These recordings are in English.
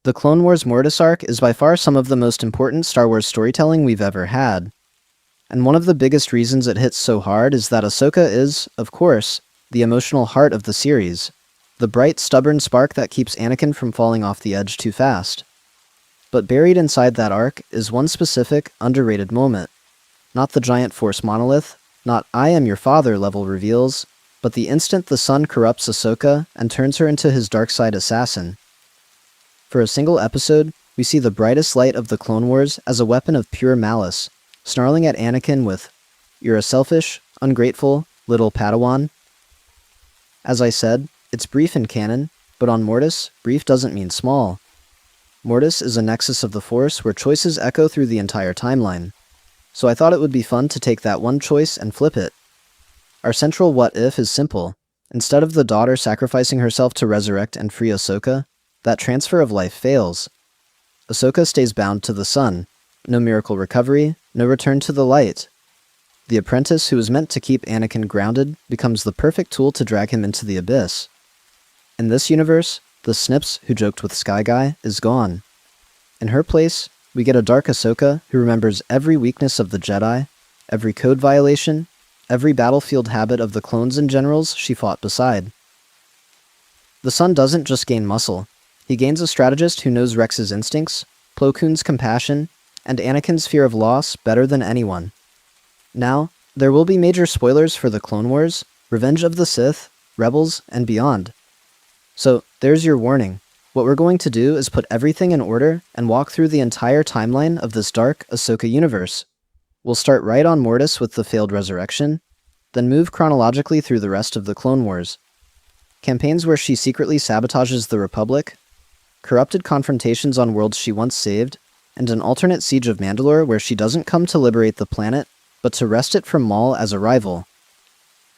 The Clone Wars Mortis arc is by far some of the most important Star Wars storytelling we've ever had. And one of the biggest reasons it hits so hard is that Ahsoka is, of course, the emotional heart of the series. The bright, stubborn spark that keeps Anakin from falling off the edge too fast. But buried inside that arc is one specific, underrated moment. Not the giant Force monolith, not "I am your father" level reveals, but the instant the Son corrupts Ahsoka and turns her into his dark side assassin. For a single episode, we see the brightest light of the Clone Wars as a weapon of pure malice, snarling at Anakin with, "You're a selfish, ungrateful, little Padawan." As I said, it's brief in canon, but on Mortis, brief doesn't mean small. Mortis is a nexus of the Force where choices echo through the entire timeline. So I thought it would be fun to take that one choice and flip it. Our central what-if is simple. Instead of the daughter sacrificing herself to resurrect and free Ahsoka, that transfer of life fails. Ahsoka stays bound to the Son. No miracle recovery, no return to the light. The apprentice who was meant to keep Anakin grounded becomes the perfect tool to drag him into the abyss. In this universe, the Snips who joked with Sky Guy is gone. In her place, we get a dark Ahsoka who remembers every weakness of the Jedi, every code violation, every battlefield habit of the clones and generals she fought beside. The Son doesn't just gain muscle. He gains a strategist who knows Rex's instincts, Plo Koon's compassion, and Anakin's fear of loss better than anyone. Now, there will be major spoilers for the Clone Wars, Revenge of the Sith, Rebels, and beyond. So, there's your warning. What we're going to do is put everything in order and walk through the entire timeline of this dark Ahsoka universe. We'll start right on Mortis with the failed resurrection, then move chronologically through the rest of the Clone Wars. Campaigns where she secretly sabotages the Republic, corrupted confrontations on worlds she once saved, and an alternate siege of Mandalore where she doesn't come to liberate the planet, but to wrest it from Maul as a rival.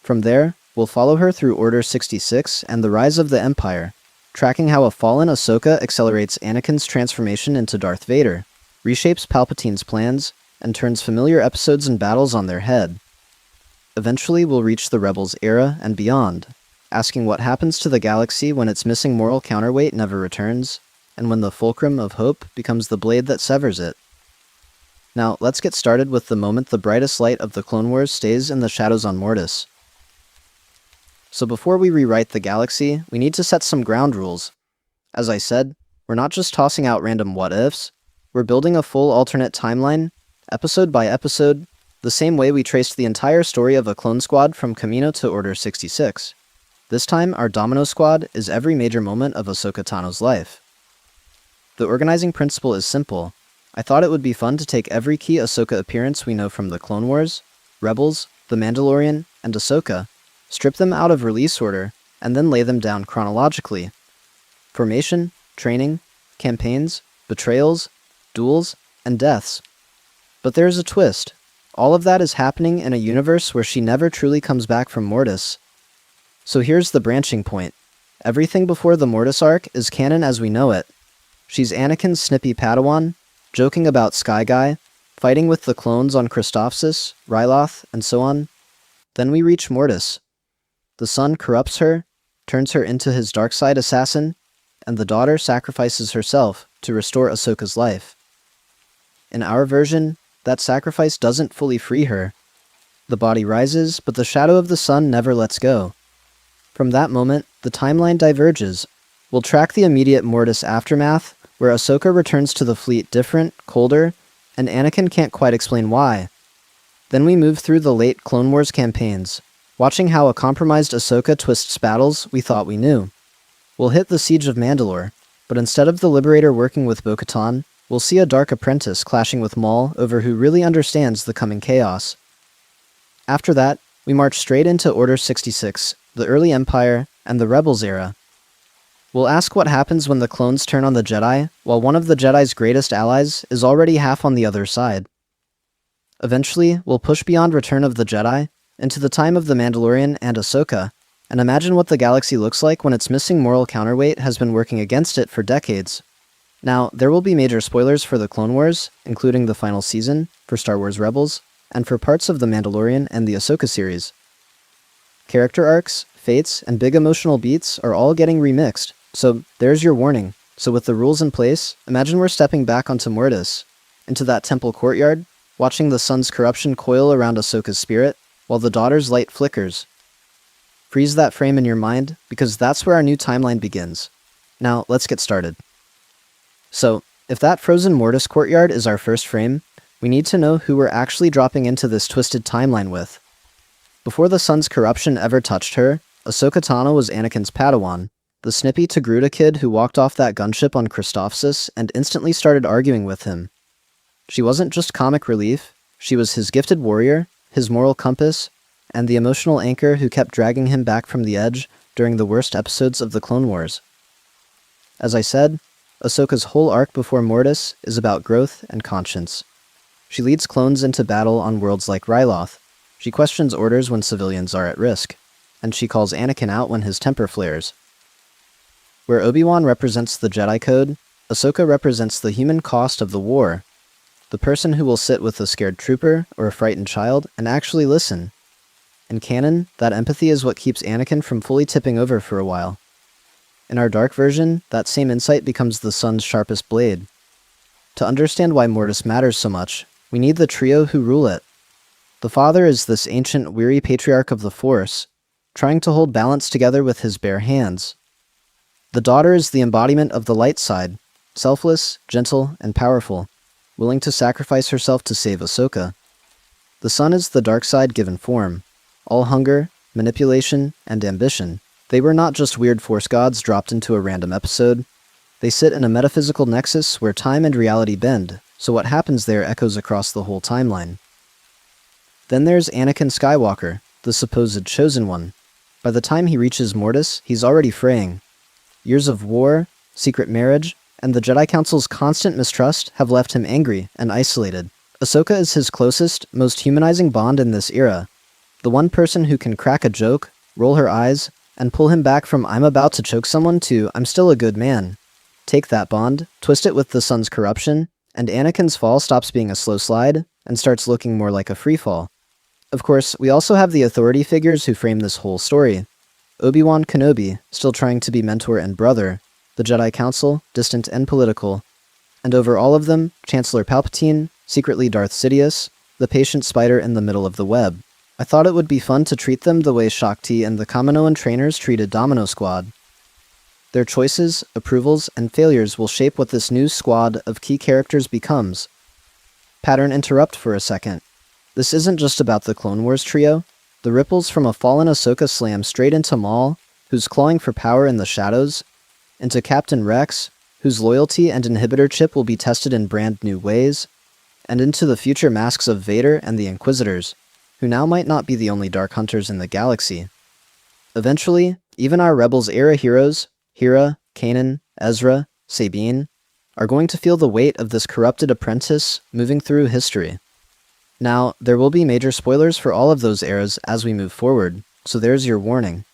From there, we'll follow her through Order 66 and the rise of the Empire, tracking how a fallen Ahsoka accelerates Anakin's transformation into Darth Vader, reshapes Palpatine's plans, and turns familiar episodes and battles on their head. Eventually, we'll reach the Rebels era and beyond, asking what happens to the galaxy when its missing moral counterweight never returns, and when the fulcrum of hope becomes the blade that severs it. Now, let's get started with the moment the brightest light of the Clone Wars stays in the shadows on Mortis. So before we rewrite the galaxy, we need to set some ground rules. As I said, we're not just tossing out random what-ifs, we're building a full alternate timeline, episode by episode, the same way we traced the entire story of a clone squad from Kamino to Order 66. This time, our Domino Squad is every major moment of Ahsoka Tano's life. The organizing principle is simple. I thought it would be fun to take every key Ahsoka appearance we know from the Clone Wars, Rebels, The Mandalorian, and Ahsoka, strip them out of release order, and then lay them down chronologically. Formation, training, campaigns, betrayals, duels, and deaths. But there's a twist. All of that is happening in a universe where she never truly comes back from Mortis. So here's the branching point. Everything before the Mortis arc is canon as we know it. She's Anakin's snippy Padawan, joking about Sky Guy, fighting with the clones on Christophsis, Ryloth, and so on. Then we reach Mortis. The Son corrupts her, turns her into his dark side assassin, and the daughter sacrifices herself to restore Ahsoka's life. In our version, that sacrifice doesn't fully free her. The body rises, but the shadow of the Son never lets go. From that moment, the timeline diverges. We'll track the immediate Mortis aftermath, where Ahsoka returns to the fleet different, colder, and Anakin can't quite explain why. Then we move through the late Clone Wars campaigns, watching how a compromised Ahsoka twists battles we thought we knew. We'll hit the Siege of Mandalore, but instead of the Liberator working with Bo-Katan, we'll see a dark apprentice clashing with Maul over who really understands the coming chaos. After that, we march straight into Order 66, the early Empire, and the Rebels era. We'll ask what happens when the clones turn on the Jedi, while one of the Jedi's greatest allies is already half on the other side. Eventually, we'll push beyond Return of the Jedi, into the time of the Mandalorian and Ahsoka, and imagine what the galaxy looks like when its missing moral counterweight has been working against it for decades. Now, there will be major spoilers for the Clone Wars, including the final season, for Star Wars Rebels, and for parts of the Mandalorian and the Ahsoka series. Character arcs, fates, and big emotional beats are all getting remixed, so there's your warning. So with the rules in place, imagine we're stepping back onto Mortis, into that temple courtyard, watching the sun's corruption coil around Ahsoka's spirit, while the daughter's light flickers. Freeze that frame in your mind, because that's where our new timeline begins. Now, let's get started. So, if that frozen Mortis courtyard is our first frame, we need to know who we're actually dropping into this twisted timeline with. Before the sun's corruption ever touched her, Ahsoka Tano was Anakin's Padawan, the snippy Togruta kid who walked off that gunship on Christophsis and instantly started arguing with him. She wasn't just comic relief, she was his gifted warrior, his moral compass, and the emotional anchor who kept dragging him back from the edge during the worst episodes of the Clone Wars. As I said, Ahsoka's whole arc before Mortis is about growth and conscience. She leads clones into battle on worlds like Ryloth. She questions orders when civilians are at risk, and she calls Anakin out when his temper flares. Where Obi-Wan represents the Jedi Code, Ahsoka represents the human cost of the war. The person who will sit with a scared trooper or a frightened child and actually listen. In canon, that empathy is what keeps Anakin from fully tipping over for a while. In our dark version, that same insight becomes the sun's sharpest blade. To understand why Mortis matters so much, we need the trio who rule it. The father is this ancient, weary patriarch of the Force, trying to hold balance together with his bare hands. The daughter is the embodiment of the light side, selfless, gentle, and powerful, willing to sacrifice herself to save Ahsoka. The son is the dark side given form, all hunger, manipulation, and ambition. They were not just weird Force gods dropped into a random episode. They sit in a metaphysical nexus where time and reality bend, so what happens there echoes across the whole timeline. Then there's Anakin Skywalker, the supposed chosen one. By the time he reaches Mortis, he's already fraying. Years of war, secret marriage, and the Jedi Council's constant mistrust have left him angry and isolated. Ahsoka is his closest, most humanizing bond in this era. The one person who can crack a joke, roll her eyes, and pull him back from "I'm about to choke someone" to "I'm still a good man." Take that bond, twist it with the sun's corruption, and Anakin's fall stops being a slow slide and starts looking more like a free fall. Of course, we also have the authority figures who frame this whole story. Obi-Wan Kenobi, still trying to be mentor and brother, the Jedi Council, distant and political, and over all of them, Chancellor Palpatine, secretly Darth Sidious, the patient spider in the middle of the web. I thought it would be fun to treat them the way Shakti and the Kaminoan trainers treated Domino Squad. Their choices, approvals, and failures will shape what this new squad of key characters becomes. Pattern interrupt for a second. This isn't just about the Clone Wars trio. The ripples from a fallen Ahsoka slam straight into Maul, who's clawing for power in the shadows, into Captain Rex, whose loyalty and inhibitor chip will be tested in brand new ways, and into the future masks of Vader and the Inquisitors, who now might not be the only Dark Hunters in the galaxy. Eventually, even our Rebels-era heroes, Hera, Kanan, Ezra, Sabine, are going to feel the weight of this corrupted apprentice moving through history. Now, there will be major spoilers for all of those eras as we move forward, so there's your warning.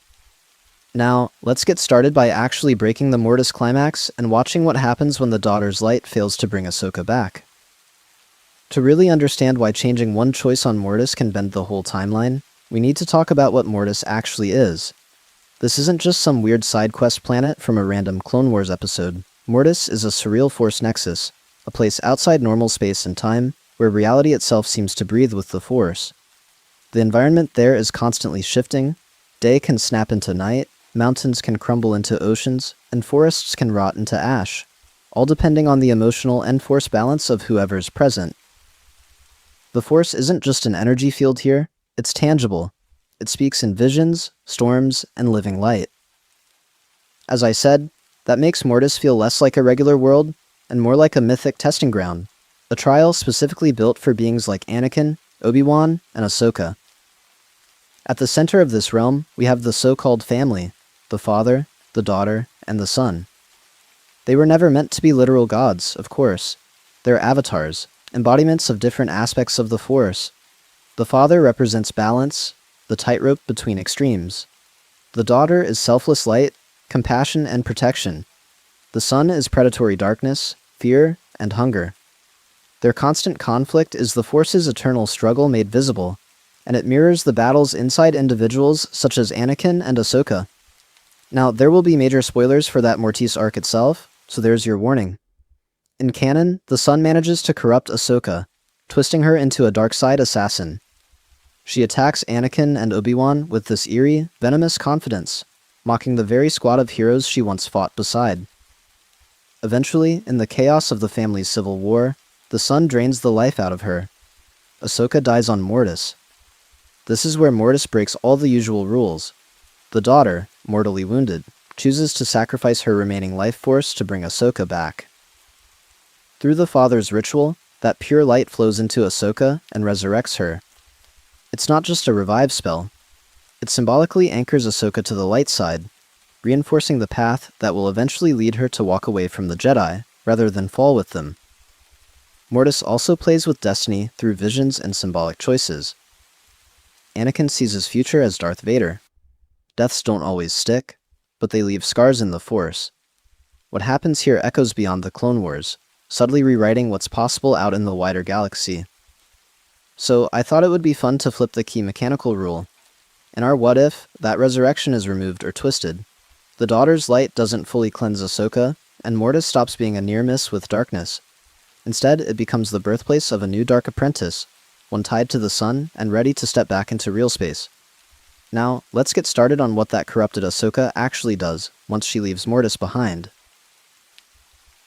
Now, let's get started by actually breaking the Mortis climax and watching what happens when the daughter's light fails to bring Ahsoka back. To really understand why changing one choice on Mortis can bend the whole timeline, we need to talk about what Mortis actually is. This isn't just some weird side quest planet from a random Clone Wars episode. Mortis is a surreal Force nexus, a place outside normal space and time, where reality itself seems to breathe with the Force. The environment there is constantly shifting. Day can snap into night, mountains can crumble into oceans, and forests can rot into ash, all depending on the emotional and Force balance of whoever's present. The Force isn't just an energy field here, it's tangible. It speaks in visions, storms, and living light. As I said, that makes Mortis feel less like a regular world, and more like a mythic testing ground, a trial specifically built for beings like Anakin, Obi-Wan, and Ahsoka. At the center of this realm, we have the so-called family, the father, the daughter, and the son. They were never meant to be literal gods, of course. They're avatars, embodiments of different aspects of the Force. The father represents balance, the tightrope between extremes. The daughter is selfless light, compassion, and protection. The son is predatory darkness, fear, and hunger. Their constant conflict is the Force's eternal struggle made visible, and it mirrors the battles inside individuals such as Anakin and Ahsoka. Now, there will be major spoilers for that Mortis arc itself, so there's your warning. In canon, the Sun manages to corrupt Ahsoka, twisting her into a dark side assassin. She attacks Anakin and Obi-Wan with this eerie, venomous confidence, mocking the very squad of heroes she once fought beside. Eventually, in the chaos of the family's civil war, the Sun drains the life out of her. Ahsoka dies on Mortis. This is where Mortis breaks all the usual rules. The daughter, mortally wounded, chooses to sacrifice her remaining life force to bring Ahsoka back. Through the father's ritual, that pure light flows into Ahsoka and resurrects her. It's not just a revive spell. It symbolically anchors Ahsoka to the light side, reinforcing the path that will eventually lead her to walk away from the Jedi, rather than fall with them. Mortis also plays with destiny through visions and symbolic choices. Anakin sees his future as Darth Vader. Deaths don't always stick, but they leave scars in the Force. What happens here echoes beyond the Clone Wars, subtly rewriting what's possible out in the wider galaxy. So I thought it would be fun to flip the key mechanical rule. In our what if, that resurrection is removed or twisted. The daughter's light doesn't fully cleanse Ahsoka, and Mortis stops being a near miss with darkness. Instead, it becomes the birthplace of a new dark apprentice, one tied to the Sun and ready to step back into real space. Now, let's get started on what that corrupted Ahsoka actually does once she leaves Mortis behind.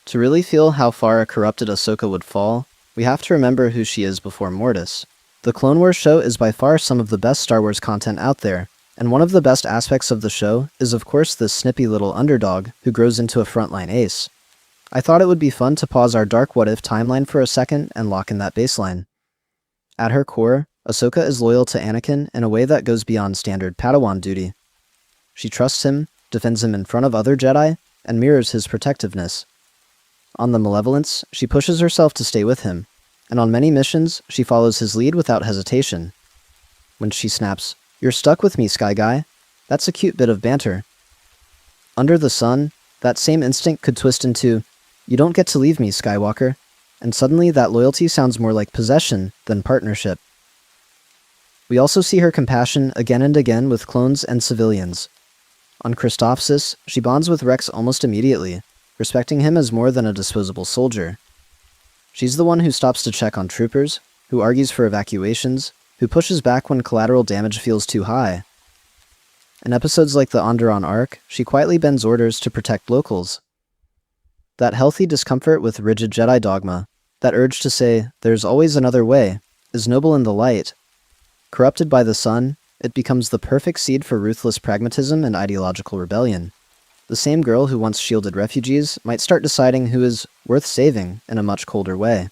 To really feel how far a corrupted Ahsoka would fall, we have to remember who she is before Mortis. The Clone Wars show is by far some of the best Star Wars content out there, and one of the best aspects of the show is of course this snippy little underdog who grows into a frontline ace. I thought it would be fun to pause our dark what if timeline for a second and lock in that baseline. At her core, Ahsoka is loyal to Anakin in a way that goes beyond standard Padawan duty. She trusts him, defends him in front of other Jedi, and mirrors his protectiveness. On the Malevolence, she pushes herself to stay with him, and on many missions, she follows his lead without hesitation. When she snaps, "You're stuck with me, Sky Guy," that's a cute bit of banter. Under the Sun, that same instinct could twist into, "You don't get to leave me, Skywalker," and suddenly that loyalty sounds more like possession than partnership. We also see her compassion again and again with clones and civilians. On Christophsis, she bonds with Rex almost immediately, respecting him as more than a disposable soldier. She's the one who stops to check on troopers, who argues for evacuations, who pushes back when collateral damage feels too high. In episodes like the Onderon arc, she quietly bends orders to protect locals. That healthy discomfort with rigid Jedi dogma, that urge to say, "there's always another way," is noble in the light. Corrupted by the Sun, it becomes the perfect seed for ruthless pragmatism and ideological rebellion. The same girl who once shielded refugees might start deciding who is worth saving in a much colder way.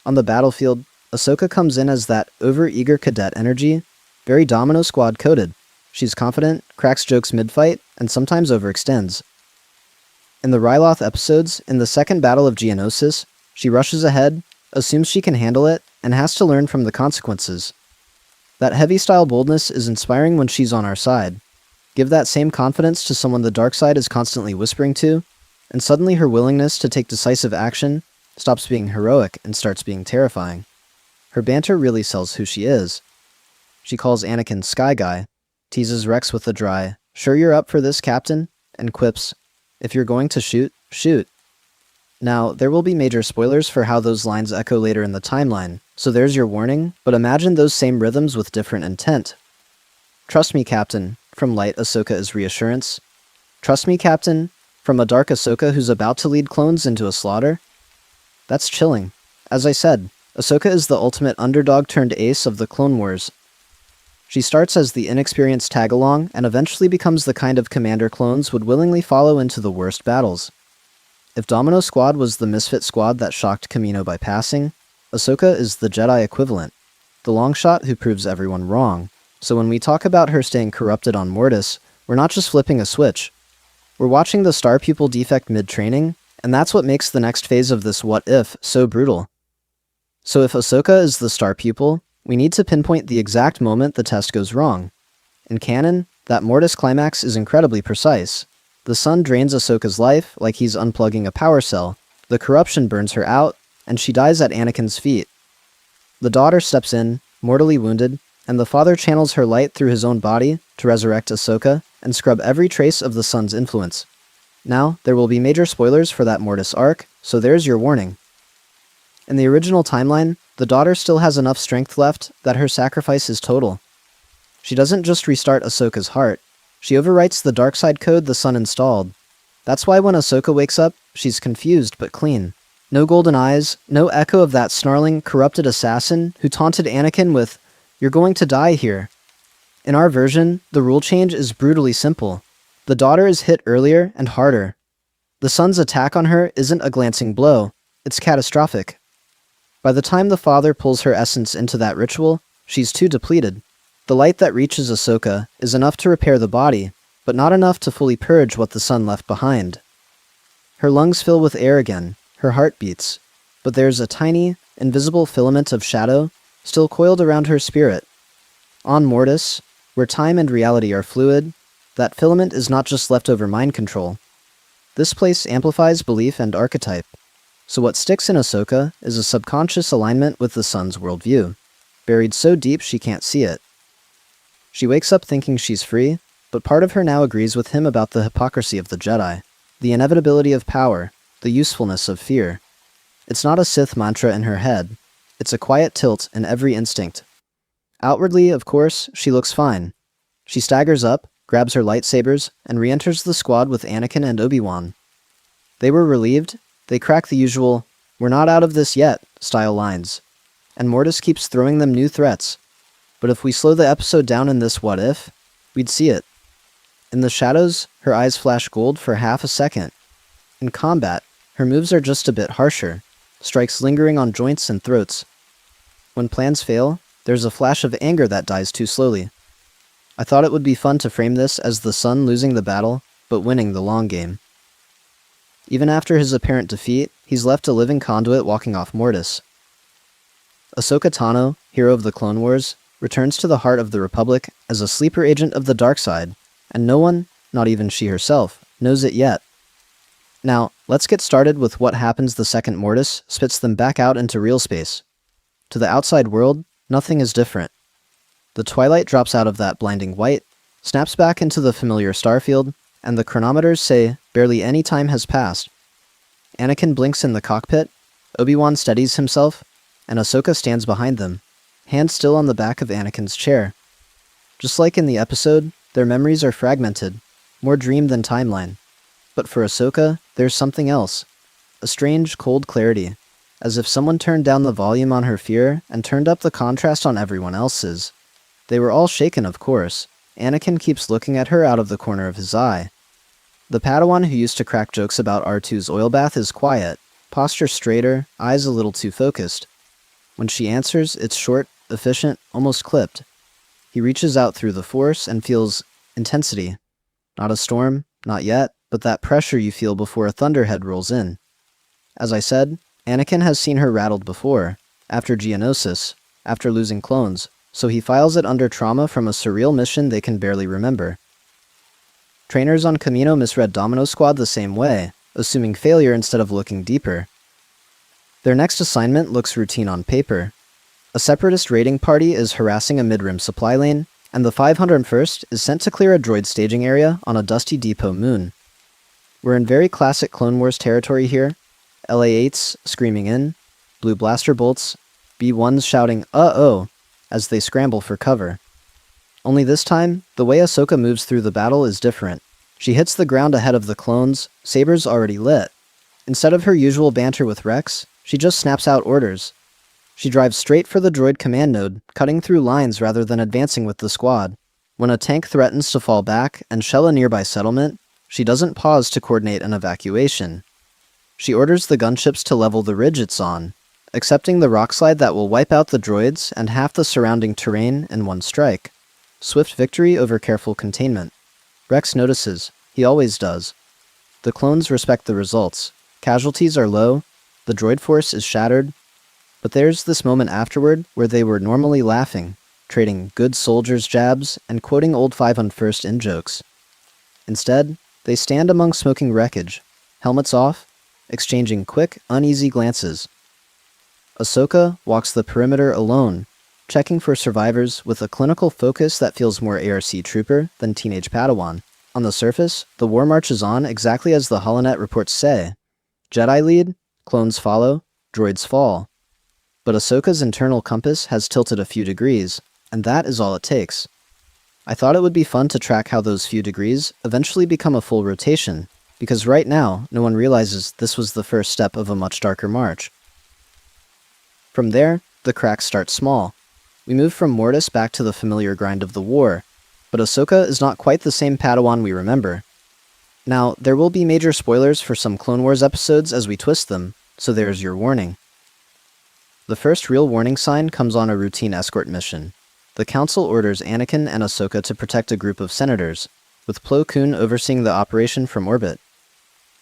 On the battlefield, Ahsoka comes in as that over-eager cadet energy, very Domino Squad coded. She's confident, cracks jokes mid-fight, and sometimes overextends. In the Ryloth episodes, in the second Battle of Geonosis, she rushes ahead, assumes she can handle it, and has to learn from the consequences. That heavy-style boldness is inspiring when she's on our side. Give that same confidence to someone the dark side is constantly whispering to, and suddenly her willingness to take decisive action stops being heroic and starts being terrifying. Her banter really sells who she is. She calls Anakin Sky Guy, teases Rex with a dry, "Sure you're up for this, Captain?" and quips, "If you're going to shoot, shoot." Now, there will be major spoilers for how those lines echo later in the timeline, so there's your warning, but imagine those same rhythms with different intent. "Trust me, Captain," from light Ahsoka is reassurance. "Trust me, Captain," from a dark Ahsoka who's about to lead clones into a slaughter. That's chilling. As I said, Ahsoka is the ultimate underdog turned ace of the Clone Wars. She starts as the inexperienced tag-along and eventually becomes the kind of commander clones would willingly follow into the worst battles. If Domino Squad was the misfit squad that shocked Kamino by passing, Ahsoka is the Jedi equivalent, the long shot who proves everyone wrong. So when we talk about her staying corrupted on Mortis, we're not just flipping a switch. We're watching the star pupil defect mid-training, and that's what makes the next phase of this what if so brutal. So if Ahsoka is the star pupil, we need to pinpoint the exact moment the test goes wrong. In canon, that Mortis climax is incredibly precise. The Sun drains Ahsoka's life like he's unplugging a power cell, the corruption burns her out, and she dies at Anakin's feet. The daughter steps in, mortally wounded, and the father channels her light through his own body to resurrect Ahsoka and scrub every trace of the Sun's influence. Now, there will be major spoilers for that Mortis arc, so there's your warning. In the original timeline, the daughter still has enough strength left that her sacrifice is total. She doesn't just restart Ahsoka's heart, she overwrites the dark side code the son installed. That's why when Ahsoka wakes up, she's confused but clean. No golden eyes, no echo of that snarling, corrupted assassin who taunted Anakin with, "You're going to die here." In our version, the rule change is brutally simple. The daughter is hit earlier and harder. The son's attack on her isn't a glancing blow, it's catastrophic. By the time the father pulls her essence into that ritual, she's too depleted. The light that reaches Ahsoka is enough to repair the body, but not enough to fully purge what the son left behind. Her lungs fill with air again, her heart beats, but there's a tiny, invisible filament of shadow still coiled around her spirit. On Mortis, where time and reality are fluid, that filament is not just leftover mind control. This place amplifies belief and archetype. So what sticks in Ahsoka is a subconscious alignment with the son's worldview, buried so deep she can't see it. She wakes up thinking she's free, but part of her now agrees with him about the hypocrisy of the Jedi, the inevitability of power, the usefulness of fear. It's not a Sith mantra in her head, it's a quiet tilt in every instinct. Outwardly, of course, she looks fine. She staggers up, grabs her lightsabers, and re-enters the squad with Anakin and Obi-Wan. They were relieved. They crack the usual, "we're not out of this yet" style lines, and Mortis keeps throwing them new threats. But if we slow the episode down in this what if, we'd see it. In the shadows, her eyes flash gold for half a second. In combat, her moves are just a bit harsher, strikes lingering on joints and throats. When plans fail, there's a flash of anger that dies too slowly. I thought it would be fun to frame this as the son losing the battle, but winning the long game. Even after his apparent defeat, he's left a living conduit walking off Mortis. Ahsoka Tano, hero of the Clone Wars, returns to the heart of the Republic as a sleeper agent of the dark side, and no one, not even she herself, knows it yet. Now, let's get started with what happens the second Mortis spits them back out into real space. To the outside world, nothing is different. The twilight drops out of that blinding white, snaps back into the familiar starfield, and the chronometers say barely any time has passed. Anakin blinks in the cockpit, Obi-Wan steadies himself, and Ahsoka stands behind them, hand still on the back of Anakin's chair. Just like in the episode, their memories are fragmented, more dream than timeline. But for Ahsoka, there's something else. A strange, cold clarity, as if someone turned down the volume on her fear and turned up the contrast on everyone else's. They were all shaken, of course. Anakin keeps looking at her out of the corner of his eye. The Padawan who used to crack jokes about R2's oil bath is quiet, posture straighter, eyes a little too focused. When she answers, it's short, efficient, almost clipped. He reaches out through the Force and feels intensity. Not a storm, not yet, but that pressure you feel before a thunderhead rolls in. As I said, Anakin has seen her rattled before, after Geonosis, after losing clones, so he files it under trauma from a surreal mission they can barely remember. Trainers on Kamino misread Domino Squad the same way, assuming failure instead of looking deeper. Their next assignment looks routine on paper. A separatist raiding party is harassing a mid-rim supply lane, and the 501st is sent to clear a droid staging area on a dusty depot moon. We're in very classic Clone Wars territory here. LA-8s screaming in, blue blaster bolts, B-1s shouting "uh-oh" as they scramble for cover. Only this time, the way Ahsoka moves through the battle is different. She hits the ground ahead of the clones, sabers already lit. Instead of her usual banter with Rex, she just snaps out orders. She drives straight for the droid command node, cutting through lines rather than advancing with the squad. When a tank threatens to fall back and shell a nearby settlement, she doesn't pause to coordinate an evacuation. She orders the gunships to level the ridge it's on, accepting the rockslide that will wipe out the droids and half the surrounding terrain in one strike. Swift victory over careful containment. Rex notices. He always does. The clones respect the results. Casualties are low, the droid force is shattered, but there's this moment afterward where they were normally laughing, trading good soldiers jabs and quoting old 501st in-jokes. Instead, they stand among smoking wreckage, helmets off, exchanging quick, uneasy glances. Ahsoka walks the perimeter alone, checking for survivors with a clinical focus that feels more ARC trooper than teenage Padawan. On the surface, the war marches on exactly as the holonet reports say. Jedi lead, clones follow, droids fall. But Ahsoka's internal compass has tilted a few degrees, and that is all it takes. I thought it would be fun to track how those few degrees eventually become a full rotation, because right now, no one realizes this was the first step of a much darker march. From there, the cracks start small. We move from Mortis back to the familiar grind of the war, but Ahsoka is not quite the same Padawan we remember. Now, there will be major spoilers for some Clone Wars episodes as we twist them, so there's your warning. The first real warning sign comes on a routine escort mission. The Council orders Anakin and Ahsoka to protect a group of senators, with Plo Koon overseeing the operation from orbit.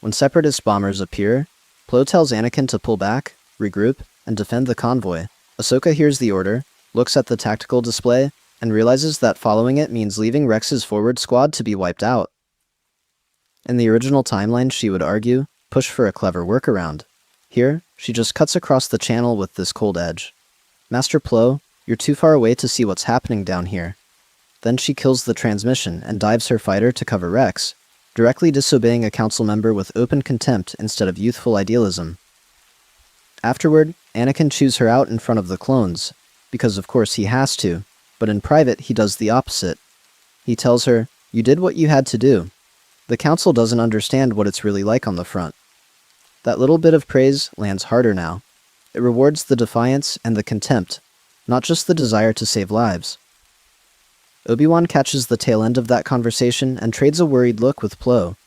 When Separatist bombers appear, Plo tells Anakin to pull back, regroup, and defend the convoy. Ahsoka hears the order, looks at the tactical display, and realizes that following it means leaving Rex's forward squad to be wiped out. In the original timeline, she would argue, push for a clever workaround. Here, she just cuts across the channel with this cold edge. Master Plo, you're too far away to see what's happening down here. Then she kills the transmission and dives her fighter to cover Rex, directly disobeying a council member with open contempt instead of youthful idealism. Afterward, Anakin chews her out in front of the clones, because of course he has to, but in private he does the opposite. He tells her, "You did what you had to do." The council doesn't understand what it's really like on the front. That little bit of praise lands harder now. It rewards the defiance and the contempt, not just the desire to save lives. Obi-Wan catches the tail end of that conversation and trades a worried look with Plo.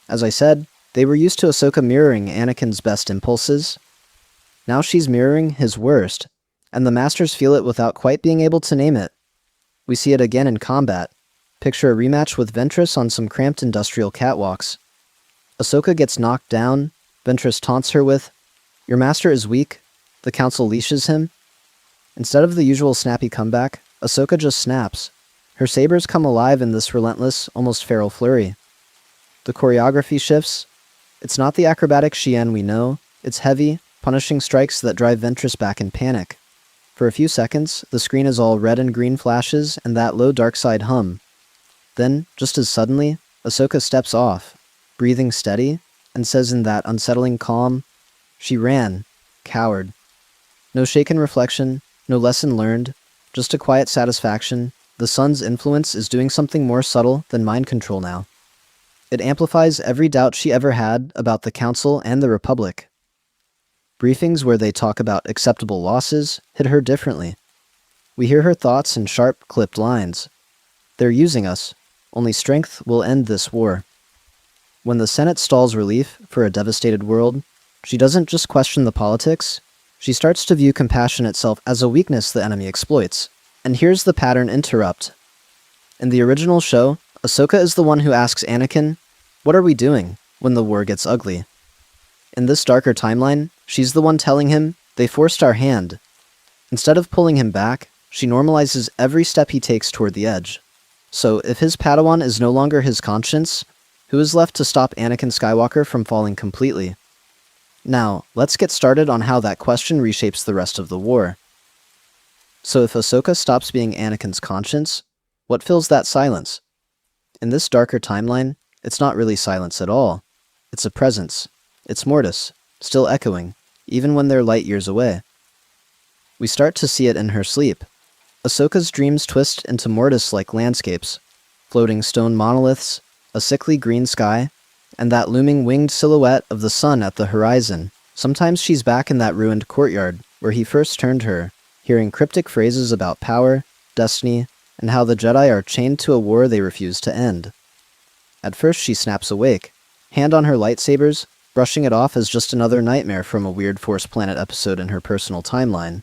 As I said, they were used to Ahsoka mirroring Anakin's best impulses. Now she's mirroring his worst, and the Masters feel it without quite being able to name it. We see it again in combat. Picture a rematch with Ventress on some cramped industrial catwalks. Ahsoka gets knocked down, Ventress taunts her with, "Your master is weak." The council leashes him. Instead of the usual snappy comeback, Ahsoka just snaps. Her sabers come alive in this relentless, almost feral flurry. The choreography shifts. It's not the acrobatic Xian we know, it's heavy, punishing strikes that drive Ventress back in panic. For a few seconds, the screen is all red and green flashes and that low dark side hum. Then, just as suddenly, Ahsoka steps off, breathing steady, and says in that unsettling calm, "She ran. Coward." No shaken reflection, no lesson learned, just a quiet satisfaction. The sun's influence is doing something more subtle than mind control now. It amplifies every doubt she ever had about the Council and the Republic. Briefings where they talk about acceptable losses hit her differently. We hear her thoughts in sharp, clipped lines. "They're using us. Only strength will end this war." When the Senate stalls relief for a devastated world, she doesn't just question the politics, she starts to view compassion itself as a weakness the enemy exploits. And here's the pattern interrupt. In the original show, Ahsoka is the one who asks Anakin, "What are we doing?" when the war gets ugly. In this darker timeline, she's the one telling him, "They forced our hand." Instead of pulling him back, she normalizes every step he takes toward the edge. So if his Padawan is no longer his conscience, who is left to stop Anakin Skywalker from falling completely? Now, let's get started on how that question reshapes the rest of the war. So if Ahsoka stops being Anakin's conscience, what fills that silence? In this darker timeline, it's not really silence at all. It's a presence. It's Mortis, still echoing, even when they're light years away. We start to see it in her sleep. Ahsoka's dreams twist into Mortis-like landscapes, floating stone monoliths, a sickly green sky, and that looming winged silhouette of the sun at the horizon. Sometimes she's back in that ruined courtyard where he first turned her, hearing cryptic phrases about power, destiny, and how the Jedi are chained to a war they refuse to end. At first she snaps awake, hand on her lightsabers, brushing it off as just another nightmare from a weird Force Planet episode in her personal timeline.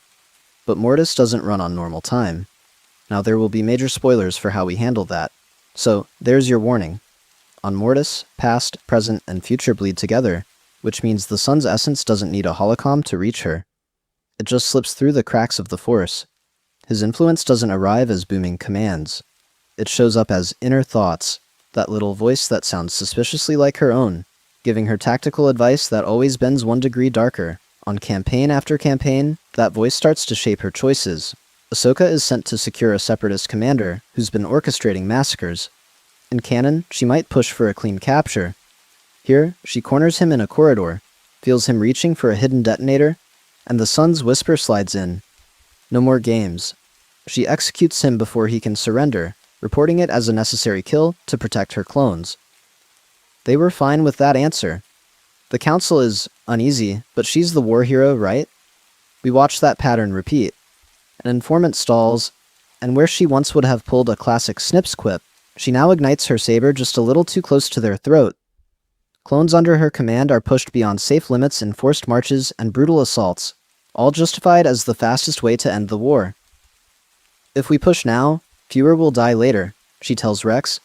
But Mortis doesn't run on normal time. Now there will be major spoilers for how we handle that, so there's your warning. On Mortis, past, present, and future bleed together, which means the sun's essence doesn't need a holocom to reach her. It just slips through the cracks of the Force. His influence doesn't arrive as booming commands. It shows up as inner thoughts, that little voice that sounds suspiciously like her own, giving her tactical advice that always bends 1 degree darker. On campaign after campaign, that voice starts to shape her choices. Ahsoka is sent to secure a Separatist commander who's been orchestrating massacres. In canon, she might push for a clean capture. Here, she corners him in a corridor, feels him reaching for a hidden detonator, and the son's whisper slides in. No more games. She executes him before he can surrender, reporting it as a necessary kill to protect her clones. They were fine with that answer. The Council is uneasy, but she's the war hero, right? We watch that pattern repeat. An informant stalls, and where she once would have pulled a classic Snips quip, she now ignites her saber just a little too close to their throat. Clones under her command are pushed beyond safe limits in forced marches and brutal assaults, all justified as the fastest way to end the war. If we push now, fewer will die later, she tells Rex.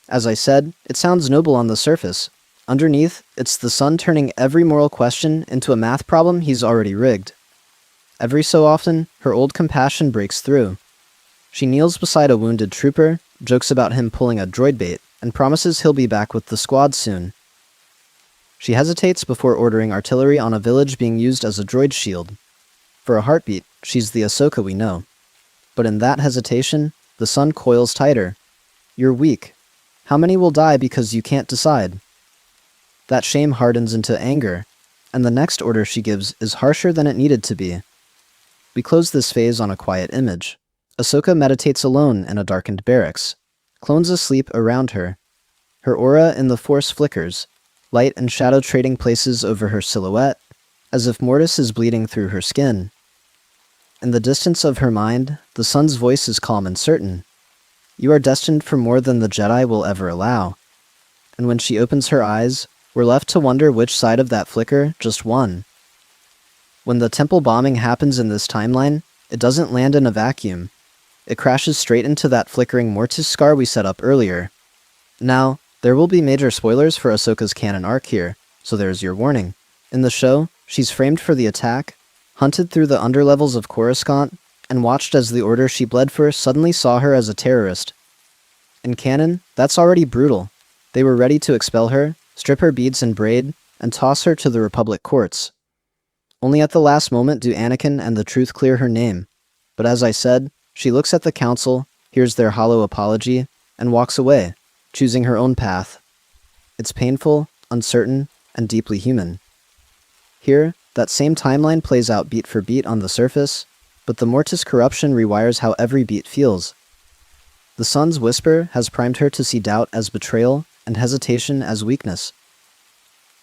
As I said, it sounds noble on the surface. Underneath, it's the son turning every moral question into a math problem he's already rigged. Every so often, her old compassion breaks through. She kneels beside a wounded trooper, jokes about him pulling a droid bait, and promises he'll be back with the squad soon. She hesitates before ordering artillery on a village being used as a droid shield. For a heartbeat, she's the Ahsoka we know. But in that hesitation, the son coils tighter. You're weak. How many will die because you can't decide? That shame hardens into anger, and the next order she gives is harsher than it needed to be. We close this phase on a quiet image. Ahsoka meditates alone in a darkened barracks, clones asleep around her. Her aura in the Force flickers, light and shadow trading places over her silhouette, as if Mortis is bleeding through her skin. In the distance of her mind, the son's voice is calm and certain. You are destined for more than the Jedi will ever allow. And when she opens her eyes, we're left to wonder which side of that flicker just won. When the temple bombing happens in this timeline, it doesn't land in a vacuum. It crashes straight into that flickering Mortis scar we set up earlier. Now, there will be major spoilers for Ahsoka's canon arc here, so there's your warning. In the show, she's framed for the attack, hunted through the underlevels of Coruscant, and watched as the order she bled for suddenly saw her as a terrorist. In canon, that's already brutal. They were ready to expel her, strip her beads and braid, and toss her to the Republic courts. Only at the last moment do Anakin and the truth clear her name. But as I said, she looks at the Council, hears their hollow apology, and walks away, choosing her own path. It's painful, uncertain, and deeply human. Here, that same timeline plays out beat for beat on the surface, but the Mortis corruption rewires how every beat feels. The son's whisper has primed her to see doubt as betrayal and hesitation as weakness.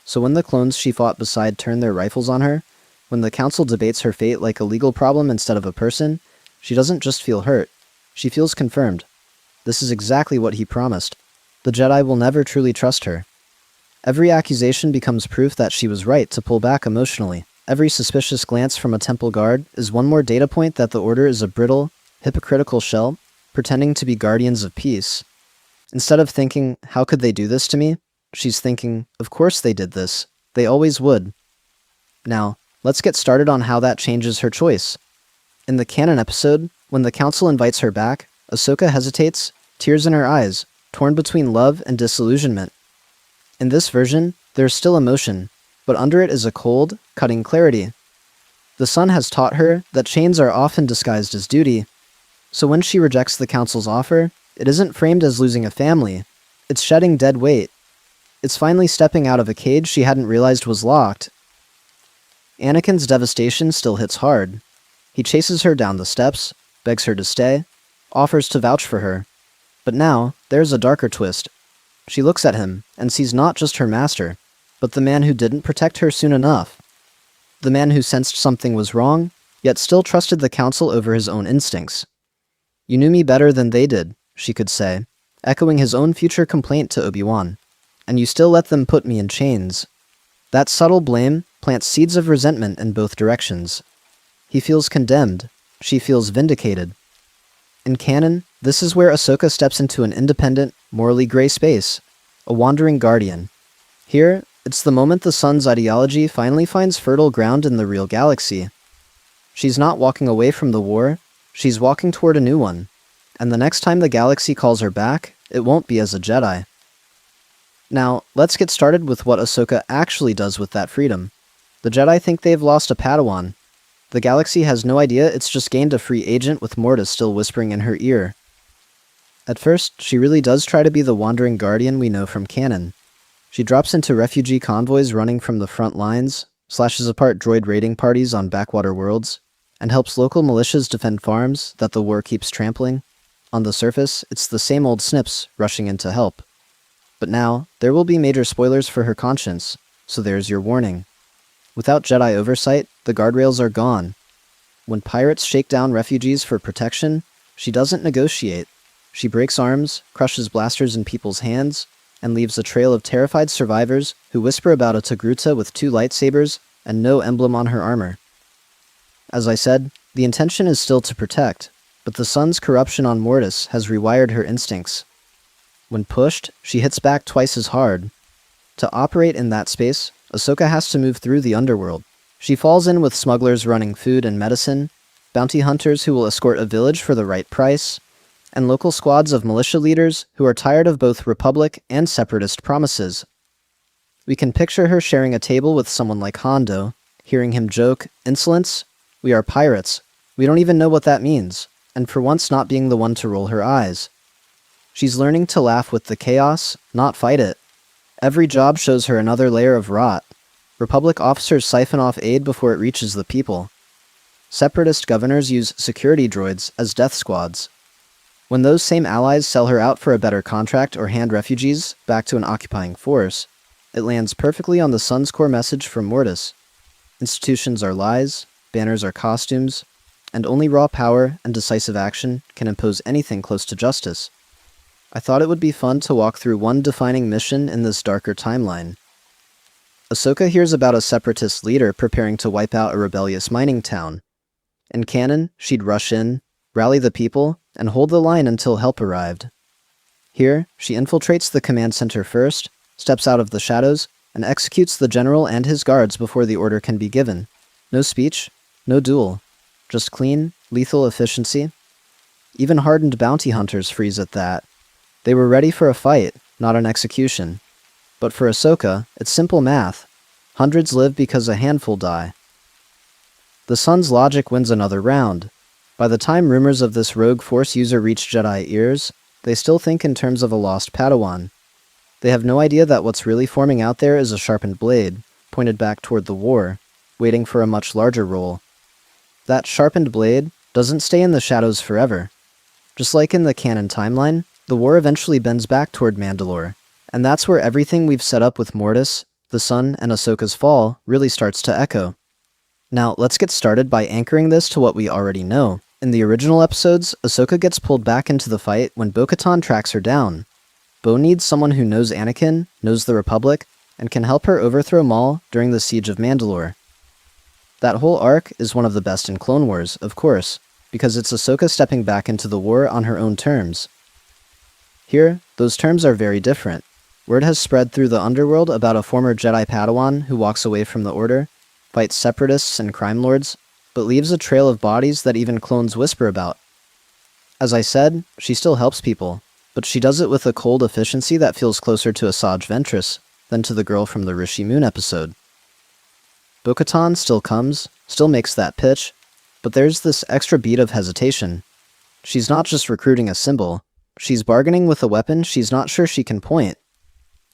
So when the clones she fought beside turn their rifles on her, when the Council debates her fate like a legal problem instead of a person, she doesn't just feel hurt, she feels confirmed. This is exactly what he promised. The Jedi will never truly trust her. Every accusation becomes proof that she was right to pull back emotionally. Every suspicious glance from a temple guard is one more data point that the Order is a brittle, hypocritical shell, pretending to be guardians of peace. Instead of thinking, how could they do this to me? She's thinking, of course they did this. They always would. Now, let's get started on how that changes her choice. In the canon episode, when the Council invites her back, Ahsoka hesitates, tears in her eyes, torn between love and disillusionment. In this version, there's still emotion, but under it is a cold, cutting clarity. The son has taught her that chains are often disguised as duty, so when she rejects the Council's offer, it isn't framed as losing a family. It's shedding dead weight. It's finally stepping out of a cage she hadn't realized was locked. Anakin's devastation still hits hard. He chases her down the steps, begs her to stay, offers to vouch for her. But now, there's a darker twist. She looks at him and sees not just her master, but the man who didn't protect her soon enough. The man who sensed something was wrong, yet still trusted the Council over his own instincts. You knew me better than they did, she could say, echoing his own future complaint to Obi-Wan. And you still let them put me in chains. That subtle blame plants seeds of resentment in both directions. He feels condemned. She feels vindicated. In canon, this is where Ahsoka steps into an independent, morally gray space, a wandering guardian. Here, it's the moment the son's ideology finally finds fertile ground in the real galaxy. She's not walking away from the war, she's walking toward a new one. And the next time the galaxy calls her back, it won't be as a Jedi. Now, let's get started with what Ahsoka actually does with that freedom. The Jedi think they've lost a Padawan. The galaxy has no idea it's just gained a free agent with Mortis still whispering in her ear. At first, she really does try to be the wandering guardian we know from canon. She drops into refugee convoys running from the front lines, slashes apart droid raiding parties on backwater worlds, and helps local militias defend farms that the war keeps trampling. On the surface, it's the same old snips rushing in to help. But now, there will be major spoilers for her conscience, so there's your warning. Without Jedi oversight, the guardrails are gone. When pirates shake down refugees for protection, she doesn't negotiate. She breaks arms, crushes blasters in people's hands, and leaves a trail of terrified survivors who whisper about a Togruta with 2 lightsabers and no emblem on her armor. As I said, the intention is still to protect, but the sun's corruption on Mortis has rewired her instincts. When pushed, she hits back twice as hard. To operate in that space, Ahsoka has to move through the underworld. She falls in with smugglers running food and medicine, bounty hunters who will escort a village for the right price, and local squads of militia leaders who are tired of both Republic and Separatist promises. We can picture her sharing a table with someone like Hondo, hearing him joke, "Insolence? We are pirates. We don't even know what that means," and for once not being the one to roll her eyes. She's learning to laugh with the chaos, not fight it. Every job shows her another layer of rot. Republic officers siphon off aid before it reaches the people. Separatist governors use security droids as death squads. When those same allies sell her out for a better contract or hand refugees back to an occupying force, it lands perfectly on the Sun's core message from Mortis. Institutions are lies, banners are costumes, and only raw power and decisive action can impose anything close to justice. I thought it would be fun to walk through one defining mission in this darker timeline. Ahsoka hears about a separatist leader preparing to wipe out a rebellious mining town. In canon, she'd rush in, rally the people, and hold the line until help arrived. Here, she infiltrates the command center first, steps out of the shadows, and executes the general and his guards before the order can be given. No speech, no duel, just clean, lethal efficiency. Even hardened bounty hunters freeze at that. They were ready for a fight, not an execution. But for Ahsoka, it's simple math. Hundreds live because a handful die. The Sun's logic wins another round. By the time rumors of this rogue Force user reach Jedi ears, they still think in terms of a lost Padawan. They have no idea that what's really forming out there is a sharpened blade, pointed back toward the war, waiting for a much larger role. That sharpened blade doesn't stay in the shadows forever. Just like in the canon timeline, the war eventually bends back toward Mandalore, and that's where everything we've set up with Mortis, the Sun, and Ahsoka's fall really starts to echo. Now, let's get started by anchoring this to what we already know. In the original episodes, Ahsoka gets pulled back into the fight when Bo-Katan tracks her down. Bo needs someone who knows Anakin, knows the Republic, and can help her overthrow Maul during the Siege of Mandalore. That whole arc is one of the best in Clone Wars, of course, because it's Ahsoka stepping back into the war on her own terms. Here, those terms are very different. Word has spread through the underworld about a former Jedi Padawan who walks away from the Order, fights separatists and crime lords, but leaves a trail of bodies that even clones whisper about. As I said, she still helps people, but she does it with a cold efficiency that feels closer to Asajj Ventress than to the girl from the Rishi Moon episode. Bo-Katan still comes, still makes that pitch, but there's this extra beat of hesitation. She's not just recruiting a symbol, she's bargaining with a weapon she's not sure she can point.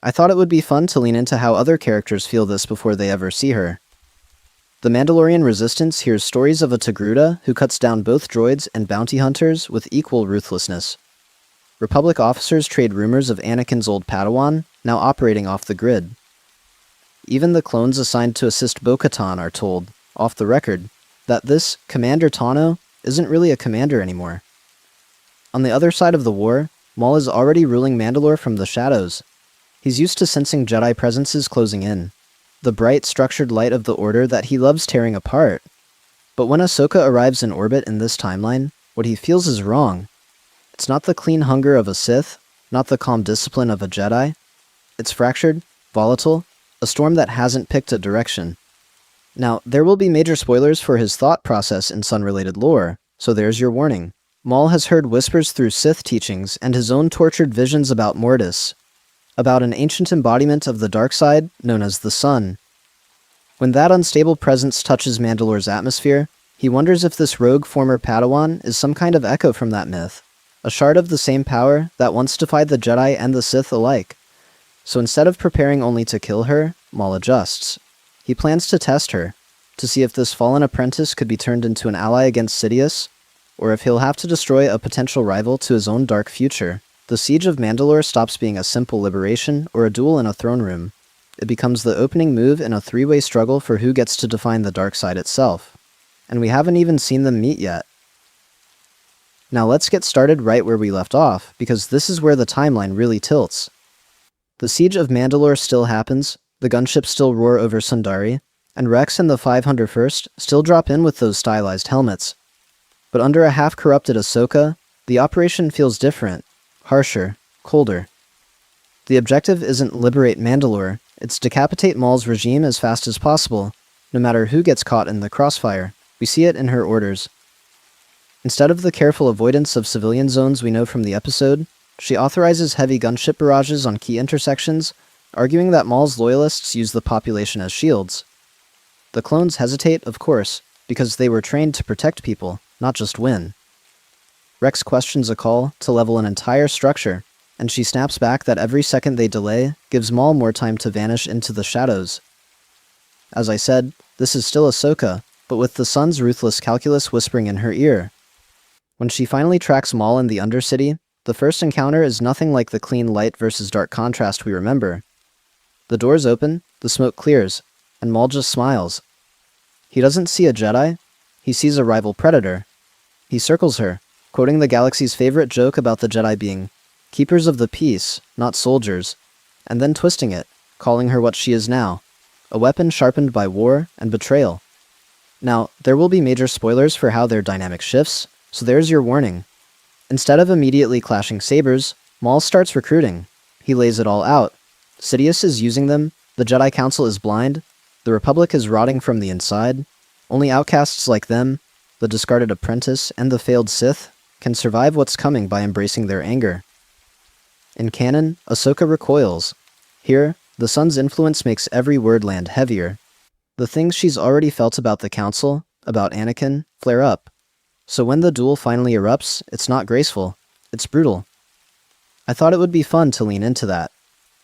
I thought it would be fun to lean into how other characters feel this before they ever see her. The Mandalorian Resistance hears stories of a Togruta who cuts down both droids and bounty hunters with equal ruthlessness. Republic officers trade rumors of Anakin's old Padawan, now operating off the grid. Even the clones assigned to assist Bo-Katan are told, off the record, that this Commander Tano isn't really a commander anymore. On the other side of the war, Maul is already ruling Mandalore from the shadows. He's used to sensing Jedi presences closing in, the bright, structured light of the Order that he loves tearing apart. But when Ahsoka arrives in orbit in this timeline, what he feels is wrong. It's not the clean hunger of a Sith, not the calm discipline of a Jedi. It's fractured, volatile, a storm that hasn't picked a direction. Now, there will be major spoilers for his thought process in Sun-related lore, so there's your warning. Maul has heard whispers through Sith teachings and his own tortured visions about Mortis, about an ancient embodiment of the dark side known as the Sun. When that unstable presence touches Mandalore's atmosphere, he wonders if this rogue former Padawan is some kind of echo from that myth. a shard of the same power that once defied the Jedi and the Sith alike. So instead of preparing only to kill her, Maul adjusts. He plans to test her, to see if this fallen apprentice could be turned into an ally against Sidious, or if he'll have to destroy a potential rival to his own dark future. The Siege of Mandalore stops being a simple liberation or a duel in a throne room. It becomes the opening move in a three-way struggle for who gets to define the dark side itself. And we haven't even seen them meet yet. Now let's get started right where we left off, because this is where the timeline really tilts. The Siege of Mandalore still happens, the gunships still roar over Sundari, and Rex and the 501st still drop in with those stylized helmets. But under a half-corrupted Ahsoka, the operation feels different, harsher, colder. The objective isn't liberate Mandalore, it's decapitate Maul's regime as fast as possible, no matter who gets caught in the crossfire. We see it in her orders. Instead of the careful avoidance of civilian zones we know from the episode, she authorizes heavy gunship barrages on key intersections, arguing that Maul's loyalists use the population as shields. The clones hesitate, of course, because they were trained to protect people, not just win. Rex questions a call to level an entire structure, and she snaps back that every second they delay gives Maul more time to vanish into the shadows. As I said, this is still Ahsoka, but with the sun's ruthless calculus whispering in her ear. When she finally tracks Maul in the Undercity, the first encounter is nothing like the clean light versus dark contrast we remember. The doors open, the smoke clears, and Maul just smiles. He doesn't see a Jedi, he sees a rival predator. He circles her, quoting the galaxy's favorite joke about the Jedi being keepers of the peace, not soldiers, and then twisting it, calling her what she is now, a weapon sharpened by war and betrayal. Now, there will be major spoilers for how their dynamic shifts, so there's your warning. Instead of immediately clashing sabers, Maul starts recruiting. He lays it all out. Sidious is using them, the Jedi Council is blind, the Republic is rotting from the inside. Only outcasts like them, the discarded apprentice and the failed Sith, can survive what's coming by embracing their anger. In canon, Ahsoka recoils. Here, the sun's influence makes every word land heavier. The things she's already felt about the Council, about Anakin, flare up. So when the duel finally erupts, it's not graceful, it's brutal. I thought it would be fun to lean into that.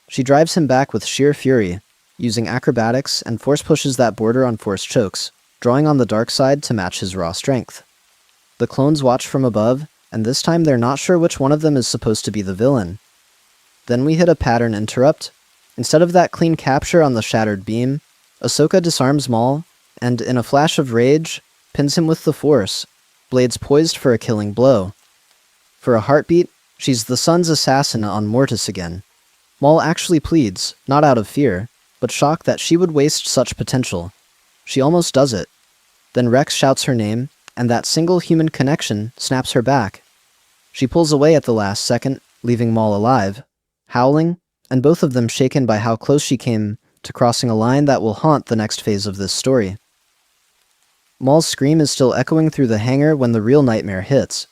She drives him back with sheer fury, using acrobatics and force pushes that border on force chokes, drawing on the dark side to match his raw strength. The clones watch from above, and this time they're not sure which one of them is supposed to be the villain. Then we hit a pattern interrupt. Instead of that clean capture on the shattered beam, Ahsoka disarms Maul, and in a flash of rage, pins him with the Force, blades poised for a killing blow. For a heartbeat, she's the sun's assassin on Mortis again. Maul actually pleads, not out of fear, but shock that she would waste such potential. She almost does it. Then Rex shouts her name, and that single human connection snaps her back. She pulls away at the last second, leaving Maul alive, howling, and both of them shaken by how close she came to crossing a line that will haunt the next phase of this story. Maul's scream is still echoing through the hangar when the real nightmare hits.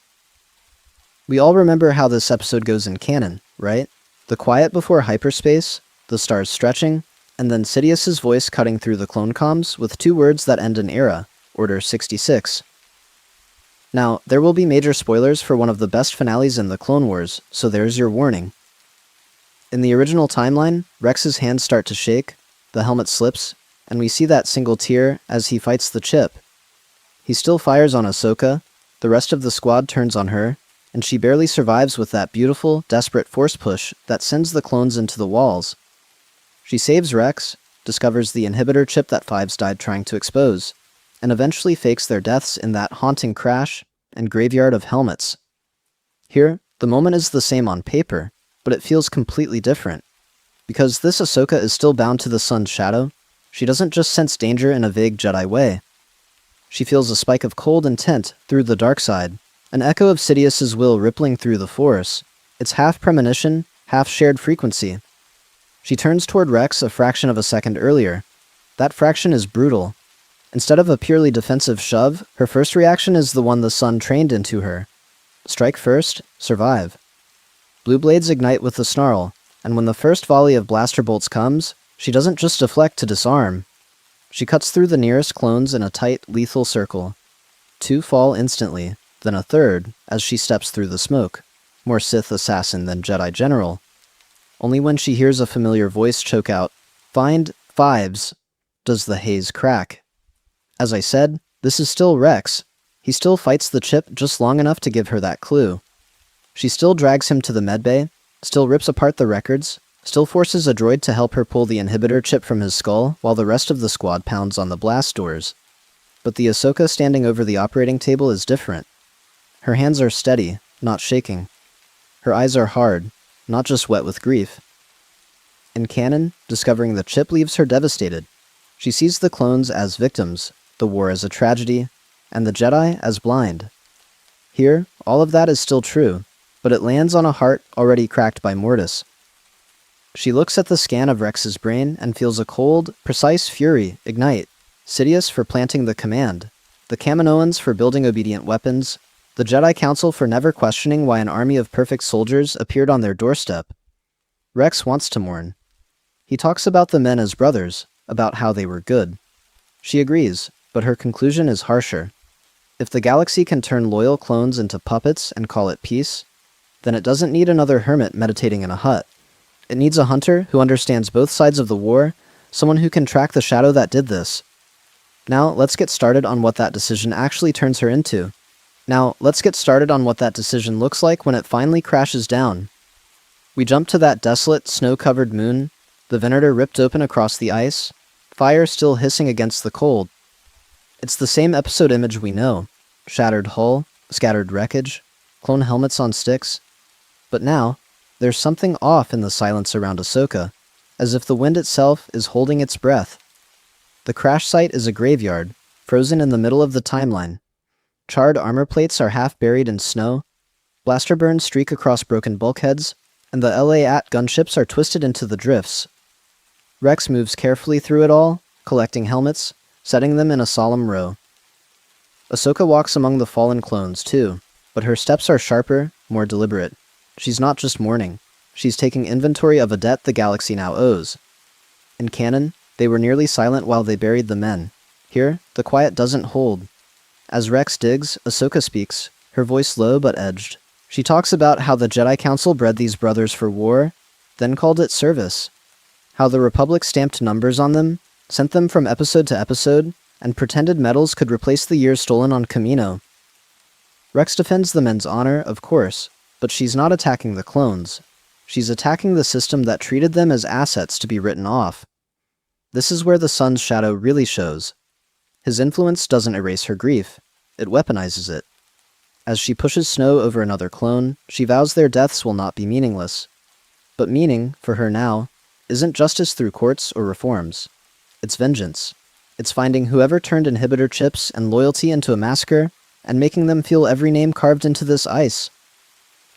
We all remember how this episode goes in canon, right? The quiet before hyperspace, the stars stretching, and then Sidious's voice cutting through the clone comms with two words that end an era, Order 66. Now, there will be major spoilers for one of the best finales in the Clone Wars, so there's your warning. In the original timeline, Rex's hands start to shake, the helmet slips, and we see that single tear as he fights the chip. He still fires on Ahsoka, the rest of the squad turns on her, and she barely survives with that beautiful, desperate force push that sends the clones into the walls. She saves Rex, discovers the inhibitor chip that Fives died trying to expose, and eventually fakes their deaths in that haunting crash and graveyard of helmets. Here, the moment is the same on paper, but it feels completely different. Because this Ahsoka is still bound to the sun's shadow, she doesn't just sense danger in a vague Jedi way. She feels a spike of cold intent through the dark side, an echo of Sidious's will rippling through the Force. It's half premonition, half shared frequency. She turns toward Rex a fraction of a second earlier. That fraction is brutal. Instead of a purely defensive shove, her first reaction is the one the sun trained into her. Strike first, survive. Blue blades ignite with a snarl, and when the first volley of blaster bolts comes, she doesn't just deflect to disarm. She cuts through the nearest clones in a tight, lethal circle. Two fall instantly, then a third, as she steps through the smoke. more Sith assassin than Jedi general. Only when she hears a familiar voice choke out, "Find fives," does the haze crack. As I said, this is still Rex. He still fights the chip just long enough to give her that clue. She still drags him to the medbay, still rips apart the records, still forces a droid to help her pull the inhibitor chip from his skull while the rest of the squad pounds on the blast doors. But the Ahsoka standing over the operating table is different. Her hands are steady, not shaking. Her eyes are hard, not just wet with grief. In canon, discovering the chip leaves her devastated. She sees the clones as victims, the war as a tragedy, and the Jedi as blind. Here, all of that is still true, but it lands on a heart already cracked by Mortis. She looks at the scan of Rex's brain and feels a cold, precise fury ignite. Sidious for planting the command, the Kaminoans for building obedient weapons, the Jedi Council for never questioning why an army of perfect soldiers appeared on their doorstep. Rex wants to mourn. He talks about the men as brothers, about how they were good. She agrees, but her conclusion is harsher. If the galaxy can turn loyal clones into puppets and call it peace, then it doesn't need another hermit meditating in a hut. It needs a hunter who understands both sides of the war, someone who can track the shadow that did this. Now, let's get started on what that decision actually turns her into. Now, let's get started on what that decision looks like when it finally crashes down. We jump to that desolate, snow-covered moon, the Venator ripped open across the ice, fire still hissing against the cold. It's the same episode image we know. Shattered hull, scattered wreckage, clone helmets on sticks. But now, there's something off in the silence around Ahsoka, as if the wind itself is holding its breath. The crash site is a graveyard, frozen in the middle of the timeline. Charred armor plates are half buried in snow, blaster burns streak across broken bulkheads, and the LA-AT gunships are twisted into the drifts. Rex moves carefully through it all, collecting helmets, setting them in a solemn row. Ahsoka walks among the fallen clones too, but her steps are sharper, more deliberate. She's not just mourning, she's taking inventory of a debt the galaxy now owes. In canon, they were nearly silent while they buried the men. Here, the quiet doesn't hold. As Rex digs, Ahsoka speaks, her voice low but edged. She talks about how the Jedi Council bred these brothers for war, then called it service. How the Republic stamped numbers on them, sent them from episode to episode, and pretended medals could replace the years stolen on Kamino. Rex defends the men's honor, of course, but she's not attacking the clones. She's attacking the system that treated them as assets to be written off. This is where the Son's shadow really shows. His influence doesn't erase her grief, it weaponizes it. As she pushes snow over another clone, she vows their deaths will not be meaningless. But meaning, for her now, isn't justice through courts or reforms. It's vengeance. It's finding whoever turned inhibitor chips and loyalty into a massacre, and making them feel every name carved into this ice.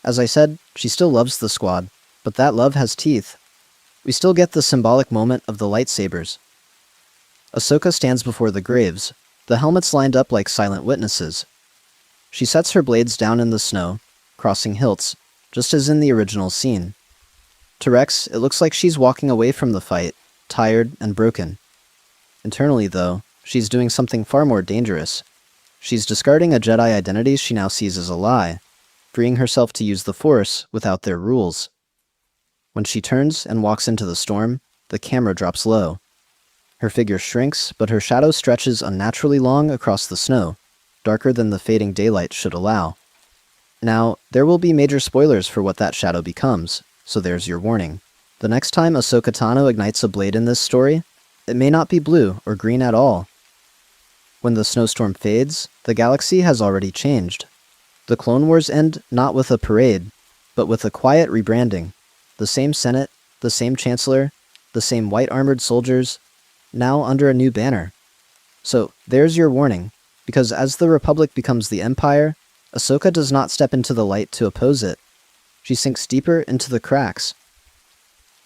As I said, she still loves the squad, but that love has teeth. We still get the symbolic moment of the lightsabers. Ahsoka stands before the graves, the helmets lined up like silent witnesses. She sets her blades down in the snow, crossing hilts, just as in the original scene. To Rex, it looks like she's walking away from the fight, tired and broken. Internally, though, she's doing something far more dangerous. She's discarding a Jedi identity she now sees as a lie, freeing herself to use the Force without their rules. When she turns and walks into the storm, the camera drops low. Her figure shrinks, but her shadow stretches unnaturally long across the snow, darker than the fading daylight should allow. Now, there will be major spoilers for what that shadow becomes, so there's your warning. The next time Ahsoka Tano ignites a blade in this story, it may not be blue or green at all. When the snowstorm fades, the galaxy has already changed. The Clone Wars end not with a parade, but with a quiet rebranding. The same Senate, the same Chancellor, the same white-armored soldiers, now under a new banner. So, there's your warning, because as the Republic becomes the Empire, Ahsoka does not step into the light to oppose it. She sinks deeper into the cracks.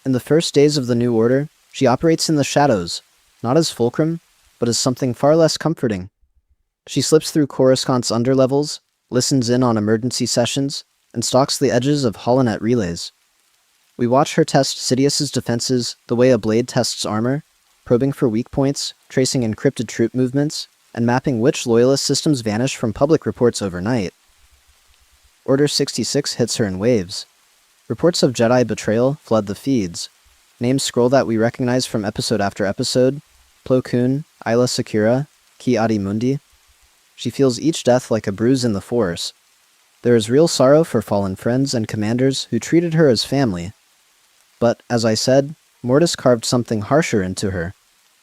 In the first days of the New Order, she operates in the shadows, not as fulcrum, but as something far less comforting. She slips through Coruscant's underlevels, listens in on emergency sessions, and stalks the edges of holonet relays. We watch her test Sidious's defenses the way a blade tests armor, probing for weak points, tracing encrypted troop movements, and mapping which loyalist systems vanish from public reports overnight. Order 66 hits her in waves. Reports of Jedi betrayal flood the feeds. Names scroll that we recognize from episode after episode: Plo Koon, Isla Secura, Ki Adi Mundi. She feels each death like a bruise in the Force. There is real sorrow for fallen friends and commanders who treated her as family. But, as I said, Mortis carved something harsher into her.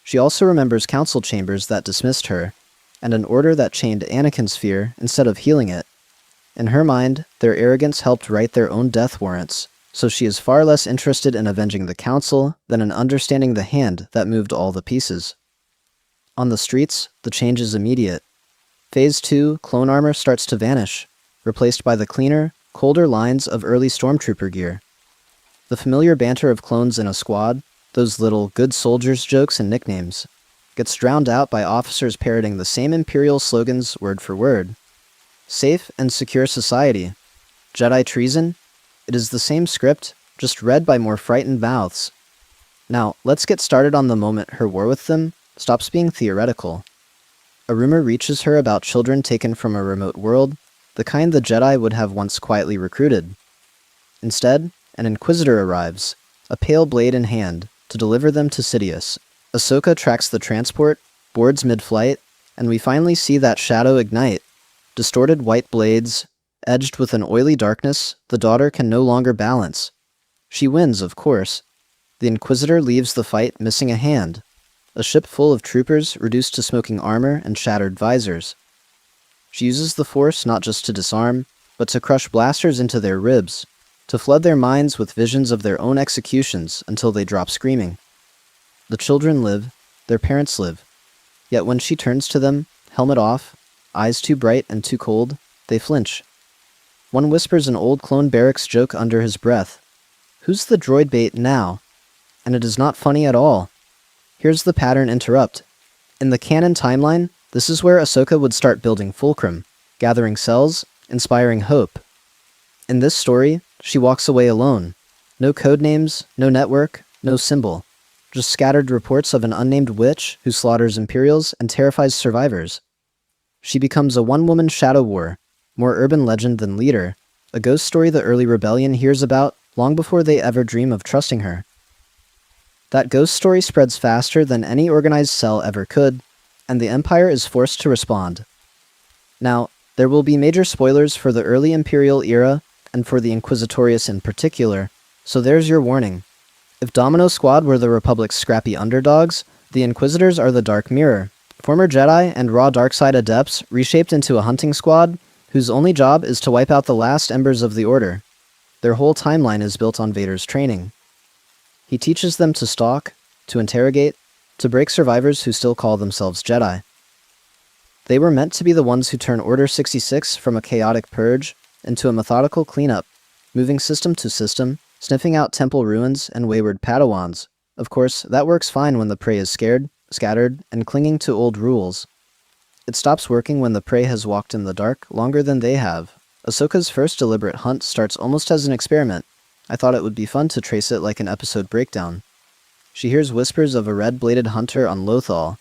She also remembers council chambers that dismissed her, and an order that chained Anakin's fear instead of healing it. In her mind, their arrogance helped write their own death warrants, so she is far less interested in avenging the council than in understanding the hand that moved all the pieces. On the streets, the change is immediate. Phase 2 clone armor starts to vanish, replaced by the cleaner, colder lines of early stormtrooper gear. The familiar banter of clones in a squad, those little good soldiers jokes and nicknames, gets drowned out by officers parroting the same Imperial slogans word for word. Safe and secure society. Jedi treason? It is the same script, just read by more frightened mouths. Now, let's get started on the moment her war with them stops being theoretical. A rumor reaches her about children taken from a remote world, the kind the Jedi would have once quietly recruited. Instead, an Inquisitor arrives, a pale blade in hand, to deliver them to Sidious. Ahsoka tracks the transport, boards mid-flight, and we finally see that shadow ignite. Distorted white blades, edged with an oily darkness, the daughter can no longer balance. She wins, of course. The Inquisitor leaves the fight missing a hand, a ship full of troopers reduced to smoking armor and shattered visors. She uses the Force not just to disarm, but to crush blasters into their ribs, to flood their minds with visions of their own executions until they drop screaming. The children live, their parents live, yet when she turns to them, helmet off, eyes too bright and too cold, they flinch. One whispers an old clone barracks joke under his breath. Who's the droid bait now? And it is not funny at all. Here's the pattern interrupt. In the canon timeline, this is where Ahsoka would start building Fulcrum, gathering cells, inspiring hope. In this story, she walks away alone. No codenames, no network, no symbol. Just scattered reports of an unnamed witch who slaughters Imperials and terrifies survivors. She becomes a one-woman shadow war, more urban legend than leader, a ghost story the early rebellion hears about long before they ever dream of trusting her. That ghost story spreads faster than any organized cell ever could, and the Empire is forced to respond. Now, there will be major spoilers for the early Imperial era, and for the Inquisitorius in particular, so there's your warning. If Domino Squad were the Republic's scrappy underdogs, the Inquisitors are the Dark Mirror, former Jedi and raw darkside adepts reshaped into a hunting squad whose only job is to wipe out the last embers of the Order. Their whole timeline is built on Vader's training. He teaches them to stalk, to interrogate, to break survivors who still call themselves Jedi. They were meant to be the ones who turn Order 66 from a chaotic purge into a methodical cleanup, moving system to system, sniffing out temple ruins and wayward Padawans. Of course, that works fine when the prey is scared, scattered, and clinging to old rules. It stops working when the prey has walked in the dark longer than they have. Ahsoka's first deliberate hunt starts almost as an experiment. I thought it would be fun to trace it like an episode breakdown. She hears whispers of a red-bladed hunter on Lothal,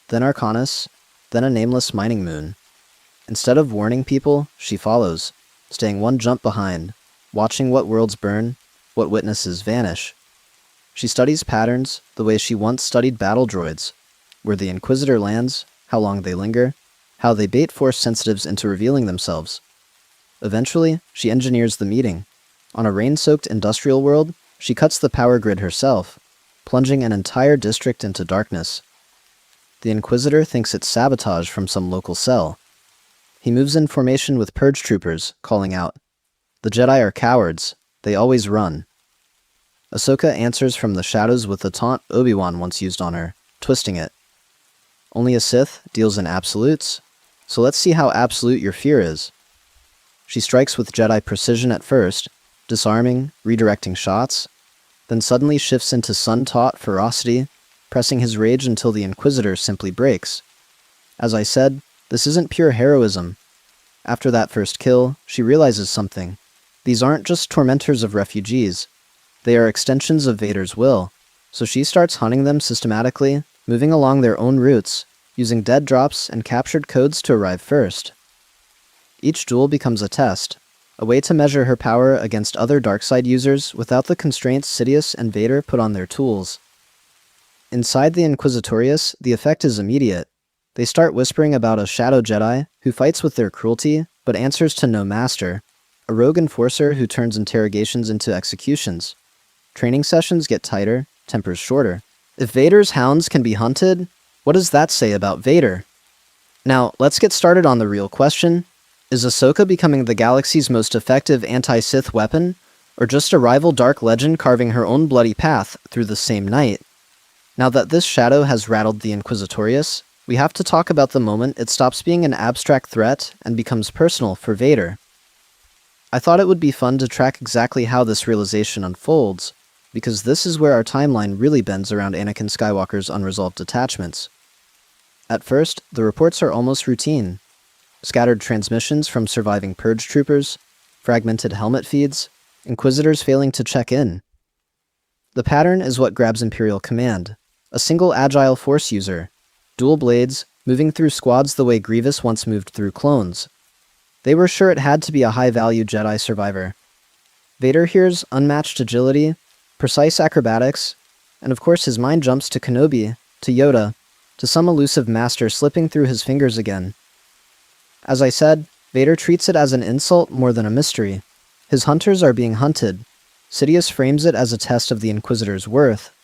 then Arcanis, then a nameless mining moon. Instead of warning people, she follows, staying one jump behind, watching what worlds burn, what witnesses vanish. She studies patterns the way she once studied battle droids, where the Inquisitor lands, how long they linger, how they bait Force sensitives into revealing themselves. Eventually, she engineers the meeting. On a rain-soaked industrial world, she cuts the power grid herself, plunging an entire district into darkness. The Inquisitor thinks it's sabotage from some local cell. He moves in formation with purge troopers, calling out, "The Jedi are cowards. They always run." Ahsoka answers from the shadows with the taunt Obi-Wan once used on her, twisting it. Only a Sith deals in absolutes, so let's see how absolute your fear is. She strikes with Jedi precision at first, disarming, redirecting shots, then suddenly shifts into sun-taught ferocity, pressing his rage until the Inquisitor simply breaks. As I said, this isn't pure heroism. After that first kill, she realizes something. These aren't just tormentors of refugees. They are extensions of Vader's will, so she starts hunting them systematically, moving along their own routes, using dead drops and captured codes to arrive first. Each duel becomes a test. a way to measure her power against other darkside users without the constraints Sidious and Vader put on their tools. Inside the Inquisitorius, the effect is immediate. They start whispering about a Shadow Jedi who fights with their cruelty but answers to no master, a rogue enforcer who turns interrogations into executions. Training sessions get tighter, tempers shorter. If Vader's hounds can be hunted, what does that say about Vader? Now, let's get started on the real question. Is Ahsoka becoming the galaxy's most effective anti-Sith weapon, or just a rival dark legend carving her own bloody path through the same night? Now that this shadow has rattled the Inquisitorius, we have to talk about the moment it stops being an abstract threat and becomes personal for Vader. I thought it would be fun to track exactly how this realization unfolds, because this is where our timeline really bends around Anakin Skywalker's unresolved attachments. At first, the reports are almost routine. Scattered transmissions from surviving purge troopers, fragmented helmet feeds, Inquisitors failing to check in. The pattern is what grabs Imperial Command. A single agile Force user, dual blades, moving through squads the way Grievous once moved through clones. They were sure it had to be a high-value Jedi survivor. Vader hears unmatched agility, precise acrobatics, and of course his mind jumps to Kenobi, to Yoda, to some elusive master slipping through his fingers again. As I said, Vader treats it as an insult more than a mystery. His hunters are being hunted. Sidious frames it as a test of the Inquisitor's worth.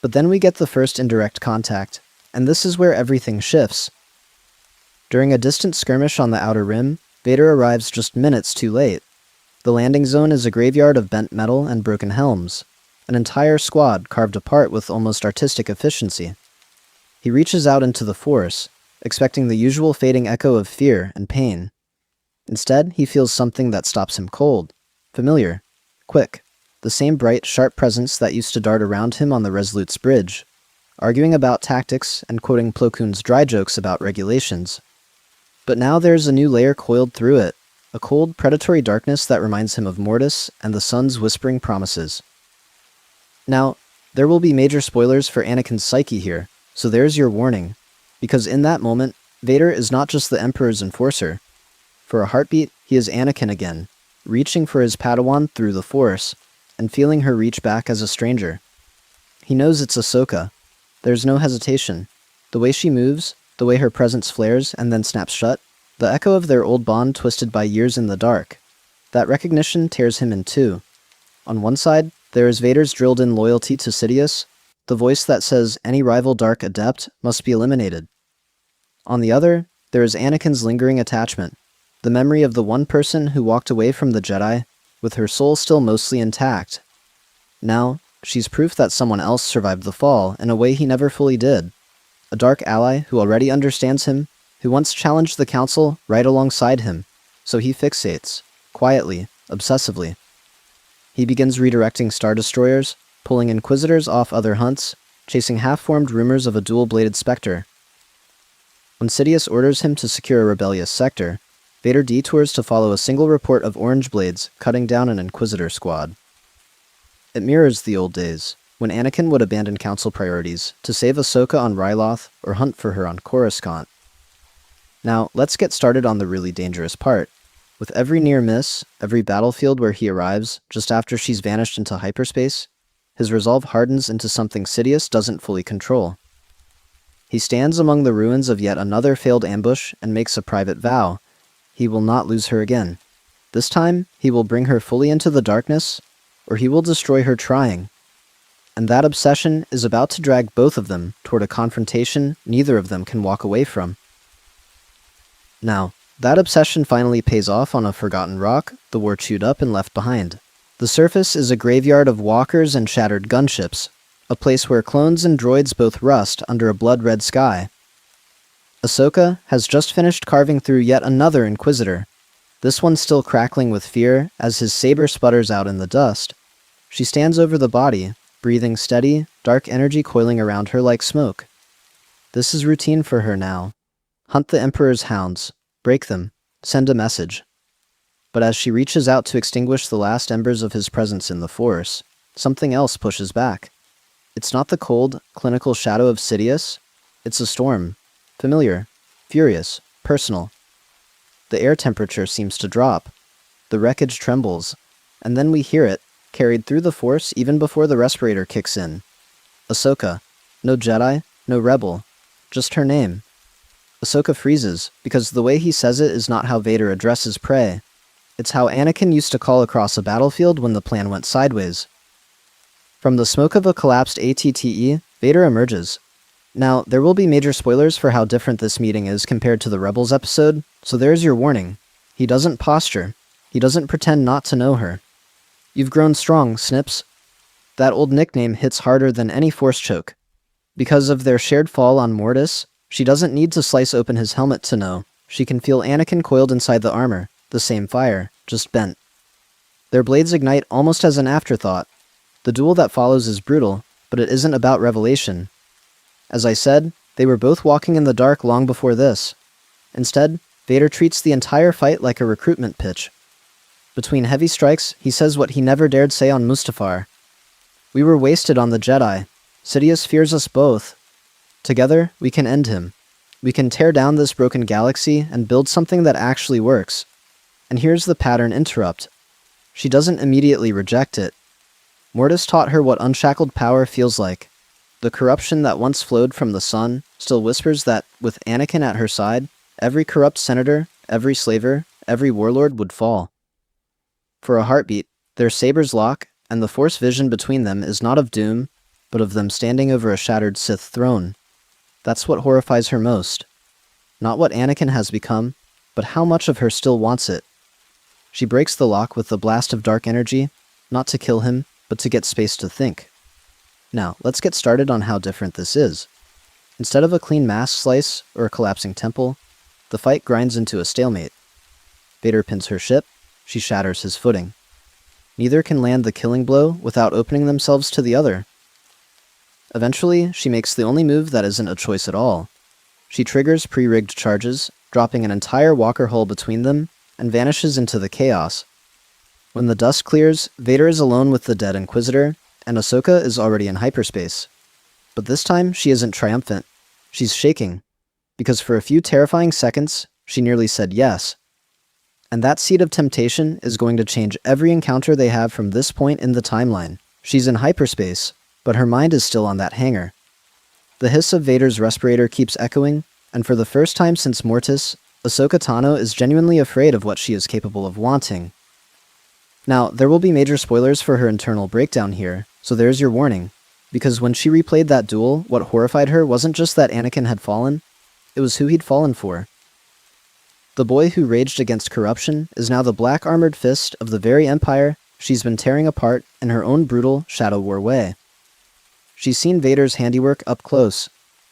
But then we get the first indirect contact, and this is where everything shifts. During a distant skirmish on the Outer Rim, Vader arrives just minutes too late. The landing zone is a graveyard of bent metal and broken helms, an entire squad carved apart with almost artistic efficiency. He reaches out into the Force, expecting the usual fading echo of fear and pain. Instead, he feels something that stops him cold, familiar, quick, the same bright, sharp presence that used to dart around him on the Resolute's bridge, arguing about tactics and quoting Plo Koon's dry jokes about regulations. But now there's a new layer coiled through it, a cold, predatory darkness that reminds him of Mortis and the sun's whispering promises. Now, there will be major spoilers for Anakin's psyche here, so there's your warning, because in that moment, Vader is not just the Emperor's enforcer. For a heartbeat, he is Anakin again, reaching for his Padawan through the Force, and feeling her reach back as a stranger. He knows it's Ahsoka. There's no hesitation. The way she moves, the way her presence flares and then snaps shut, the echo of their old bond twisted by years in the dark. That recognition tears him in two. On one side, there is Vader's drilled-in loyalty to Sidious, the voice that says any rival dark adept must be eliminated. On the other, there is Anakin's lingering attachment, the memory of the one person who walked away from the Jedi, with her soul still mostly intact. Now, she's proof that someone else survived the fall in a way he never fully did. A dark ally who already understands him, who once challenged the Council right alongside him, so he fixates, quietly, obsessively. He begins redirecting Star Destroyers, pulling Inquisitors off other hunts, chasing half-formed rumors of a dual-bladed Spectre. When Sidious orders him to secure a rebellious sector, Vader detours to follow a single report of orange blades cutting down an Inquisitor squad. It mirrors the old days, when Anakin would abandon Council priorities to save Ahsoka on Ryloth or hunt for her on Coruscant. Now, let's get started on the really dangerous part. With every near miss, every battlefield where he arrives, just after she's vanished into hyperspace, his resolve hardens into something Sidious doesn't fully control. He stands among the ruins of yet another failed ambush and makes a private vow. He will not lose her again. This time, he will bring her fully into the darkness, or he will destroy her trying. And that obsession is about to drag both of them toward a confrontation neither of them can walk away from. Now, that obsession finally pays off on a forgotten rock the war chewed up and left behind. The surface is a graveyard of walkers and shattered gunships, a place where clones and droids both rust under a blood-red sky. Ahsoka has just finished carving through yet another Inquisitor, this one still crackling with fear as his saber sputters out in the dust. She stands over the body, breathing steady, dark energy coiling around her like smoke. This is routine for her now. Hunt the Emperor's hounds, break them, send a message. But as she reaches out to extinguish the last embers of his presence in the Force, something else pushes back. It's not the cold, clinical shadow of Sidious. It's a storm. Familiar, furious, personal. The air temperature seems to drop. The wreckage trembles. And then we hear it, carried through the Force even before the respirator kicks in. Ahsoka. No Jedi, no Rebel. Just her name. Ahsoka freezes, because the way he says it is not how Vader addresses prey. It's how Anakin used to call across a battlefield when the plan went sideways. From the smoke of a collapsed ATTE, Vader emerges. Now, there will be major spoilers for how different this meeting is compared to the Rebels episode, so there's your warning. He doesn't posture. He doesn't pretend not to know her. You've grown strong, Snips. That old nickname hits harder than any Force choke. Because of their shared fall on Mortis, she doesn't need to slice open his helmet to know. She can feel Anakin coiled inside the armor, the same fire, just bent. Their blades ignite almost as an afterthought. The duel that follows is brutal, but it isn't about revelation. As I said, they were both walking in the dark long before this. Instead, Vader treats the entire fight like a recruitment pitch. Between heavy strikes, he says what he never dared say on Mustafar. We were wasted on the Jedi. Sidious fears us both. Together, we can end him. We can tear down this broken galaxy and build something that actually works. And here's the pattern interrupt. She doesn't immediately reject it. Mortis taught her what unshackled power feels like. The corruption that once flowed from the sun still whispers that, with Anakin at her side, every corrupt senator, every slaver, every warlord would fall. For a heartbeat, their sabers lock, and the Force vision between them is not of doom, but of them standing over a shattered Sith throne. That's what horrifies her most. Not what Anakin has become, but how much of her still wants it. She breaks the lock with the blast of dark energy, not to kill him, but to get space to think. Now, let's get started on how different this is. Instead of a clean mass slice or a collapsing temple, the fight grinds into a stalemate. Vader pins her ship, she shatters his footing. Neither can land the killing blow without opening themselves to the other. Eventually, she makes the only move that isn't a choice at all. She triggers pre-rigged charges, dropping an entire walker hull between them, and vanishes into the chaos. When the dust clears, Vader is alone with the dead Inquisitor, and Ahsoka is already in hyperspace. But this time, she isn't triumphant. She's shaking, because for a few terrifying seconds, she nearly said yes. And that seed of temptation is going to change every encounter they have from this point in the timeline. She's in hyperspace, but her mind is still on that hangar. The hiss of Vader's respirator keeps echoing, and for the first time since Mortis, Ahsoka Tano is genuinely afraid of what she is capable of wanting. Now, there will be major spoilers for her internal breakdown here, so there's your warning. Because when she replayed that duel, what horrified her wasn't just that Anakin had fallen, it was who he'd fallen for. The boy who raged against corruption is now the black armored fist of the very empire she's been tearing apart in her own brutal Shadow War way. She's seen Vader's handiwork up close.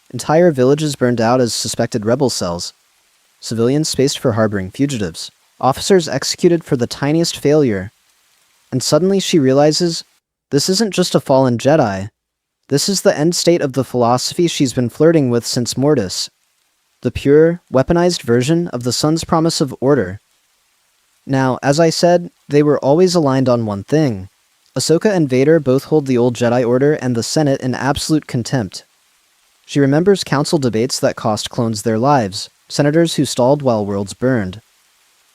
Entire villages burned out as suspected rebel cells. Civilians spaced for harboring fugitives. Officers executed for the tiniest failure. And suddenly she realizes, this isn't just a fallen Jedi. This is the end state of the philosophy she's been flirting with since Mortis. The pure, weaponized version of the Son's promise of order. Now, as I said, they were always aligned on one thing. Ahsoka and Vader both hold the old Jedi Order and the Senate in absolute contempt. She remembers council debates that cost clones their lives, senators who stalled while worlds burned.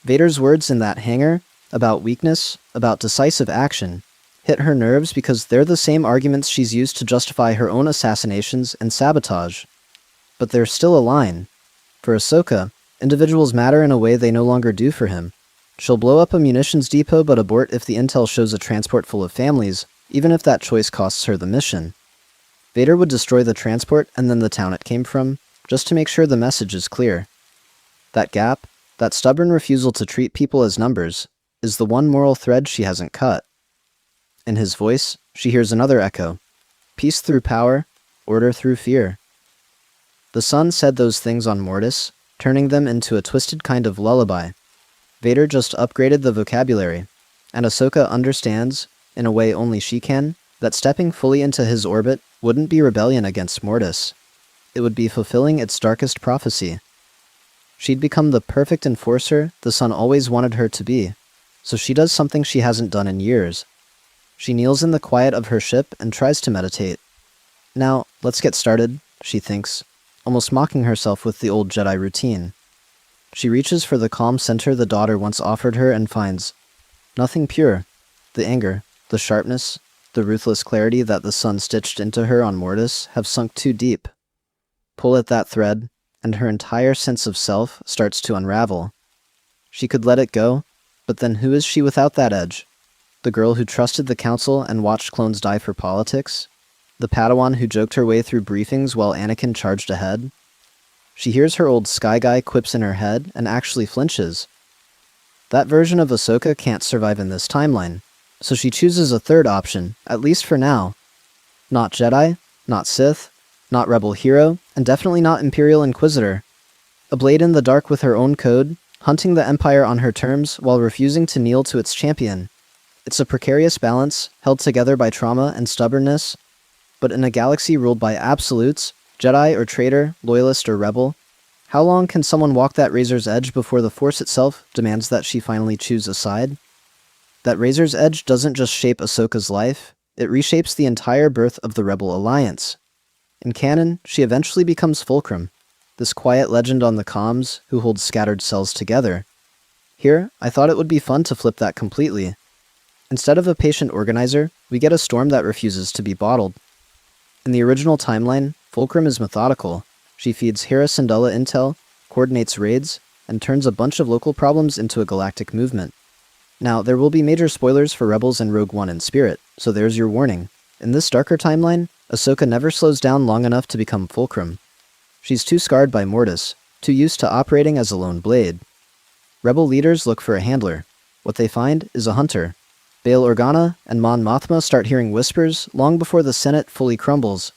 Vader's words in that hangar, about weakness, about decisive action, hit her nerves because they're the same arguments she's used to justify her own assassinations and sabotage. But there's still a line. For Ahsoka, individuals matter in a way they no longer do for him. She'll blow up a munitions depot but abort if the intel shows a transport full of families, even if that choice costs her the mission. Vader would destroy the transport and then the town it came from, just to make sure the message is clear. That gap, that stubborn refusal to treat people as numbers, is the one moral thread she hasn't cut. In his voice, she hears another echo. Peace through power, order through fear. The Son said those things on Mortis, turning them into a twisted kind of lullaby. Vader just upgraded the vocabulary, and Ahsoka understands, in a way only she can, that stepping fully into his orbit wouldn't be rebellion against Mortis. It would be fulfilling its darkest prophecy. She'd become the perfect enforcer the Son always wanted her to be, so she does something she hasn't done in years. She kneels in the quiet of her ship and tries to meditate. Now, let's get started, she thinks, almost mocking herself with the old Jedi routine. She reaches for the calm center the daughter once offered her and finds, Nothing pure. The anger, the sharpness, the ruthless clarity that the sun stitched into her on Mortis have sunk too deep. Pull at that thread, and her entire sense of self starts to unravel. She could let it go, but then who is she without that edge? The girl who trusted the council and watched clones die for politics? The Padawan who joked her way through briefings while Anakin charged ahead? She hears her old Sky Guy quips in her head and actually flinches. That version of Ahsoka can't survive in this timeline, so she chooses a third option, at least for now. Not Jedi, not Sith, not Rebel hero, and definitely not Imperial Inquisitor. A blade in the dark with her own code, hunting the Empire on her terms while refusing to kneel to its champion. It's a precarious balance, held together by trauma and stubbornness, but in a galaxy ruled by absolutes, Jedi or traitor, loyalist or rebel, how long can someone walk that razor's edge before the Force itself demands that she finally choose a side? That razor's edge doesn't just shape Ahsoka's life, it reshapes the entire birth of the Rebel Alliance. In canon, she eventually becomes Fulcrum, this quiet legend on the comms who holds scattered cells together. Here, I thought it would be fun to flip that completely. Instead of a patient organizer, we get a storm that refuses to be bottled. In the original timeline, Fulcrum is methodical. She feeds Hera Syndulla intel, coordinates raids, and turns a bunch of local problems into a galactic movement. Now, there will be major spoilers for Rebels and Rogue One in spirit, so there's your warning. In this darker timeline, Ahsoka never slows down long enough to become Fulcrum. She's too scarred by Mortis, too used to operating as a lone blade. Rebel leaders look for a handler. What they find is a hunter. Bail Organa and Mon Mothma start hearing whispers long before the Senate fully crumbles.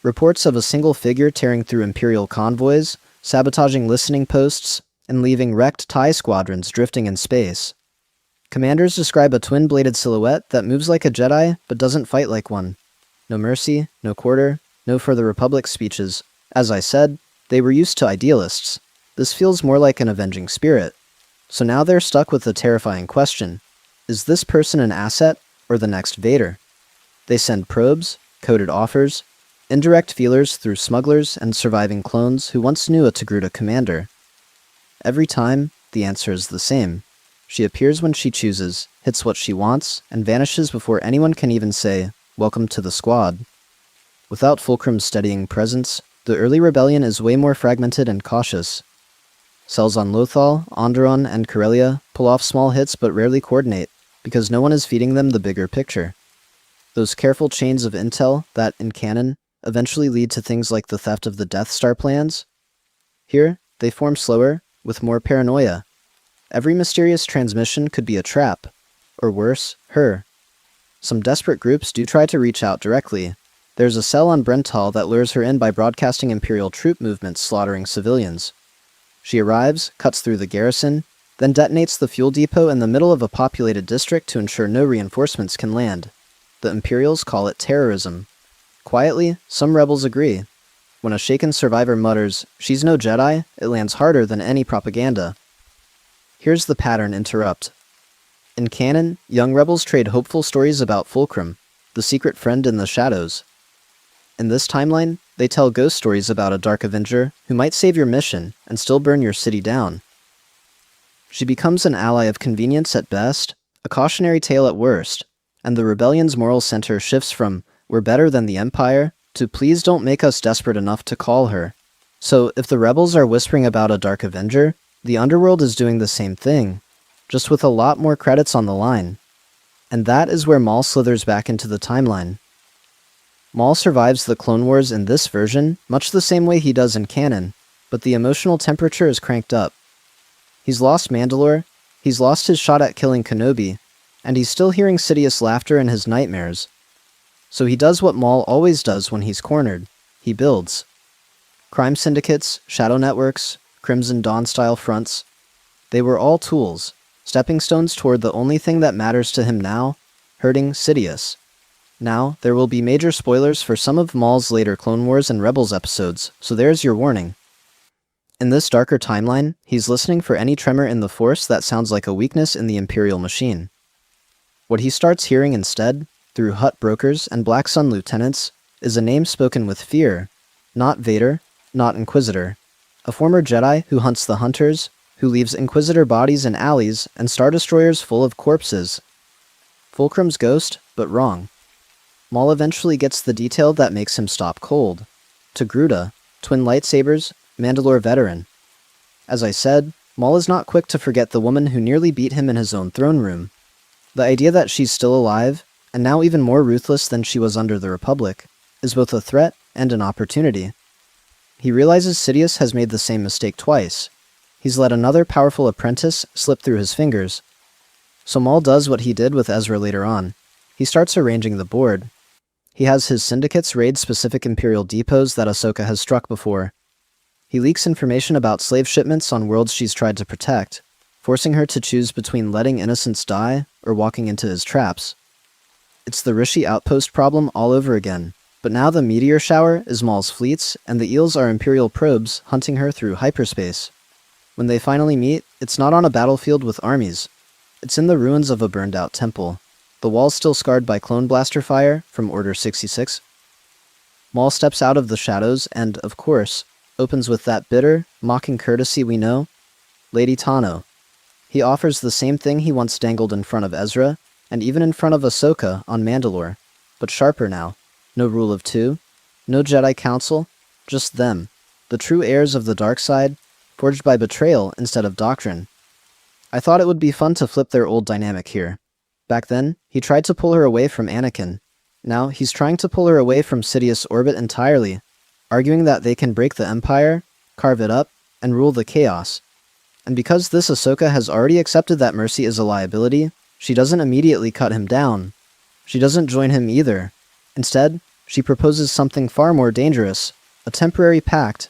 Reports of a single figure tearing through Imperial convoys, sabotaging listening posts, and leaving wrecked TIE squadrons drifting in space. Commanders describe a twin-bladed silhouette that moves like a Jedi but doesn't fight like one. No mercy, no quarter, no for the Republic speeches. As I said, they were used to idealists. This feels more like an avenging spirit. So now they're stuck with the terrifying question. Is this person an asset, or the next Vader? They send probes, coded offers, indirect feelers through smugglers and surviving clones who once knew a Togruta commander. Every time, the answer is the same. She appears when she chooses, hits what she wants, and vanishes before anyone can even say, "Welcome to the squad." Without Fulcrum's steadying presence, the early rebellion is way more fragmented and cautious. Cells on Lothal, Onderon, and Corellia pull off small hits but rarely coordinate, because no one is feeding them the bigger picture. Those careful chains of intel that, in canon, eventually lead to things like the theft of the Death Star plans. Here, they form slower, with more paranoia. Every mysterious transmission could be a trap, or worse, her. Some desperate groups do try to reach out directly. There's a cell on Brental that lures her in by broadcasting Imperial troop movements slaughtering civilians. She arrives, cuts through the garrison, then detonates the fuel depot in the middle of a populated district to ensure no reinforcements can land. The Imperials call it terrorism. Quietly, some rebels agree. When a shaken survivor mutters, "She's no Jedi," it lands harder than any propaganda. Here's the pattern interrupt. In canon, young rebels trade hopeful stories about Fulcrum, the secret friend in the shadows. In this timeline, they tell ghost stories about a Dark Avenger who might save your mission and still burn your city down. She becomes an ally of convenience at best, a cautionary tale at worst, and the rebellion's moral center shifts from "we're better than the Empire" to "please don't make us desperate enough to call her." So if the rebels are whispering about a Dark Avenger, the underworld is doing the same thing, just with a lot more credits on the line. And that is where Maul slithers back into the timeline. Maul survives the Clone Wars in this version, much the same way he does in canon, but the emotional temperature is cranked up. He's lost Mandalore, he's lost his shot at killing Kenobi, and he's still hearing Sidious laughter in his nightmares. So he does what Maul always does when he's cornered. He builds. Crime syndicates, shadow networks, Crimson Dawn-style fronts. They were all tools, stepping stones toward the only thing that matters to him now, hurting Sidious. Now, there will be major spoilers for some of Maul's later Clone Wars and Rebels episodes, so there's your warning. In this darker timeline, he's listening for any tremor in the Force that sounds like a weakness in the Imperial machine. What he starts hearing instead, through Hutt brokers and Black Sun lieutenants, is a name spoken with fear. Not Vader, not Inquisitor. A former Jedi who hunts the hunters, who leaves Inquisitor bodies in alleys and Star Destroyers full of corpses. Fulcrum's ghost, but wrong. Maul eventually gets the detail that makes him stop cold. Togruta, twin lightsabers, Mandalore veteran. As I said, Maul is not quick to forget the woman who nearly beat him in his own throne room. The idea that she's still alive, and now even more ruthless than she was under the Republic, is both a threat and an opportunity. He realizes Sidious has made the same mistake twice. He's let another powerful apprentice slip through his fingers. So Maul does what he did with Ezra later on. He starts arranging the board. He has his syndicates raid specific Imperial depots that Ahsoka has struck before. He leaks information about slave shipments on worlds she's tried to protect, forcing her to choose between letting innocents die or walking into his traps. It's the Rishi outpost problem all over again, but now the meteor shower is Maul's fleets, and the eels are Imperial probes hunting her through hyperspace. When they finally meet, it's not on a battlefield with armies. It's in the ruins of a burned-out temple, the walls still scarred by clone blaster fire from Order 66. Maul steps out of the shadows and, of course, opens with that bitter, mocking courtesy we know, Lady Tano. He offers the same thing he once dangled in front of Ezra, and even in front of Ahsoka on Mandalore, but sharper now. No rule of two, no Jedi Council, just them, the true heirs of the dark side, forged by betrayal instead of doctrine. I thought it would be fun to flip their old dynamic here. Back then, he tried to pull her away from Anakin. Now, he's trying to pull her away from Sidious' orbit entirely, arguing that they can break the Empire, carve it up, and rule the chaos. And because this Ahsoka has already accepted that mercy is a liability, she doesn't immediately cut him down. She doesn't join him either. Instead, she proposes something far more dangerous, a temporary pact.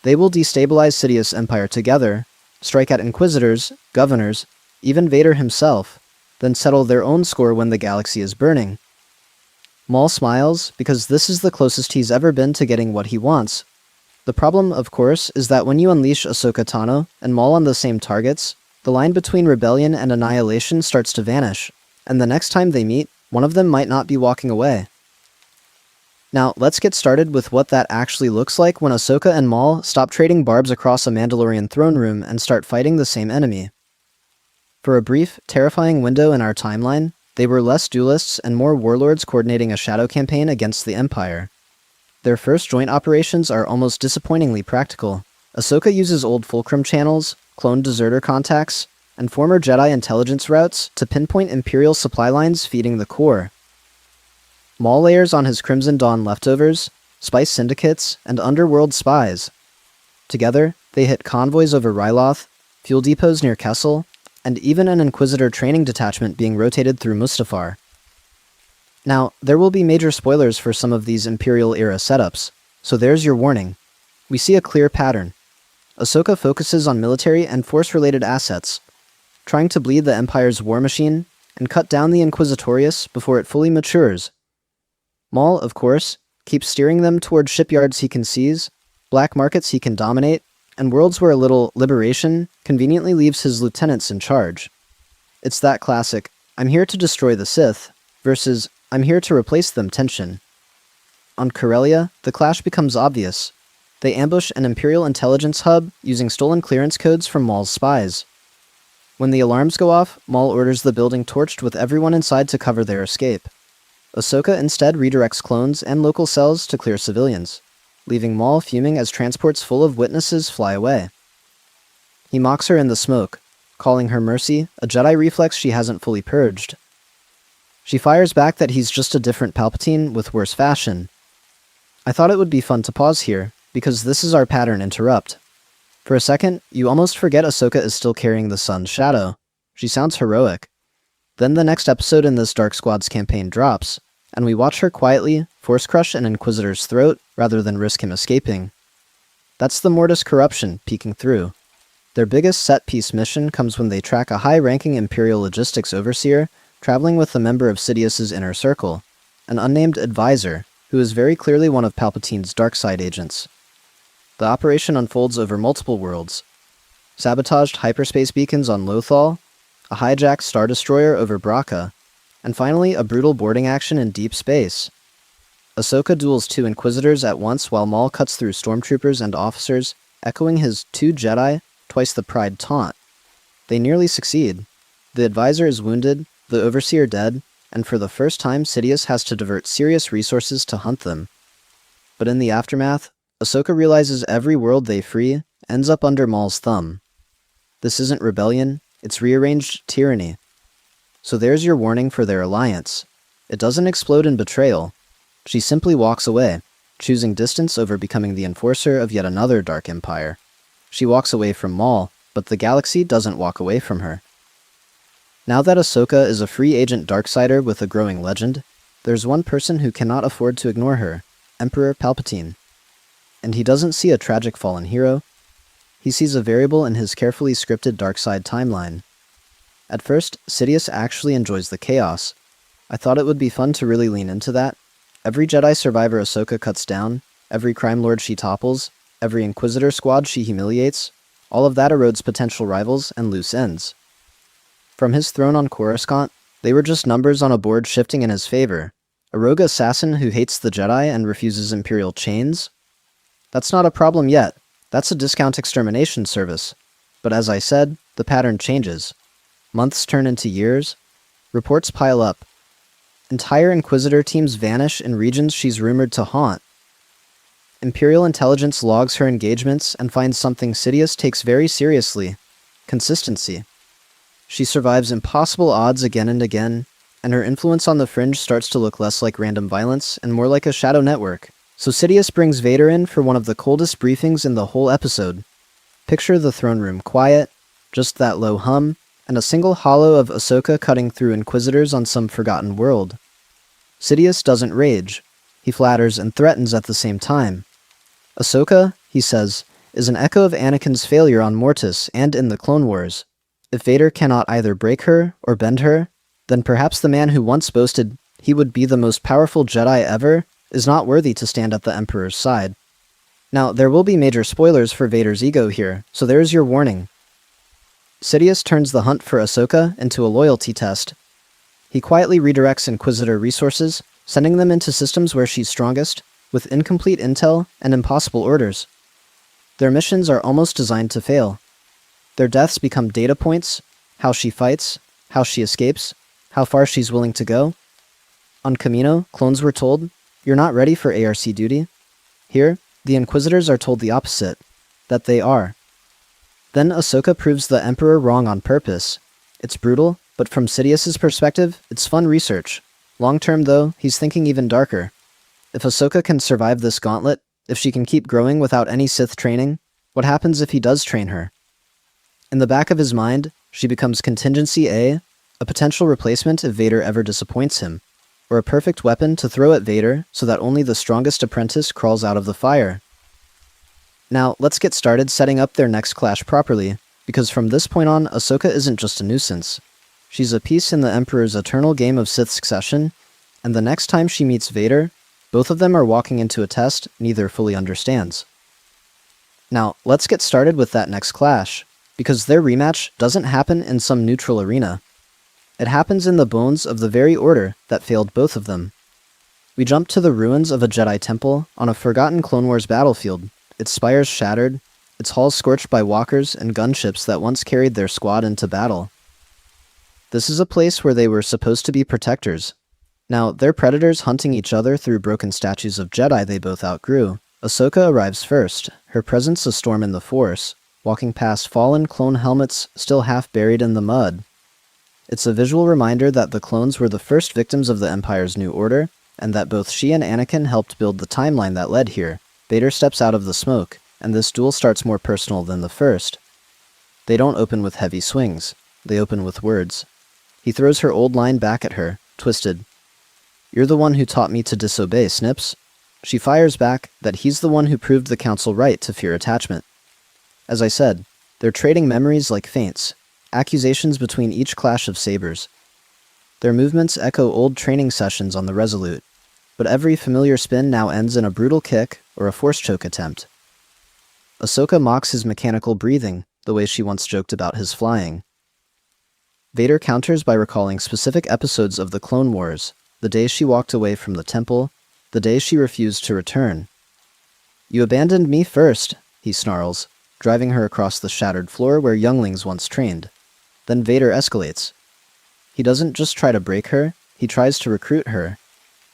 They will destabilize Sidious' empire together, strike at Inquisitors, governors, even Vader himself, then settle their own score when the galaxy is burning. Maul smiles because this is the closest he's ever been to getting what he wants. The problem, of course, is that when you unleash Ahsoka Tano and Maul on the same targets, the line between rebellion and annihilation starts to vanish, and the next time they meet, one of them might not be walking away. Now, let's get started with what that actually looks like when Ahsoka and Maul stop trading barbs across a Mandalorian throne room and start fighting the same enemy. For a brief, terrifying window in our timeline, they were less duelists and more warlords coordinating a shadow campaign against the Empire. Their first joint operations are almost disappointingly practical. Ahsoka uses old Fulcrum channels, clone deserter contacts, and former Jedi intelligence routes to pinpoint Imperial supply lines feeding the core. Maul layers on his Crimson Dawn leftovers, spice syndicates, and underworld spies. Together, they hit convoys over Ryloth, fuel depots near Kessel, and even an Inquisitor training detachment being rotated through Mustafar. Now, there will be major spoilers for some of these Imperial-era setups, so there's your warning. We see a clear pattern. Ahsoka focuses on military and force-related assets, trying to bleed the Empire's war machine and cut down the Inquisitorius before it fully matures. Maul, of course, keeps steering them toward shipyards he can seize, black markets he can dominate, and worlds where a little liberation conveniently leaves his lieutenants in charge. It's that classic, I'm here to destroy the Sith, versus I'm here to replace them tension. On Corellia, the clash becomes obvious. They ambush an Imperial intelligence hub using stolen clearance codes from Maul's spies. When the alarms go off, Maul orders the building torched with everyone inside to cover their escape. Ahsoka instead redirects clones and local cells to clear civilians, leaving Maul fuming as transports full of witnesses fly away. He mocks her in the smoke, calling her mercy a Jedi reflex she hasn't fully purged. She fires back that he's just a different Palpatine with worse fashion. I thought it would be fun to pause here, because this is our pattern interrupt. For a second, you almost forget Ahsoka is still carrying the sun's shadow. She sounds heroic. Then the next episode in this Dark Squad's campaign drops, and we watch her quietly force crush an Inquisitor's throat rather than risk him escaping. That's the Mortis corruption peeking through. Their biggest set-piece mission comes when they track a high-ranking Imperial logistics overseer traveling with a member of Sidious's inner circle, an unnamed advisor, who is very clearly one of Palpatine's dark side agents. The operation unfolds over multiple worlds. Sabotaged hyperspace beacons on Lothal, a hijacked Star Destroyer over Braca, and finally a brutal boarding action in deep space. Ahsoka duels two Inquisitors at once while Maul cuts through stormtroopers and officers, echoing his two Jedi, twice the pride taunt. They nearly succeed. The advisor is wounded, the overseer dead, and for the first time Sidious has to divert serious resources to hunt them. But in the aftermath, Ahsoka realizes every world they free ends up under Maul's thumb. This isn't rebellion, it's rearranged tyranny. So there's your warning for their alliance. It doesn't explode in betrayal. She simply walks away, choosing distance over becoming the enforcer of yet another dark empire. She walks away from Maul, but the galaxy doesn't walk away from her. Now that Ahsoka is a free agent Darksider with a growing legend, there's one person who cannot afford to ignore her, Emperor Palpatine. And he doesn't see a tragic fallen hero. He sees a variable in his carefully scripted dark side timeline. At first, Sidious actually enjoys the chaos. I thought it would be fun to really lean into that. Every Jedi survivor Ahsoka cuts down, every crime lord she topples, every Inquisitor squad she humiliates, all of that erodes potential rivals and loose ends. From his throne on Coruscant, they were just numbers on a board shifting in his favor. A rogue assassin who hates the Jedi and refuses Imperial chains? That's not a problem yet. That's a discount extermination service. But as I said, the pattern changes. Months turn into years. Reports pile up. Entire Inquisitor teams vanish in regions she's rumored to haunt. Imperial intelligence logs her engagements and finds something Sidious takes very seriously: consistency. She survives impossible odds again and again, and her influence on the fringe starts to look less like random violence and more like a shadow network. So Sidious brings Vader in for one of the coldest briefings in the whole episode. Picture the throne room quiet, just that low hum, and a single hollow of Ahsoka cutting through Inquisitors on some forgotten world. Sidious doesn't rage. He flatters and threatens at the same time. Ahsoka, he says, is an echo of Anakin's failure on Mortis and in the Clone Wars. If Vader cannot either break her or bend her, then perhaps the man who once boasted he would be the most powerful Jedi ever is not worthy to stand at the Emperor's side. Now, there will be major spoilers for Vader's ego here, so there's your warning. Sidious turns the hunt for Ahsoka into a loyalty test. He quietly redirects Inquisitor resources, sending them into systems where she's strongest, with incomplete intel and impossible orders. Their missions are almost designed to fail. Their deaths become data points: how she fights, how she escapes, how far she's willing to go. On Kamino, clones were told, "You're not ready for ARC duty." Here, the Inquisitors are told the opposite, that they are. Then Ahsoka proves the Emperor wrong on purpose. It's brutal, but from Sidious's perspective, it's fun research. Long-term though, he's thinking even darker. If Ahsoka can survive this gauntlet, if she can keep growing without any Sith training, what happens if he does train her? In the back of his mind, she becomes Contingency A, a potential replacement if Vader ever disappoints him, or a perfect weapon to throw at Vader so that only the strongest apprentice crawls out of the fire. Now, let's get started setting up their next clash properly, because from this point on, Ahsoka isn't just a nuisance. She's a piece in the Emperor's eternal game of Sith succession, and the next time she meets Vader, both of them are walking into a test neither fully understands. Now, let's get started with that next clash, because their rematch doesn't happen in some neutral arena. It happens in the bones of the very order that failed both of them. We jump to the ruins of a Jedi temple on a forgotten Clone Wars battlefield, its spires shattered, its halls scorched by walkers and gunships that once carried their squad into battle. This is a place where they were supposed to be protectors. Now, they're predators hunting each other through broken statues of Jedi they both outgrew. Ahsoka arrives first, her presence a storm in the Force, walking past fallen clone helmets still half buried in the mud. It's a visual reminder that the clones were the first victims of the Empire's New Order, and that both she and Anakin helped build the timeline that led here. Vader steps out of the smoke, and this duel starts more personal than the first. They don't open with heavy swings, they open with words. He throws her old line back at her, twisted. "You're the one who taught me to disobey, Snips." She fires back that he's the one who proved the Council right to fear attachment. As I said, they're trading memories like feints, accusations between each clash of sabers. Their movements echo old training sessions on the Resolute, but every familiar spin now ends in a brutal kick or a force choke attempt. Ahsoka mocks his mechanical breathing, the way she once joked about his flying. Vader counters by recalling specific episodes of the Clone Wars, the day she walked away from the temple, the day she refused to return. "You abandoned me first," he snarls. driving her across the shattered floor where younglings once trained. Then Vader escalates. He doesn't just try to break her, he tries to recruit her.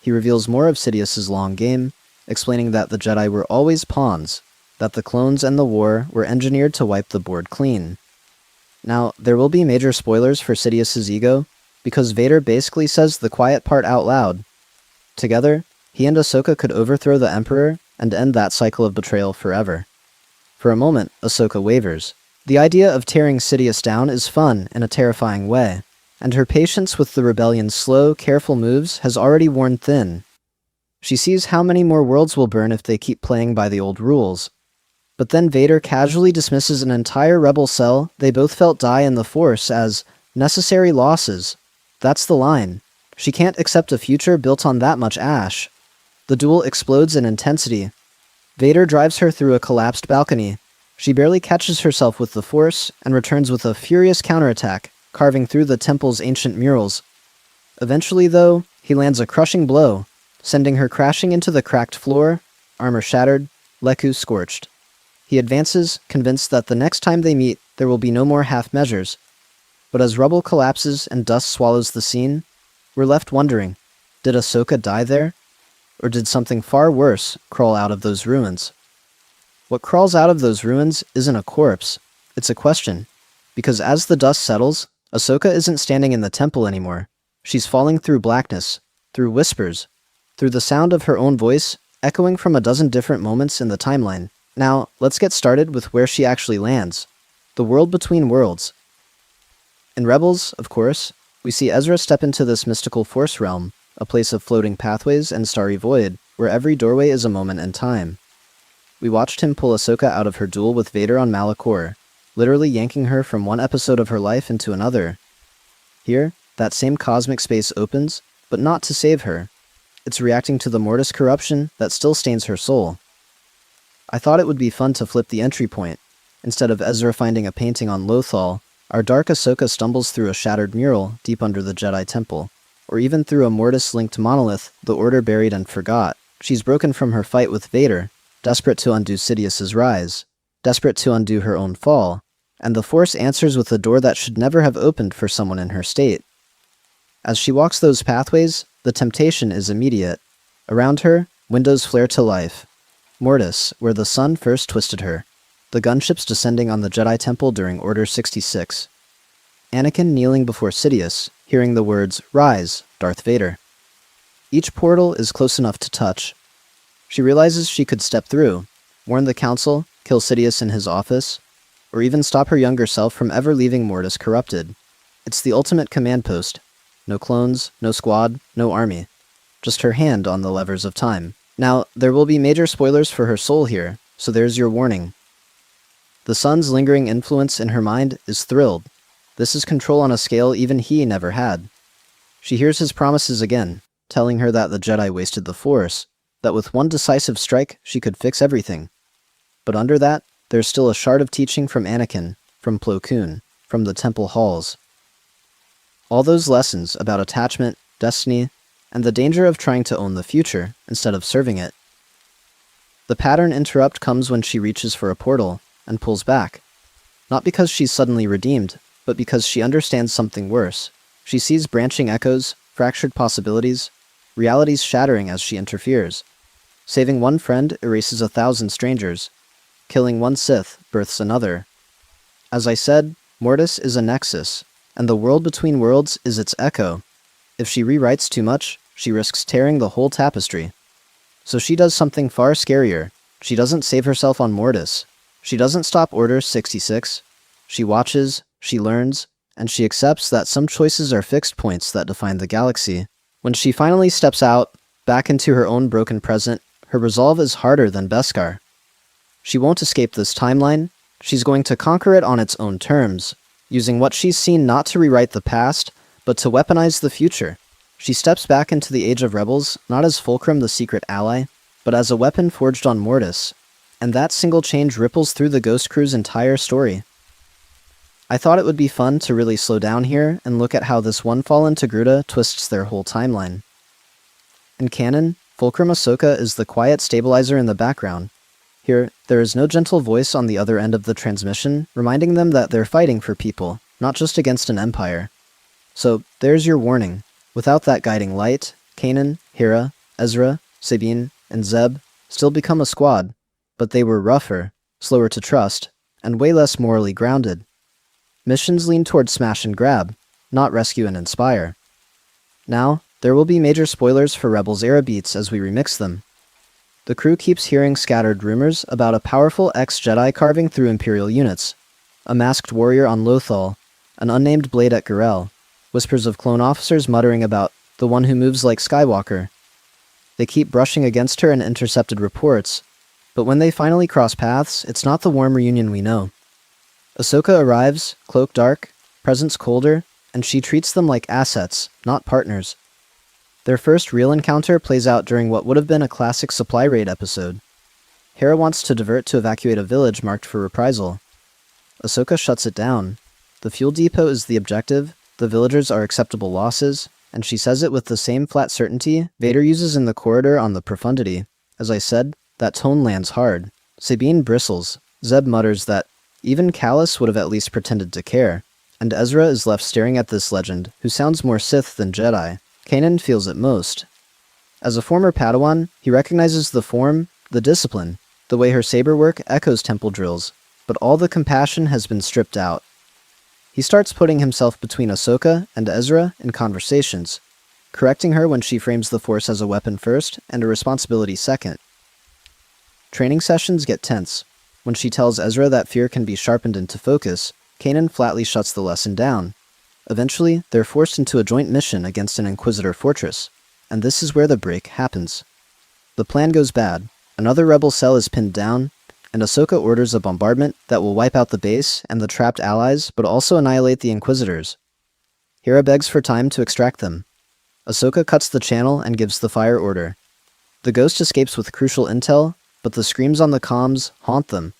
He reveals more of Sidious's long game, explaining that the Jedi were always pawns, that the clones and the war were engineered to wipe the board clean. Now, there will be major spoilers for Sidious's ego, because Vader basically says the quiet part out loud. Together, he and Ahsoka could overthrow the Emperor and end that cycle of betrayal forever. For a moment, Ahsoka wavers. The idea of tearing Sidious down is fun in a terrifying way, and her patience with the rebellion's slow, careful moves has already worn thin. She sees how many more worlds will burn if they keep playing by the old rules. But then Vader casually dismisses an entire rebel cell they both felt die in the Force as necessary losses. That's the line. She can't accept a future built on that much ash. The duel explodes in intensity. Vader drives her through a collapsed balcony. She barely catches herself with the Force and returns with a furious counterattack, carving through the temple's ancient murals. Eventually, though, he lands a crushing blow, sending her crashing into the cracked floor, armor shattered, Leku scorched. He advances, convinced that the next time they meet, there will be no more half measures. But as rubble collapses and dust swallows the scene, we're left wondering, did Ahsoka die there? Or did something far worse crawl out of those ruins? What crawls out of those ruins isn't a corpse, it's a question. Because as the dust settles, Ahsoka isn't standing in the temple anymore. She's falling through blackness, through whispers, through the sound of her own voice, echoing from a dozen different moments in the timeline. Now, let's get started with where she actually lands. The world between worlds. In Rebels, of course, we see Ezra step into this mystical Force realm, a place of floating pathways and starry void, where every doorway is a moment in time. We watched him pull Ahsoka out of her duel with Vader on Malachor, literally yanking her from one episode of her life into another. Here, that same cosmic space opens, but not to save her. It's reacting to the Mortis corruption that still stains her soul. I thought it would be fun to flip the entry point. Instead of Ezra finding a painting on Lothal, our dark Ahsoka stumbles through a shattered mural deep under the Jedi Temple, or even through a Mortis-linked monolith the Order buried and forgot. She's broken from her fight with Vader, desperate to undo Sidious's rise, desperate to undo her own fall, and the Force answers with a door that should never have opened for someone in her state. As she walks those pathways, the temptation is immediate. Around her, windows flare to life. Mortis, where the sun first twisted her. The gunships descending on the Jedi Temple during Order 66. Anakin kneeling before Sidious, hearing the words, "Rise, Darth Vader." Each portal is close enough to touch. She realizes she could step through, warn the Council, kill Sidious in his office, or even stop her younger self from ever leaving Mortis corrupted. It's the ultimate command post. No clones, no squad, no army. Just her hand on the levers of time. Now, there will be major spoilers for her soul here, so there's your warning. The Son's lingering influence in her mind is thrilled. This is control on a scale even he never had. She hears his promises again, telling her that the Jedi wasted the Force, that with one decisive strike she could fix everything. But under that, there's still a shard of teaching from Anakin, from Plo Koon, from the temple halls. All those lessons about attachment, destiny, and the danger of trying to own the future instead of serving it. The pattern interrupt comes when she reaches for a portal and pulls back. Not because she's suddenly redeemed, but because she understands something worse. She sees branching echoes, fractured possibilities, realities shattering as she interferes. Saving one friend erases 1,000 strangers. Killing one Sith births another. As I said, Mortis is a nexus, and the world between worlds is its echo. If she rewrites too much, she risks tearing the whole tapestry. So she does something far scarier. She doesn't save herself on Mortis. She doesn't stop Order 66. She watches, she learns, and she accepts that some choices are fixed points that define the galaxy. When she finally steps out, back into her own broken present, her resolve is harder than Beskar. She won't escape this timeline. She's going to conquer it on its own terms, using what she's seen not to rewrite the past, but to weaponize the future. She steps back into the Age of Rebels, not as Fulcrum the secret ally, but as a weapon forged on Mortis, and that single change ripples through the Ghost Crew's entire story. I thought it would be fun to really slow down here and look at how this one fall into Gruta twists their whole timeline. In canon, Fulcrum Ahsoka is the quiet stabilizer in the background. Here, there is no gentle voice on the other end of the transmission, reminding them that they're fighting for people, not just against an empire. So, there's your warning. Without that guiding light, Kanan, Hera, Ezra, Sabine, and Zeb still become a squad, but they were rougher, slower to trust, and way less morally grounded. Missions lean toward smash and grab, not rescue and inspire. Now, there will be major spoilers for Rebels era beats as we remix them. The crew keeps hearing scattered rumors about a powerful ex-Jedi carving through Imperial units, a masked warrior on Lothal, an unnamed blade at Gurel, whispers of clone officers muttering about the one who moves like Skywalker. They keep brushing against her in intercepted reports, but when they finally cross paths, it's not the warm reunion we know. Ahsoka arrives, cloak dark, presence colder, and she treats them like assets, not partners. Their first real encounter plays out during what would have been a classic supply raid episode. Hera wants to divert to evacuate a village marked for reprisal. Ahsoka shuts it down. The fuel depot is the objective, the villagers are acceptable losses, and she says it with the same flat certainty Vader uses in the corridor on the Profundity. As I said, that tone lands hard. Sabine bristles. Zeb mutters that even Callus would have at least pretended to care, and Ezra is left staring at this legend, who sounds more Sith than Jedi. Kanan feels it most. As a former Padawan, he recognizes the form, the discipline, the way her saber work echoes temple drills, but all the compassion has been stripped out. He starts putting himself between Ahsoka and Ezra in conversations, correcting her when she frames the Force as a weapon first and a responsibility second. Training sessions get tense. When she tells Ezra that fear can be sharpened into focus, Kanan flatly shuts the lesson down. Eventually, they're forced into a joint mission against an Inquisitor fortress, and this is where the break happens. The plan goes bad, another rebel cell is pinned down, and Ahsoka orders a bombardment that will wipe out the base and the trapped allies, but also annihilate the Inquisitors. Hera begs for time to extract them. Ahsoka cuts the channel and gives the fire order. The Ghost escapes with crucial intel, but the screams on the comms haunt them.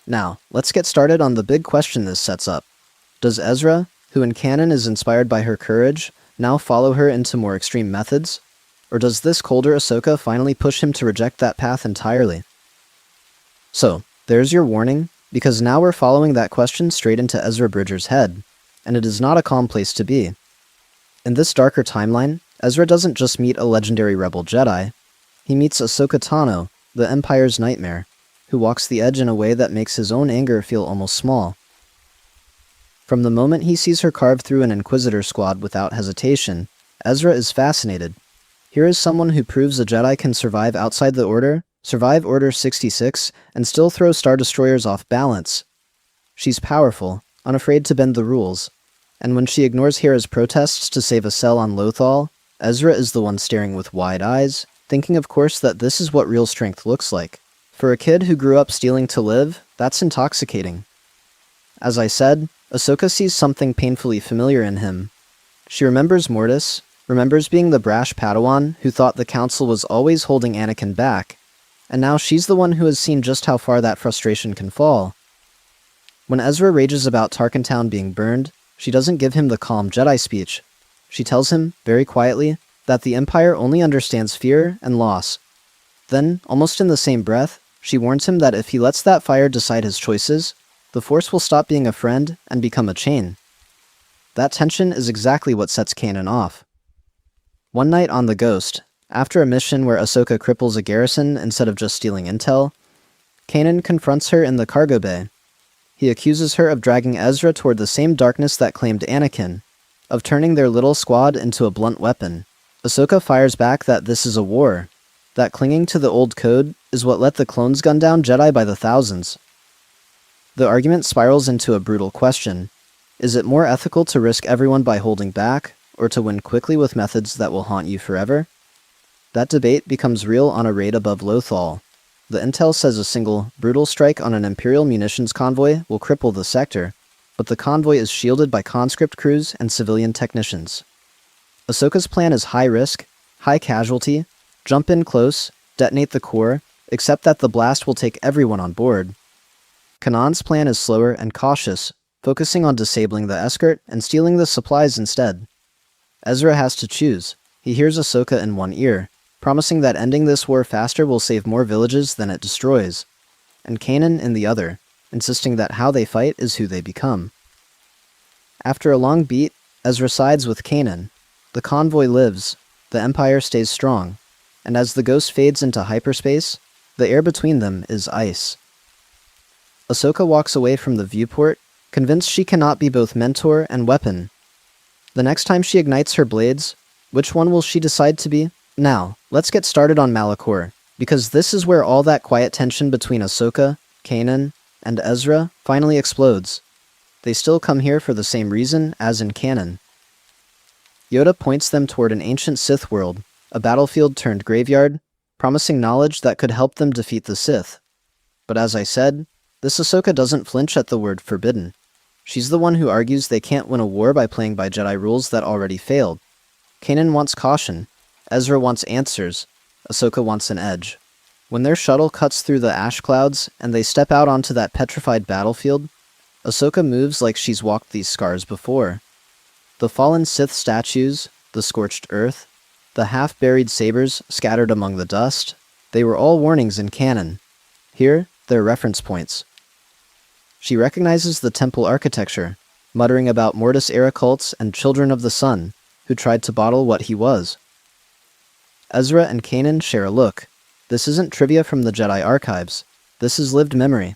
Now, let's get started on the big question this sets up. Does Ezra, who in canon is inspired by her courage, now follow her into more extreme methods? Or does this colder Ahsoka finally push him to reject that path entirely? So, there's your warning, because now we're following that question straight into Ezra Bridger's head, and it is not a calm place to be. In this darker timeline, Ezra doesn't just meet a legendary rebel Jedi, he meets Ahsoka Tano, the Empire's nightmare, who walks the edge in a way that makes his own anger feel almost small. From the moment he sees her carve through an Inquisitor squad without hesitation, Ezra is fascinated. Here is someone who proves a Jedi can survive outside the Order, survive Order 66, and still throw Star Destroyers off balance. She's powerful, unafraid to bend the rules, and when she ignores Hera's protests to save a cell on Lothal, Ezra is the one staring with wide eyes, thinking of course that this is what real strength looks like. For a kid who grew up stealing to live, that's intoxicating. As I said, Ahsoka sees something painfully familiar in him. She remembers Mortis, remembers being the brash Padawan who thought the Council was always holding Anakin back, and now she's the one who has seen just how far that frustration can fall. When Ezra rages about Tarkin Town being burned, she doesn't give him the calm Jedi speech. She tells him, very quietly, that the Empire only understands fear and loss. Then, almost in the same breath, she warns him that if he lets that fire decide his choices, the Force will stop being a friend and become a chain. That tension is exactly what sets Kanan off. One night on the Ghost, after a mission where Ahsoka cripples a garrison instead of just stealing intel, Kanan confronts her in the cargo bay. He accuses her of dragging Ezra toward the same darkness that claimed Anakin, of turning their little squad into a blunt weapon. Ahsoka fires back that this is a war, that clinging to the old code is what let the clones gun down Jedi by the thousands. The argument spirals into a brutal question. Is it more ethical to risk everyone by holding back, or to win quickly with methods that will haunt you forever? That debate becomes real on a raid above Lothal. The intel says a single, brutal strike on an Imperial munitions convoy will cripple the sector, but the convoy is shielded by conscript crews and civilian technicians. Ahsoka's plan is high risk, high casualty, jump in close, detonate the core, except that the blast will take everyone on board. Kanan's plan is slower and cautious, focusing on disabling the escort and stealing the supplies instead. Ezra has to choose. He hears Ahsoka in one ear, promising that ending this war faster will save more villages than it destroys. and Kanan in the other, insisting that how they fight is who they become. After a long beat, Ezra sides with Kanan. The convoy lives, the Empire stays strong, and as the ghost fades into hyperspace, the air between them is ice. Ahsoka walks away from the viewport, convinced she cannot be both mentor and weapon. The next time she ignites her blades, which one will she decide to be? Now, let's get started on Malachor, because this is where all that quiet tension between Ahsoka, Kanan, and Ezra finally explodes. They still come here for the same reason as in canon. Yoda points them toward an ancient Sith world, a battlefield turned graveyard, promising knowledge that could help them defeat the Sith. But as I said, this Ahsoka doesn't flinch at the word forbidden. She's the one who argues they can't win a war by playing by Jedi rules that already failed. Kanan wants caution, Ezra wants answers, Ahsoka wants an edge. When their shuttle cuts through the ash clouds and they step out onto that petrified battlefield, Ahsoka moves like she's walked these scars before. The fallen Sith statues, the scorched earth, the half-buried sabers scattered among the dust, they were all warnings in canon. Here, they're reference points. She recognizes the temple architecture, muttering about Mortis-era cults and children of the sun, who tried to bottle what he was. Ezra and Kanan share a look. This isn't trivia from the Jedi archives. This is lived memory.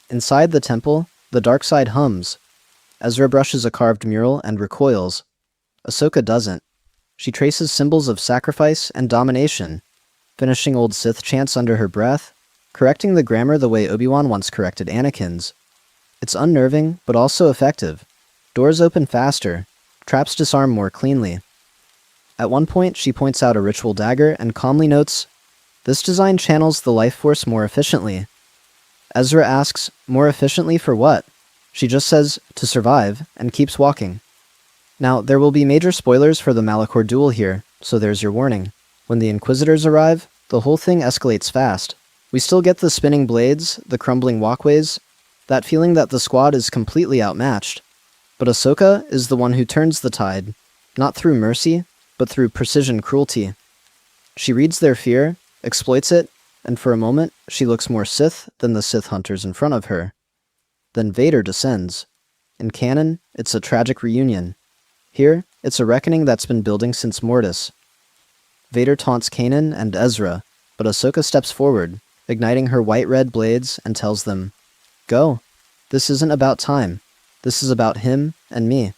Inside the temple, the dark side hums. Ezra brushes a carved mural and recoils. Ahsoka doesn't. She traces symbols of sacrifice and domination, finishing old Sith chants under her breath, correcting the grammar the way Obi-Wan once corrected Anakin's. It's unnerving, but also effective. Doors open faster, traps disarm more cleanly. At one point, she points out a ritual dagger and calmly notes, "This design channels the life force more efficiently." Ezra asks, "More efficiently for what?" She just says, "To survive," and keeps walking. Now, there will be major spoilers for the Malachor duel here, so there's your warning. When the Inquisitors arrive, the whole thing escalates fast. We still get the spinning blades, the crumbling walkways, that feeling that the squad is completely outmatched. But Ahsoka is the one who turns the tide, not through mercy, but through precision cruelty. She reads their fear, exploits it, and for a moment, she looks more Sith than the Sith hunters in front of her. Then Vader descends. In canon, it's a tragic reunion. Here, it's a reckoning that's been building since Mortis. Vader taunts Kanan and Ezra, but Ahsoka steps forward, igniting her white-red blades, and tells them, "Go. This isn't about time. This is about him and me."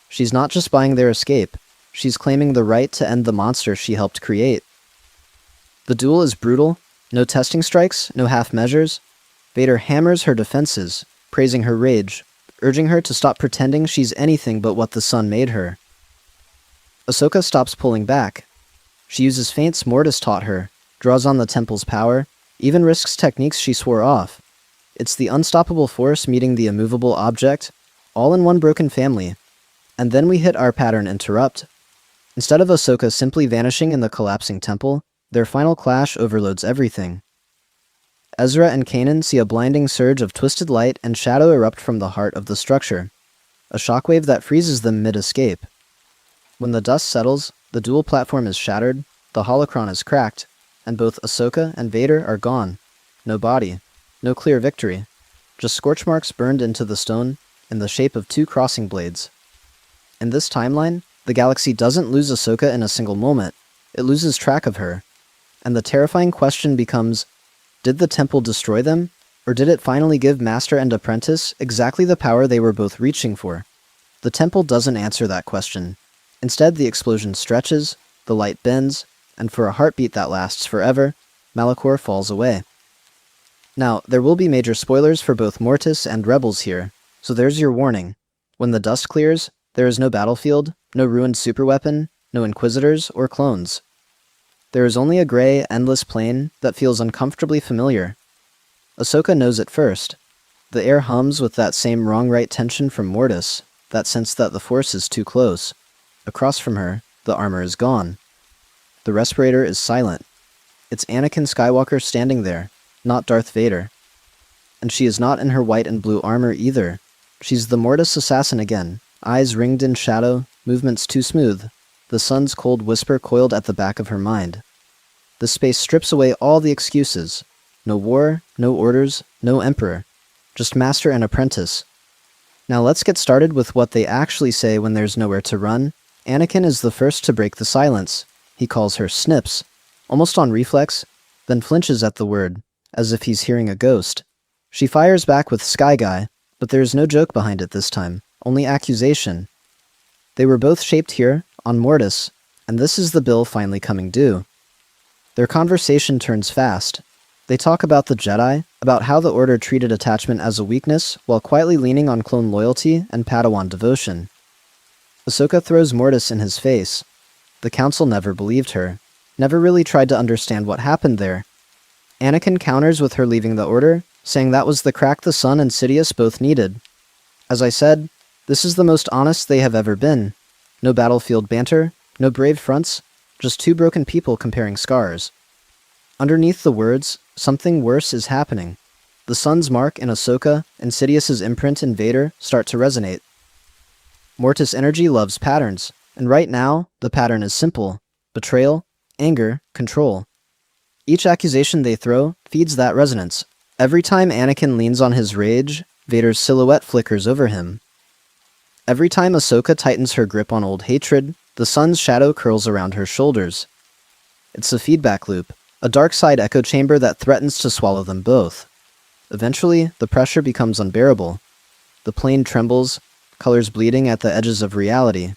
She's not just buying their escape. She's claiming the right to end the monster she helped create. The duel is brutal. No testing strikes, no half measures. Vader hammers her defenses, praising her rage, urging her to stop pretending she's anything but what the sun made her. Ahsoka stops pulling back. She uses feints Mortis taught her, draws on the temple's power, even risks techniques she swore off. It's the unstoppable force meeting the immovable object, all in one broken family. And then we hit our pattern interrupt. Instead of Ahsoka simply vanishing in the collapsing temple, their final clash overloads everything. Ezra and Kanan see a blinding surge of twisted light and shadow erupt from the heart of the structure, a shockwave that freezes them mid-escape. When the dust settles, the dual platform is shattered, the holocron is cracked, and both Ahsoka and Vader are gone. No body, no clear victory, just scorch marks burned into the stone in the shape of two crossing blades. In this timeline, the galaxy doesn't lose Ahsoka in a single moment, it loses track of her. And the terrifying question becomes, did the temple destroy them, or did it finally give master and apprentice exactly the power they were both reaching for? The temple doesn't answer that question. Instead, the explosion stretches, the light bends, and for a heartbeat that lasts forever, Malachor falls away. Now, there will be major spoilers for both Mortis and Rebels here, so there's your warning. When the dust clears, there is no battlefield, no ruined superweapon, no Inquisitors or clones. There is only a gray, endless plain that feels uncomfortably familiar. Ahsoka knows it first. The air hums with that same wrong-right tension from Mortis, that sense that the Force is too close. Across from her, the armor is gone. The respirator is silent. It's Anakin Skywalker standing there, not Darth Vader. And she is not in her white and blue armor either. She's the Mortis assassin again, eyes ringed in shadow, movements too smooth, the sun's cold whisper coiled at the back of her mind. The space strips away all the excuses. No war, no orders, no emperor. Just master and apprentice. Now let's get started with what they actually say when there's nowhere to run. Anakin is the first to break the silence. He calls her Snips, almost on reflex, then flinches at the word, as if he's hearing a ghost. She fires back with Sky Guy, but there's no joke behind it this time, only accusation. They were both shaped here, on Mortis, and this is the bill finally coming due. Their conversation turns fast. They talk about the Jedi, about how the Order treated attachment as a weakness, while quietly leaning on clone loyalty and Padawan devotion. Ahsoka throws Mortis in his face. The Council never believed her, never really tried to understand what happened there. Anakin counters with her leaving the Order, saying that was the crack the Son and Sidious both needed. As I said, this is the most honest they have ever been. No battlefield banter, no brave fronts, just two broken people comparing scars. Underneath the words, something worse is happening. The Son's mark in Ahsoka and Sidious's imprint in Vader start to resonate. Mortis energy loves patterns, and right now, the pattern is simple: betrayal, anger, control. Each accusation they throw feeds that resonance. Every time Anakin leans on his rage, Vader's silhouette flickers over him. Every time Ahsoka tightens her grip on old hatred, the Son's shadow curls around her shoulders. It's a feedback loop, a dark side echo chamber that threatens to swallow them both. Eventually, the pressure becomes unbearable. The plane trembles, colors bleeding at the edges of reality.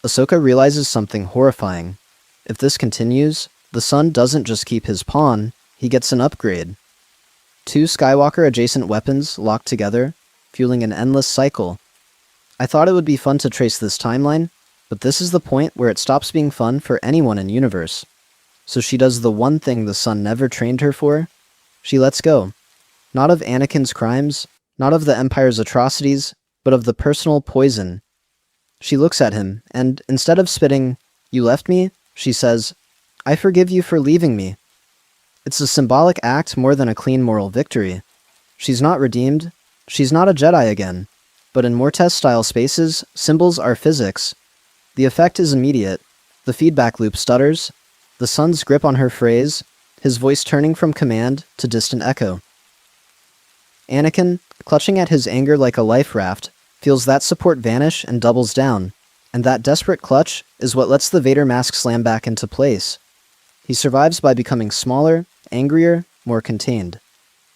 Ahsoka realizes something horrifying. If this continues, the Son doesn't just keep his pawn, he gets an upgrade. Two Skywalker-adjacent weapons locked together, fueling an endless cycle. I thought it would be fun to trace this timeline, but this is the point where it stops being fun for anyone in universe. So she does the one thing the Son never trained her for. She lets go. Not of Anakin's crimes, not of the Empire's atrocities, but of the personal poison. She looks at him, and instead of spitting, "You left me," she says, "I forgive you for leaving me." It's a symbolic act more than a clean moral victory. She's not redeemed. She's not a Jedi again. But in Mortis-style spaces, symbols are physics. The effect is immediate. The feedback loop stutters. The Son's grip on her phrase, his voice turning from command to distant echo. Anakin, clutching at his anger like a life raft, feels that support vanish and doubles down, and that desperate clutch is what lets the Vader mask slam back into place. He survives by becoming smaller, angrier, more contained.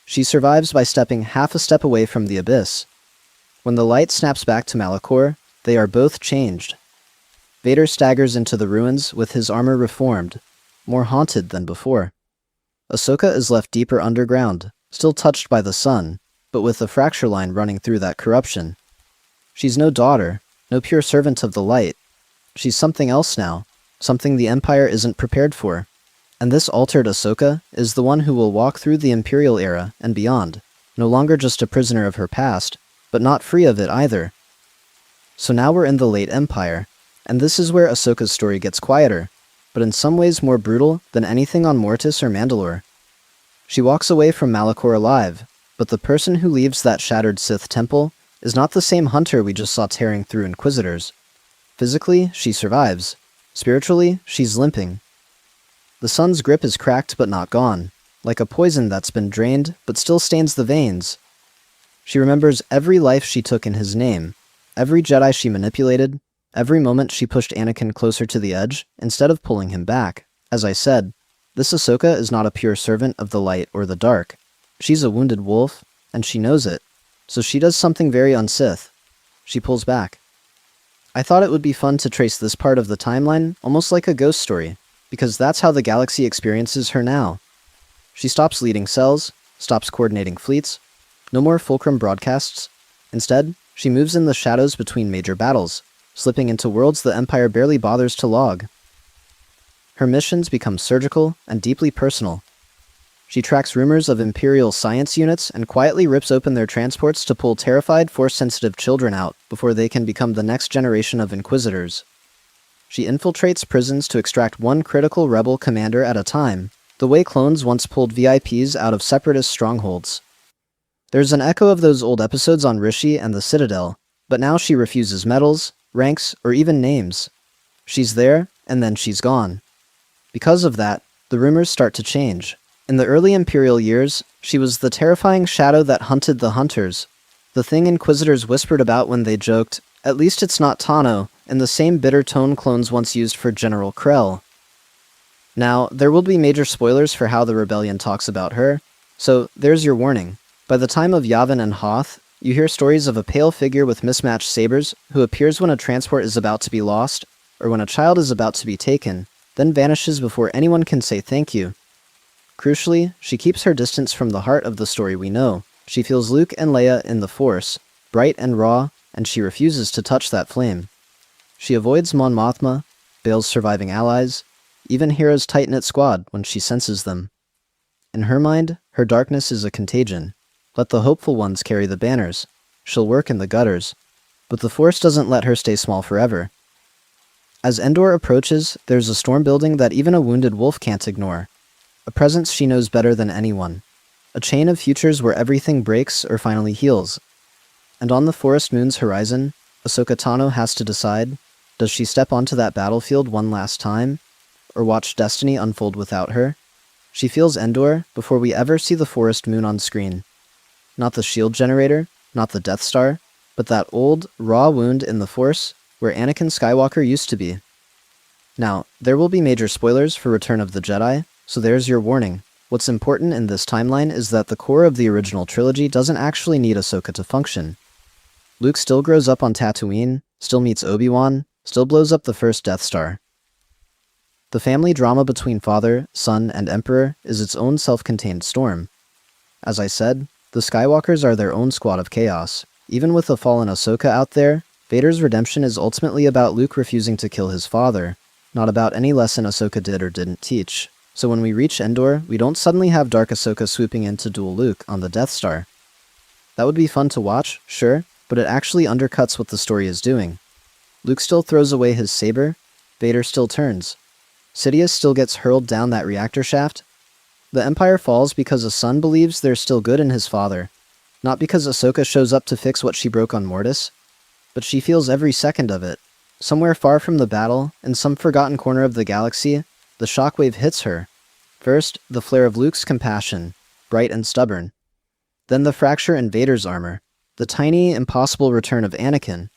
She survives by stepping half a step away from the abyss. When the light snaps back to Malachor, they are both changed. Vader staggers into the ruins with his armor reformed, more haunted than before. Ahsoka is left deeper underground, still touched by the Sun, but with a fracture line running through that corruption. She's no daughter, no pure servant of the light. She's something else now, something the Empire isn't prepared for. And this altered Ahsoka is the one who will walk through the Imperial era and beyond, no longer just a prisoner of her past, but not free of it either. So now we're in the late Empire, and this is where Ahsoka's story gets quieter, but in some ways more brutal than anything on Mortis or Mandalore. She walks away from Malachor alive, but the person who leaves that shattered Sith temple is not the same hunter we just saw tearing through Inquisitors. Physically, she survives. Spiritually, she's limping. The Son's grip is cracked but not gone, like a poison that's been drained but still stains the veins. She remembers every life she took in his name, every Jedi she manipulated, every moment she pushed Anakin closer to the edge instead of pulling him back. As I said, this Ahsoka is not a pure servant of the light or the dark. She's a wounded wolf, and she knows it. So she does something very un-Sith. She pulls back. I thought it would be fun to trace this part of the timeline, almost like a ghost story, because that's how the galaxy experiences her now. She stops leading cells, stops coordinating fleets. No more fulcrum broadcasts. Instead, she moves in the shadows between major battles, slipping into worlds the Empire barely bothers to log. Her missions become surgical and deeply personal. She tracks rumors of Imperial science units and quietly rips open their transports to pull terrified, Force-sensitive children out before they can become the next generation of Inquisitors. She infiltrates prisons to extract one critical rebel commander at a time, the way clones once pulled VIPs out of separatist strongholds. There's an echo of those old episodes on Rishi and the Citadel, but now she refuses medals, ranks, or even names. She's there, and then she's gone. Because of that, the rumors start to change. In the early Imperial years, she was the terrifying shadow that hunted the hunters, the thing Inquisitors whispered about when they joked, "At least it's not Tano," in the same bitter tone clones once used for General Krell. Now, there will be major spoilers for how the Rebellion talks about her, so there's your warning. By the time of Yavin and Hoth, you hear stories of a pale figure with mismatched sabers who appears when a transport is about to be lost, or when a child is about to be taken, then vanishes before anyone can say thank you. Crucially, she keeps her distance from the heart of the story we know. She feels Luke and Leia in the Force, bright and raw, and she refuses to touch that flame. She avoids Mon Mothma, Bail's surviving allies, even Hera's tight-knit squad when she senses them. In her mind, her darkness is a contagion. Let the hopeful ones carry the banners. She'll work in the gutters. But the Force doesn't let her stay small forever. As Endor approaches, there's a storm building that even a wounded wolf can't ignore. A presence she knows better than anyone. A chain of futures where everything breaks or finally heals. And on the forest moon's horizon, Ahsoka Tano has to decide, does she step onto that battlefield one last time, or watch destiny unfold without her? She feels Endor before we ever see the forest moon on screen. Not the shield generator, not the Death Star, but that old, raw wound in the Force where Anakin Skywalker used to be. Now, there will be major spoilers for Return of the Jedi, so there's your warning. What's important in this timeline is that the core of the original trilogy doesn't actually need Ahsoka to function. Luke still grows up on Tatooine, still meets Obi-Wan, still blows up the first Death Star. The family drama between father, son, and Emperor is its own self-contained storm. As I said, the Skywalkers are their own squad of chaos. Even with a fallen Ahsoka out there, Vader's redemption is ultimately about Luke refusing to kill his father, not about any lesson Ahsoka did or didn't teach. So when we reach Endor, we don't suddenly have Dark Ahsoka swooping in to duel Luke on the Death Star. That would be fun to watch, sure, but it actually undercuts what the story is doing. Luke still throws away his saber, Vader still turns. Sidious still gets hurled down that reactor shaft. The Empire falls because a son believes there's still good in his father, not because Ahsoka shows up to fix what she broke on Mortis, but she feels every second of it. Somewhere far from the battle, in some forgotten corner of the galaxy, the shockwave hits her. First, the flare of Luke's compassion, bright and stubborn. Then the fracture in Vader's armor, the tiny, impossible return of Anakin.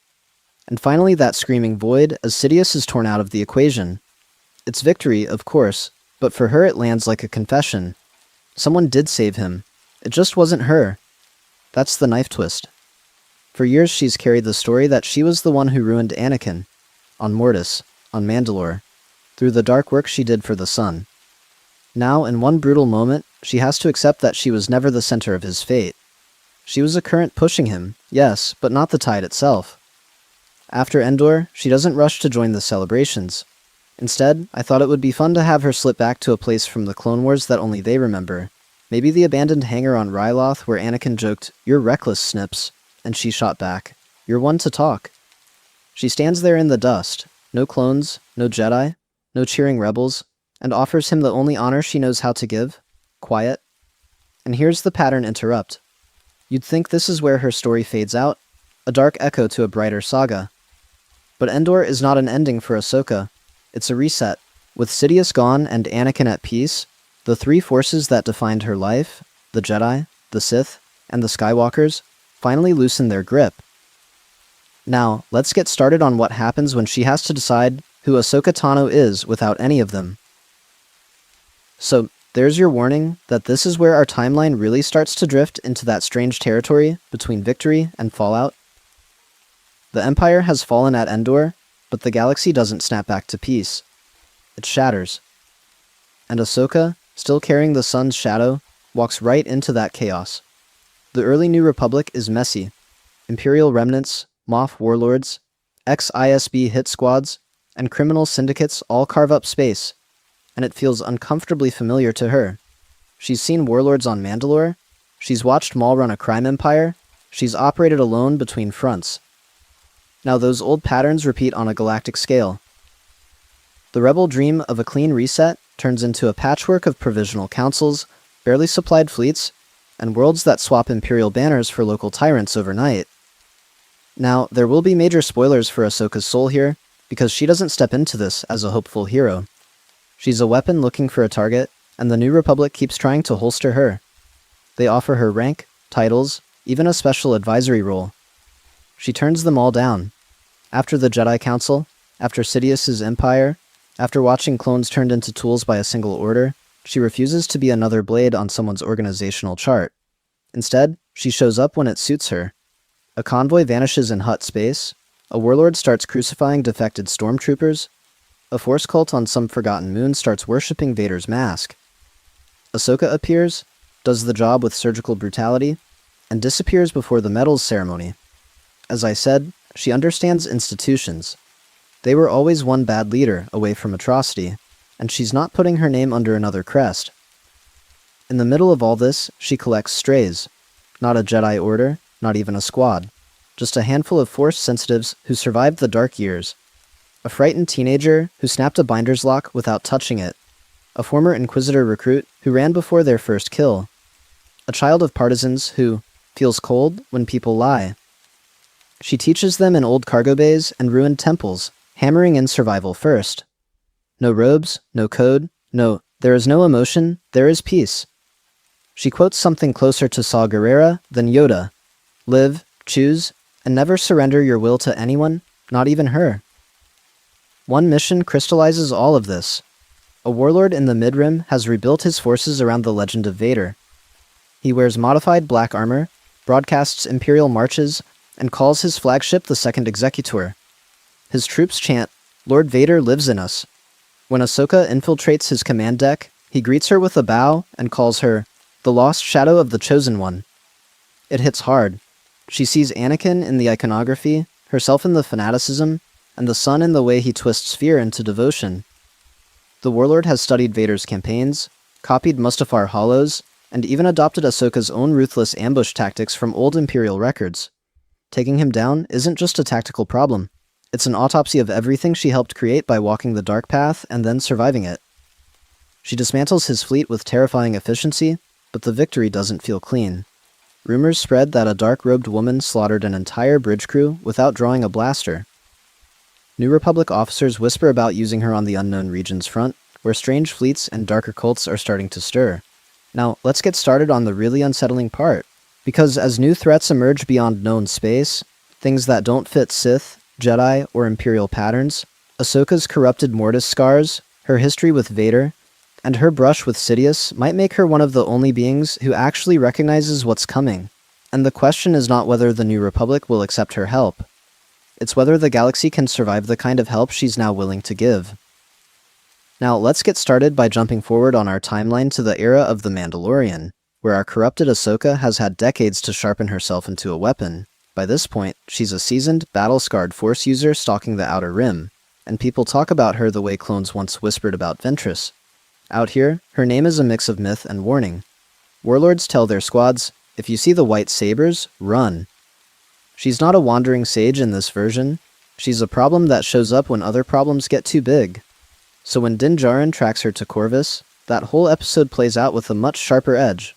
And finally that screaming void as Sidious is torn out of the equation. It's victory, of course, but for her it lands like a confession. Someone did save him. It just wasn't her. That's the knife twist. For years she's carried the story that she was the one who ruined Anakin. On Mortis, on Mandalore, through the dark work she did for the Son. Now, in one brutal moment, she has to accept that she was never the center of his fate. She was a current pushing him, yes, but not the tide itself. After Endor, she doesn't rush to join the celebrations. Instead, I thought it would be fun to have her slip back to a place from the Clone Wars that only they remember. Maybe the abandoned hangar on Ryloth where Anakin joked, "You're reckless, Snips," and she shot back, "You're one to talk." She stands there in the dust, no clones, no Jedi, no cheering rebels, and offers him the only honor she knows how to give, quiet. And here's the pattern interrupt. You'd think this is where her story fades out, a dark echo to a brighter saga. But Endor is not an ending for Ahsoka. It's a reset. With Sidious gone and Anakin at peace, the three forces that defined her life, the Jedi, the Sith, and the Skywalkers, finally loosen their grip. Now, let's get started on what happens when she has to decide who Ahsoka Tano is without any of them. So, there's your warning that this is where our timeline really starts to drift into that strange territory between victory and fallout. The Empire has fallen at Endor, but the galaxy doesn't snap back to peace. It shatters. And Ahsoka, still carrying the sun's shadow, walks right into that chaos. The early New Republic is messy. Imperial remnants, Moff warlords, ex-ISB hit squads, and criminal syndicates all carve up space, and it feels uncomfortably familiar to her. She's seen warlords on Mandalore, she's watched Maul run a crime empire, she's operated alone between fronts. Now those old patterns repeat on a galactic scale. The rebel dream of a clean reset turns into a patchwork of provisional councils, barely supplied fleets, and worlds that swap Imperial banners for local tyrants overnight. Now, there will be major spoilers for Ahsoka's soul here, because she doesn't step into this as a hopeful hero. She's a weapon looking for a target, and the New Republic keeps trying to holster her. They offer her rank, titles, even a special advisory role. She turns them all down. After the Jedi Council, after Sidious's empire, after watching clones turned into tools by a single order, she refuses to be another blade on someone's organizational chart. Instead, she shows up when it suits her. A convoy vanishes in Hutt space, a warlord starts crucifying defected stormtroopers, a Force cult on some forgotten moon starts worshipping Vader's mask. Ahsoka appears, does the job with surgical brutality, and disappears before the medals ceremony. As I said, she understands institutions. They were always one bad leader away from atrocity, and she's not putting her name under another crest. In the middle of all this, she collects strays. Not a Jedi Order, not even a squad. Just a handful of Force sensitives who survived the dark years. A frightened teenager who snapped a binder's lock without touching it. A former Inquisitor recruit who ran before their first kill. A child of partisans who feels cold when people lie. She teaches them in old cargo bays and ruined temples, hammering in survival first. No robes, no code, no, there is no emotion, there is peace. She quotes something closer to Saw Gerrera than Yoda. Live, choose, and never surrender your will to anyone, not even her. One mission crystallizes all of this. A warlord in the Mid-Rim has rebuilt his forces around the legend of Vader. He wears modified black armor, broadcasts Imperial marches, and calls his flagship the Second Executor. His troops chant, "Lord Vader lives in us." When Ahsoka infiltrates his command deck, he greets her with a bow and calls her the lost shadow of the Chosen One. It hits hard. She sees Anakin in the iconography, herself in the fanaticism, and the son in the way he twists fear into devotion. The warlord has studied Vader's campaigns, copied Mustafar hollows, and even adopted Ahsoka's own ruthless ambush tactics from old Imperial records. Taking him down isn't just a tactical problem. It's an autopsy of everything she helped create by walking the dark path and then surviving it. She dismantles his fleet with terrifying efficiency, but the victory doesn't feel clean. Rumors spread that a dark-robed woman slaughtered an entire bridge crew without drawing a blaster. New Republic officers whisper about using her on the unknown regions front, where strange fleets and darker cults are starting to stir. Now, let's get started on the really unsettling part. Because as new threats emerge beyond known space, things that don't fit Sith, Jedi, or Imperial patterns, Ahsoka's corrupted Mortis scars, her history with Vader, and her brush with Sidious might make her one of the only beings who actually recognizes what's coming. And the question is not whether the New Republic will accept her help. It's whether the galaxy can survive the kind of help she's now willing to give. Now, let's get started by jumping forward on our timeline to the era of The Mandalorian, where our corrupted Ahsoka has had decades to sharpen herself into a weapon. By this point, she's a seasoned, battle-scarred Force user stalking the Outer Rim, and people talk about her the way clones once whispered about Ventress. Out here, her name is a mix of myth and warning. Warlords tell their squads, if you see the white sabers, run. She's not a wandering sage in this version. She's a problem that shows up when other problems get too big. So when Din Djarin tracks her to Corvus, that whole episode plays out with a much sharper edge.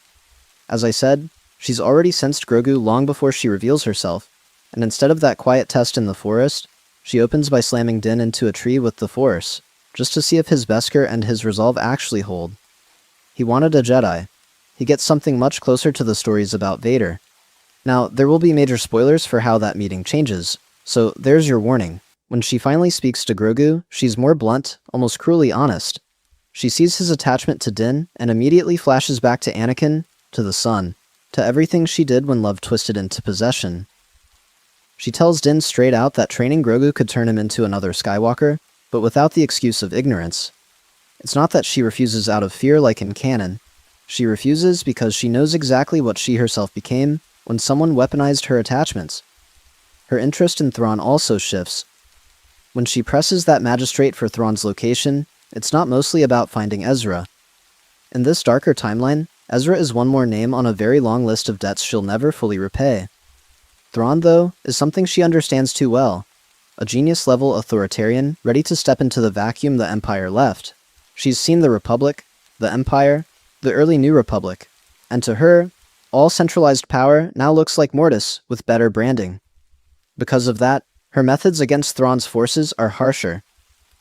As I said, she's already sensed Grogu long before she reveals herself, and instead of that quiet test in the forest, she opens by slamming Din into a tree with the Force, just to see if his Beskar and his resolve actually hold. He wanted a Jedi. He gets something much closer to the stories about Vader. Now, there will be major spoilers for how that meeting changes, so there's your warning. When she finally speaks to Grogu, she's more blunt, almost cruelly honest. She sees his attachment to Din, and immediately flashes back to Anakin, to the son, to everything she did when love twisted into possession. She tells Din straight out that training Grogu could turn him into another Skywalker, but without the excuse of ignorance. It's not that she refuses out of fear like in canon. She refuses because she knows exactly what she herself became when someone weaponized her attachments. Her interest in Thrawn also shifts. When she presses that magistrate for Thrawn's location, it's not mostly about finding Ezra. In this darker timeline, Ezra is one more name on a very long list of debts she'll never fully repay. Thrawn, though, is something she understands too well. A genius-level authoritarian ready to step into the vacuum the Empire left. She's seen the Republic, the Empire, the early New Republic, and to her, all centralized power now looks like Mortis with better branding. Because of that, her methods against Thrawn's forces are harsher.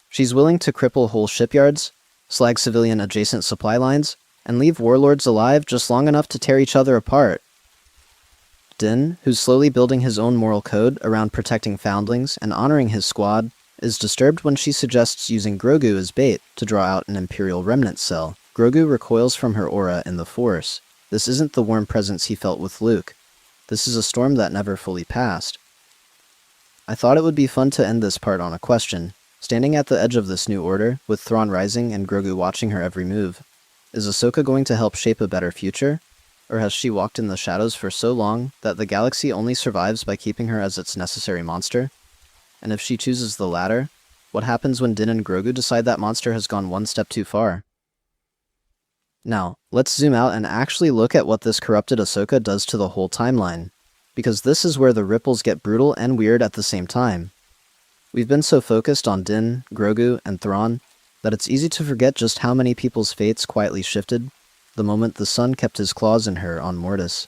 She's willing to cripple whole shipyards, slag civilian adjacent supply lines, and leave warlords alive just long enough to tear each other apart. Din, who's slowly building his own moral code around protecting foundlings and honoring his squad, is disturbed when she suggests using Grogu as bait to draw out an Imperial remnant cell. Grogu recoils from her aura in the Force. This isn't the warm presence he felt with Luke. This is a storm that never fully passed. I thought it would be fun to end this part on a question. Standing at the edge of this new order, with Thrawn rising and Grogu watching her every move, is Ahsoka going to help shape a better future? Or has she walked in the shadows for so long that the galaxy only survives by keeping her as its necessary monster? And if she chooses the latter, what happens when Din and Grogu decide that monster has gone one step too far? Now, let's zoom out and actually look at what this corrupted Ahsoka does to the whole timeline, because this is where the ripples get brutal and weird at the same time. We've been so focused on Din, Grogu, and Thrawn that it's easy to forget just how many people's fates quietly shifted the moment the sun kept his claws in her on Mortis.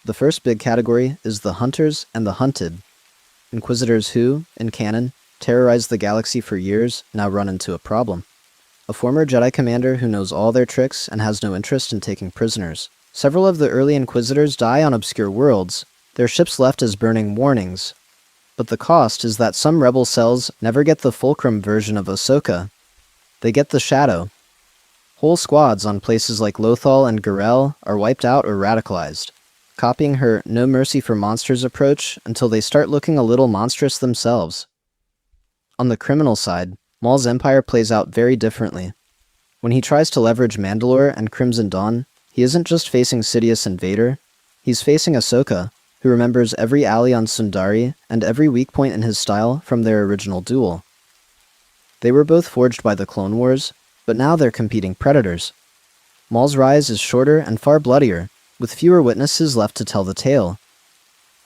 The first big category is the Hunters and the Hunted. Inquisitors who, in canon, terrorized the galaxy for years now run into a problem. A former Jedi commander who knows all their tricks and has no interest in taking prisoners. Several of the early Inquisitors die on obscure worlds, their ships left as burning warnings. But the cost is that some rebel cells never get the fulcrum version of Ahsoka. They get the shadow. Whole squads on places like Lothal and Garel are wiped out or radicalized, copying her no mercy for monsters approach until they start looking a little monstrous themselves. On the criminal side, Maul's empire plays out very differently. When he tries to leverage Mandalore and Crimson Dawn, he isn't just facing Sidious and Vader, he's facing Ahsoka, who remembers every alley on Sundari and every weak point in his style from their original duel. They were both forged by the Clone Wars, but now they're competing predators. Maul's rise is shorter and far bloodier, with fewer witnesses left to tell the tale.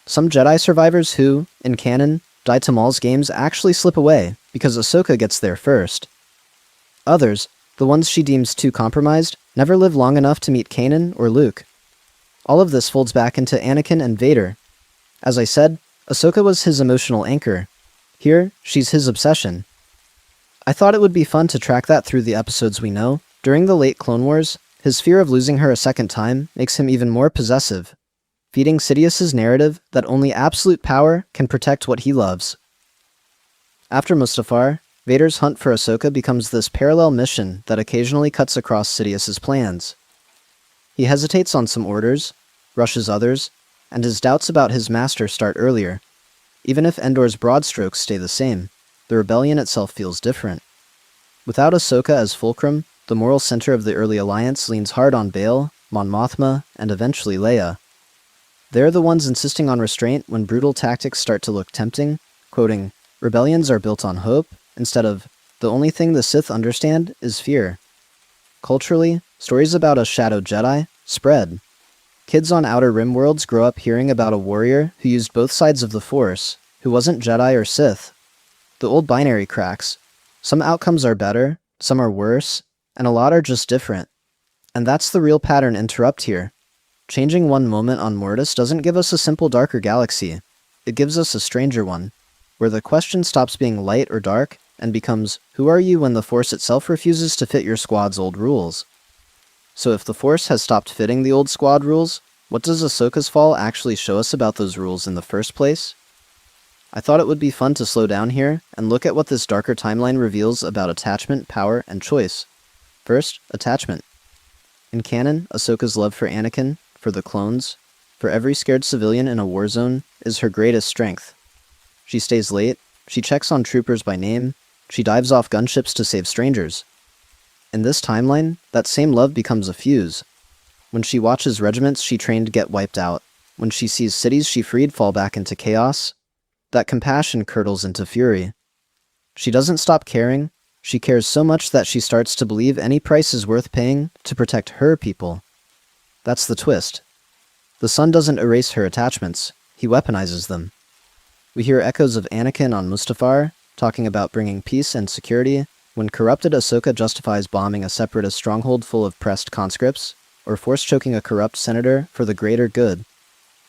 Some Jedi survivors who, in canon, die to Maul's games actually slip away, because Ahsoka gets there first. Others, the ones she deems too compromised, never live long enough to meet Kanan or Luke. All of this folds back into Anakin and Vader. As I said, Ahsoka was his emotional anchor. Here, she's his obsession. I thought it would be fun to track that through the episodes we know. During the late Clone Wars, his fear of losing her a second time makes him even more possessive, feeding Sidious's narrative that only absolute power can protect what he loves. After Mustafar, Vader's hunt for Ahsoka becomes this parallel mission that occasionally cuts across Sidious's plans. He hesitates on some orders, rushes others, and his doubts about his master start earlier. Even if Endor's broad strokes stay the same, the rebellion itself feels different. Without Ahsoka as fulcrum, the moral center of the early alliance leans hard on Bail, Mon Mothma, and eventually Leia. They're the ones insisting on restraint when brutal tactics start to look tempting, quoting, "Rebellions are built on hope," instead of, "The only thing the Sith understand is fear." Culturally, stories about a Shadow Jedi spread. Kids on Outer Rim worlds grow up hearing about a warrior who used both sides of the Force, who wasn't Jedi or Sith. The old binary cracks. Some outcomes are better, some are worse, and a lot are just different. And that's the real pattern interrupt here. Changing one moment on Mortis doesn't give us a simple darker galaxy. It gives us a stranger one, where the question stops being light or dark and becomes, who are you when the Force itself refuses to fit your squad's old rules? So if the Force has stopped fitting the old squad rules, what does Ahsoka's fall actually show us about those rules in the first place? I thought it would be fun to slow down here and look at what this darker timeline reveals about attachment, power, and choice. First, attachment. In canon, Ahsoka's love for Anakin, for the clones, for every scared civilian in a war zone, is her greatest strength. She stays late, she checks on troopers by name, she dives off gunships to save strangers. In this timeline, that same love becomes a fuse. When she watches regiments she trained get wiped out, when she sees cities she freed fall back into chaos, that compassion curdles into fury. She doesn't stop caring, she cares so much that she starts to believe any price is worth paying to protect her people. That's the twist. The Son doesn't erase her attachments, he weaponizes them. We hear echoes of Anakin on Mustafar, talking about bringing peace and security, when corrupted Ahsoka justifies bombing a separatist stronghold full of pressed conscripts, or force-choking a corrupt senator for the greater good.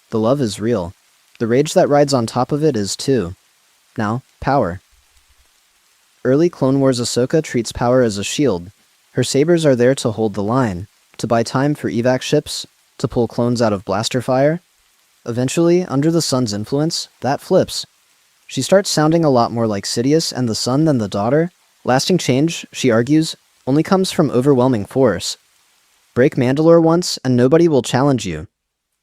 The love is real. The rage that rides on top of it is too. Now, power. Early Clone Wars Ahsoka treats power as a shield. Her sabers are there to hold the line, to buy time for evac ships, to pull clones out of blaster fire. Eventually, under the Sun's influence, that flips. She starts sounding a lot more like Sidious and the Sun than the daughter. Lasting change, she argues, only comes from overwhelming force. Break Mandalore once, and nobody will challenge you.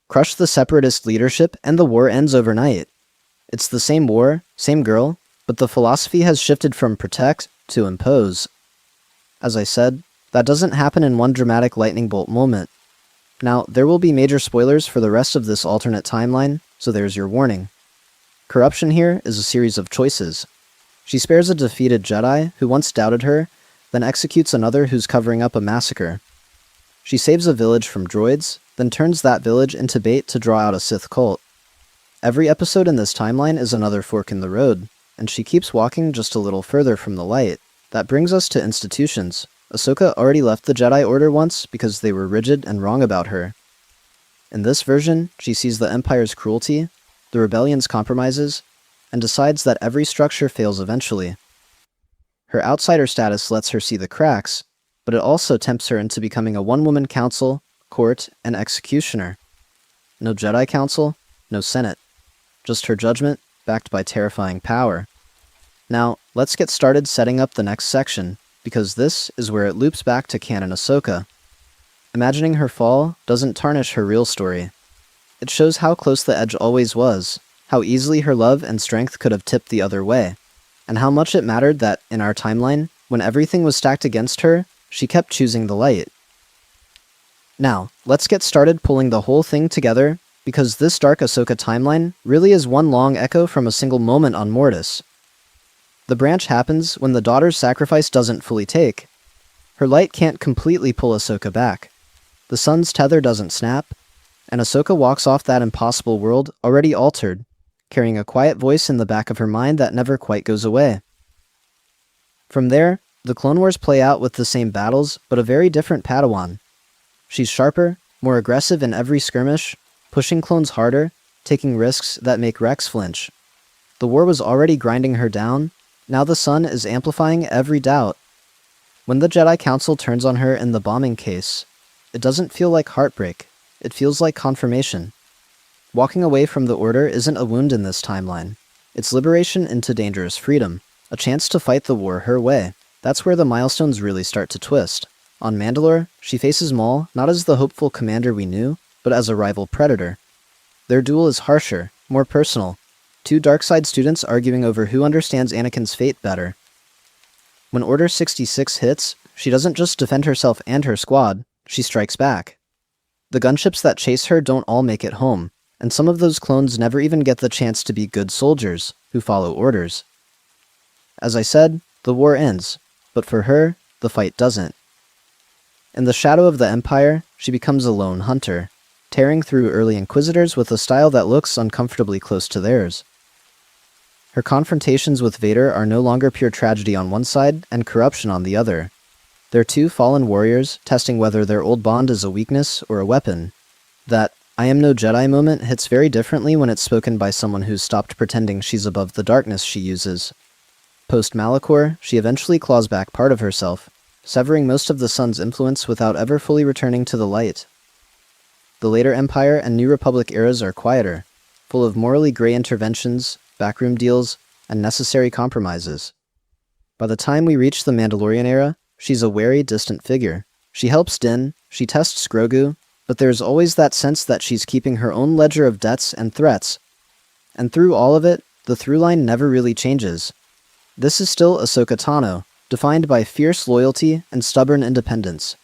Crush the Separatist leadership, and the war ends overnight. It's the same war, same girl, but the philosophy has shifted from protect to impose. As I said, that doesn't happen in one dramatic lightning bolt moment. Now, there will be major spoilers for the rest of this alternate timeline, so there's your warning. Corruption here is a series of choices. She spares a defeated Jedi who once doubted her, then executes another who's covering up a massacre. She saves a village from droids, then turns that village into bait to draw out a Sith cult. Every episode in this timeline is another fork in the road, and she keeps walking just a little further from the light. That brings us to institutions. Ahsoka already left the Jedi Order once because they were rigid and wrong about her. In this version, she sees the Empire's cruelty, the Rebellion's compromises, and decides that every structure fails eventually. Her outsider status lets her see the cracks, but it also tempts her into becoming a one-woman council, court, and executioner. No Jedi Council, no Senate. Just her judgment, backed by terrifying power. Now, let's get started setting up the next section, because this is where it loops back to canon Ahsoka. Imagining her fall doesn't tarnish her real story. It shows how close the edge always was, how easily her love and strength could have tipped the other way, and how much it mattered that, in our timeline, when everything was stacked against her, she kept choosing the light. Now, let's get started pulling the whole thing together, because this dark Ahsoka timeline really is one long echo from a single moment on Mortis. The branch happens when the daughter's sacrifice doesn't fully take. Her light can't completely pull Ahsoka back. The Sun's tether doesn't snap, and Ahsoka walks off that impossible world already altered, carrying a quiet voice in the back of her mind that never quite goes away. From there, the Clone Wars play out with the same battles, but a very different Padawan. She's sharper, more aggressive in every skirmish, pushing clones harder, taking risks that make Rex flinch. The war was already grinding her down, now the Sun is amplifying every doubt. When the Jedi Council turns on her in the bombing case, it doesn't feel like heartbreak, it feels like confirmation. Walking away from the Order isn't a wound in this timeline. It's liberation into dangerous freedom, a chance to fight the war her way. That's where the milestones really start to twist. On Mandalore, she faces Maul not as the hopeful commander we knew, but as a rival predator. Their duel is harsher, more personal. Two dark-side students arguing over who understands Anakin's fate better. When Order 66 hits, she doesn't just defend herself and her squad, she strikes back. The gunships that chase her don't all make it home, and some of those clones never even get the chance to be good soldiers, who follow orders. As I said, the war ends, but for her, the fight doesn't. In the shadow of the Empire, she becomes a lone hunter, tearing through early Inquisitors with a style that looks uncomfortably close to theirs. Her confrontations with Vader are no longer pure tragedy on one side and corruption on the other. They're two fallen warriors testing whether their old bond is a weakness or a weapon. That "I am no Jedi" moment hits very differently when it's spoken by someone who's stopped pretending she's above the darkness she uses. Post-Malachor, she eventually claws back part of herself, severing most of the Sun's influence without ever fully returning to the light. The later Empire and New Republic eras are quieter, full of morally gray interventions, backroom deals, and necessary compromises. By the time we reach the Mandalorian era, she's a wary, distant figure. She helps Din, she tests Grogu, but there's always that sense that she's keeping her own ledger of debts and threats. And through all of it, the through line never really changes. This is still Ahsoka Tano, defined by fierce loyalty and stubborn independence.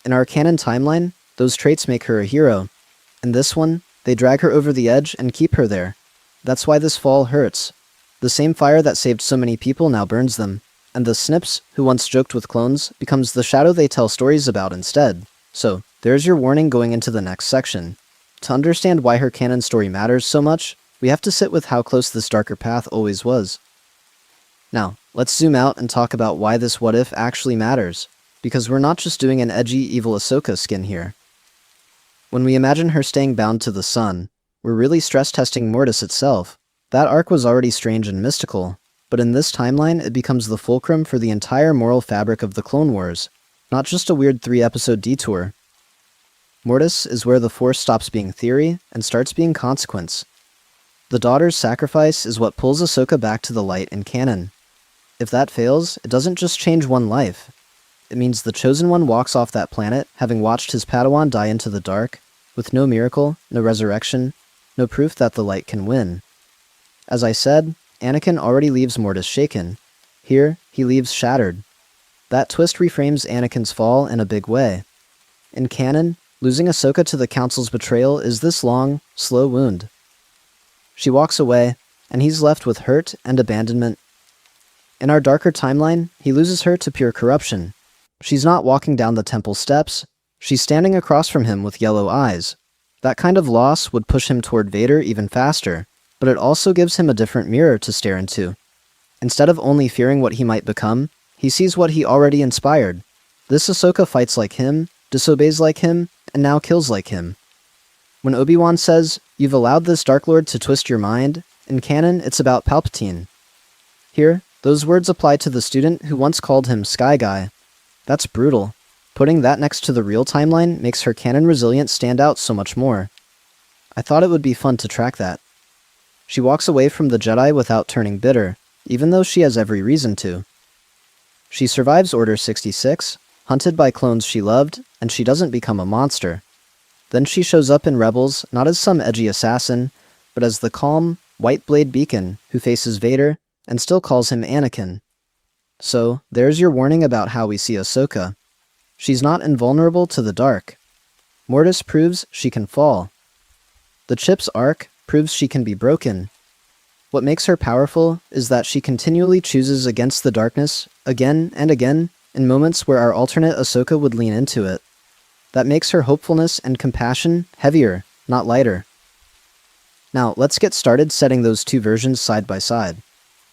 In our canon timeline, those traits make her a hero. In this one, they drag her over the edge and keep her there. That's why this fall hurts. The same fire that saved so many people now burns them, and the Snips, who once joked with clones, becomes the shadow they tell stories about instead. So, there's your warning going into the next section. To understand why her canon story matters so much, we have to sit with how close this darker path always was. Now, let's zoom out and talk about why this what if actually matters, because we're not just doing an edgy, evil Ahsoka skin here. When we imagine her staying bound to the Sun, we're really stress-testing Mortis itself. That arc was already strange and mystical, but in this timeline it becomes the fulcrum for the entire moral fabric of the Clone Wars. not just a weird 3-episode detour. Mortis is where the Force stops being theory and starts being consequence. The daughter's sacrifice is what pulls Ahsoka back to the light in canon. If that fails, it doesn't just change one life. It means the Chosen One walks off that planet, having watched his Padawan die into the dark, with no miracle, no resurrection, no proof that the light can win. As I said, Anakin already leaves Mortis shaken. Here, he leaves shattered. That twist reframes Anakin's fall in a big way. In canon, losing Ahsoka to the Council's betrayal is this long, slow wound. She walks away, and he's left with hurt and abandonment. In our darker timeline, he loses her to pure corruption. She's not walking down the temple steps, she's standing across from him with yellow eyes. That kind of loss would push him toward Vader even faster, but it also gives him a different mirror to stare into. Instead of only fearing what he might become, he sees what he already inspired. This Ahsoka fights like him, disobeys like him, and now kills like him. When Obi-Wan says, "You've allowed this Dark Lord to twist your mind," in canon it's about Palpatine. Here, those words apply to the student who once called him Sky Guy. That's brutal. Putting that next to the real timeline makes her canon resilience stand out so much more. I thought it would be fun to track that. She walks away from the Jedi without turning bitter, even though she has every reason to. She survives Order 66, hunted by clones she loved, and she doesn't become a monster. Then she shows up in Rebels not as some edgy assassin, but as the calm, white blade beacon who faces Vader and still calls him Anakin. So, there's your warning about how we see Ahsoka. She's not invulnerable to the dark. Mortis proves she can fall. The Chip's arc proves she can be broken. What makes her powerful is that she continually chooses against the darkness, again and again, in moments where our alternate Ahsoka would lean into it. That makes her hopefulness and compassion heavier, not lighter. Now, let's get started setting those two versions side by side.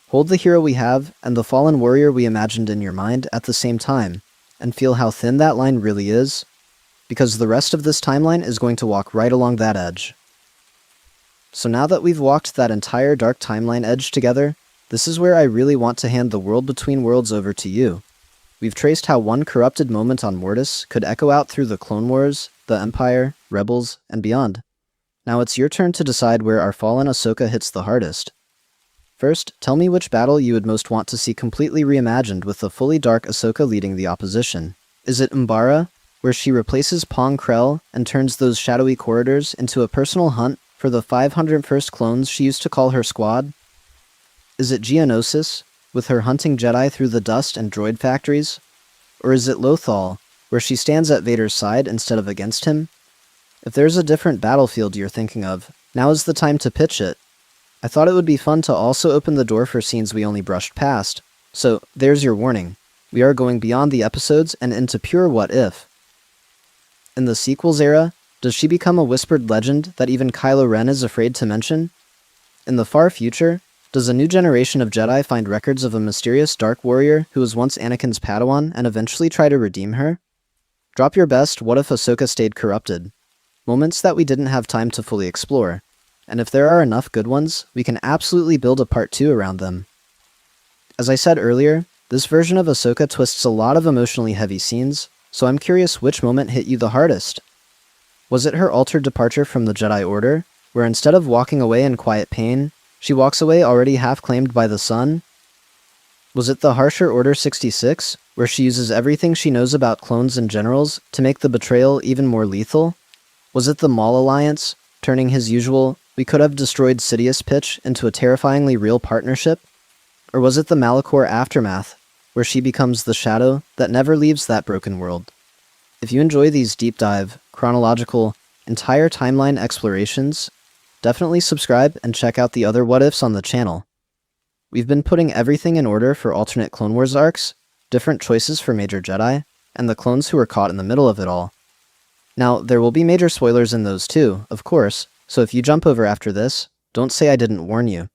Hold the hero we have and the fallen warrior we imagined in your mind at the same time, and feel how thin that line really is, because the rest of this timeline is going to walk right along that edge. So now that we've walked that entire dark timeline edge together, this is where I really want to hand the world between worlds over to you. We've traced how one corrupted moment on Mortis could echo out through the Clone Wars, the Empire, Rebels, and beyond. Now it's your turn to decide where our fallen Ahsoka hits the hardest. First, tell me which battle you would most want to see completely reimagined with the fully dark Ahsoka leading the opposition. Is it Umbara, where she replaces Pong Krell and turns those shadowy corridors into a personal hunt for the 501st clones she used to call her squad? Is it Geonosis, with her hunting Jedi through the dust and droid factories? Or is it Lothal, where she stands at Vader's side instead of against him? If there's a different battlefield you're thinking of, now is the time to pitch it. I thought it would be fun to also open the door for scenes we only brushed past, so there's your warning. We are going beyond the episodes and into pure what if. In the sequels era, does she become a whispered legend that even Kylo Ren is afraid to mention? In the far future, does a new generation of Jedi find records of a mysterious dark warrior who was once Anakin's Padawan and eventually try to redeem her? Drop your best what if Ahsoka stayed corrupted. Moments that we didn't have time to fully explore. And if there are enough good ones, we can absolutely build a part 2 around them. As I said earlier, this version of Ahsoka twists a lot of emotionally heavy scenes, so I'm curious which moment hit you the hardest. Was it her altered departure from the Jedi Order, where instead of walking away in quiet pain, she walks away already half-claimed by the sun? Was it the harsher Order 66, where she uses everything she knows about clones and generals to make the betrayal even more lethal? Was it the Maul Alliance, turning his usual "we could have destroyed Sidious" pitch into a terrifyingly real partnership? Or was it the Malachor aftermath, where she becomes the shadow that never leaves that broken world? If you enjoy these deep dive, chronological, entire timeline explorations, definitely subscribe and check out the other what ifs on the channel. We've been putting everything in order for alternate Clone Wars arcs, different choices for major Jedi, and the clones who are caught in the middle of it all. Now, there will be major spoilers in those too, of course, so if you jump over after this, don't say I didn't warn you.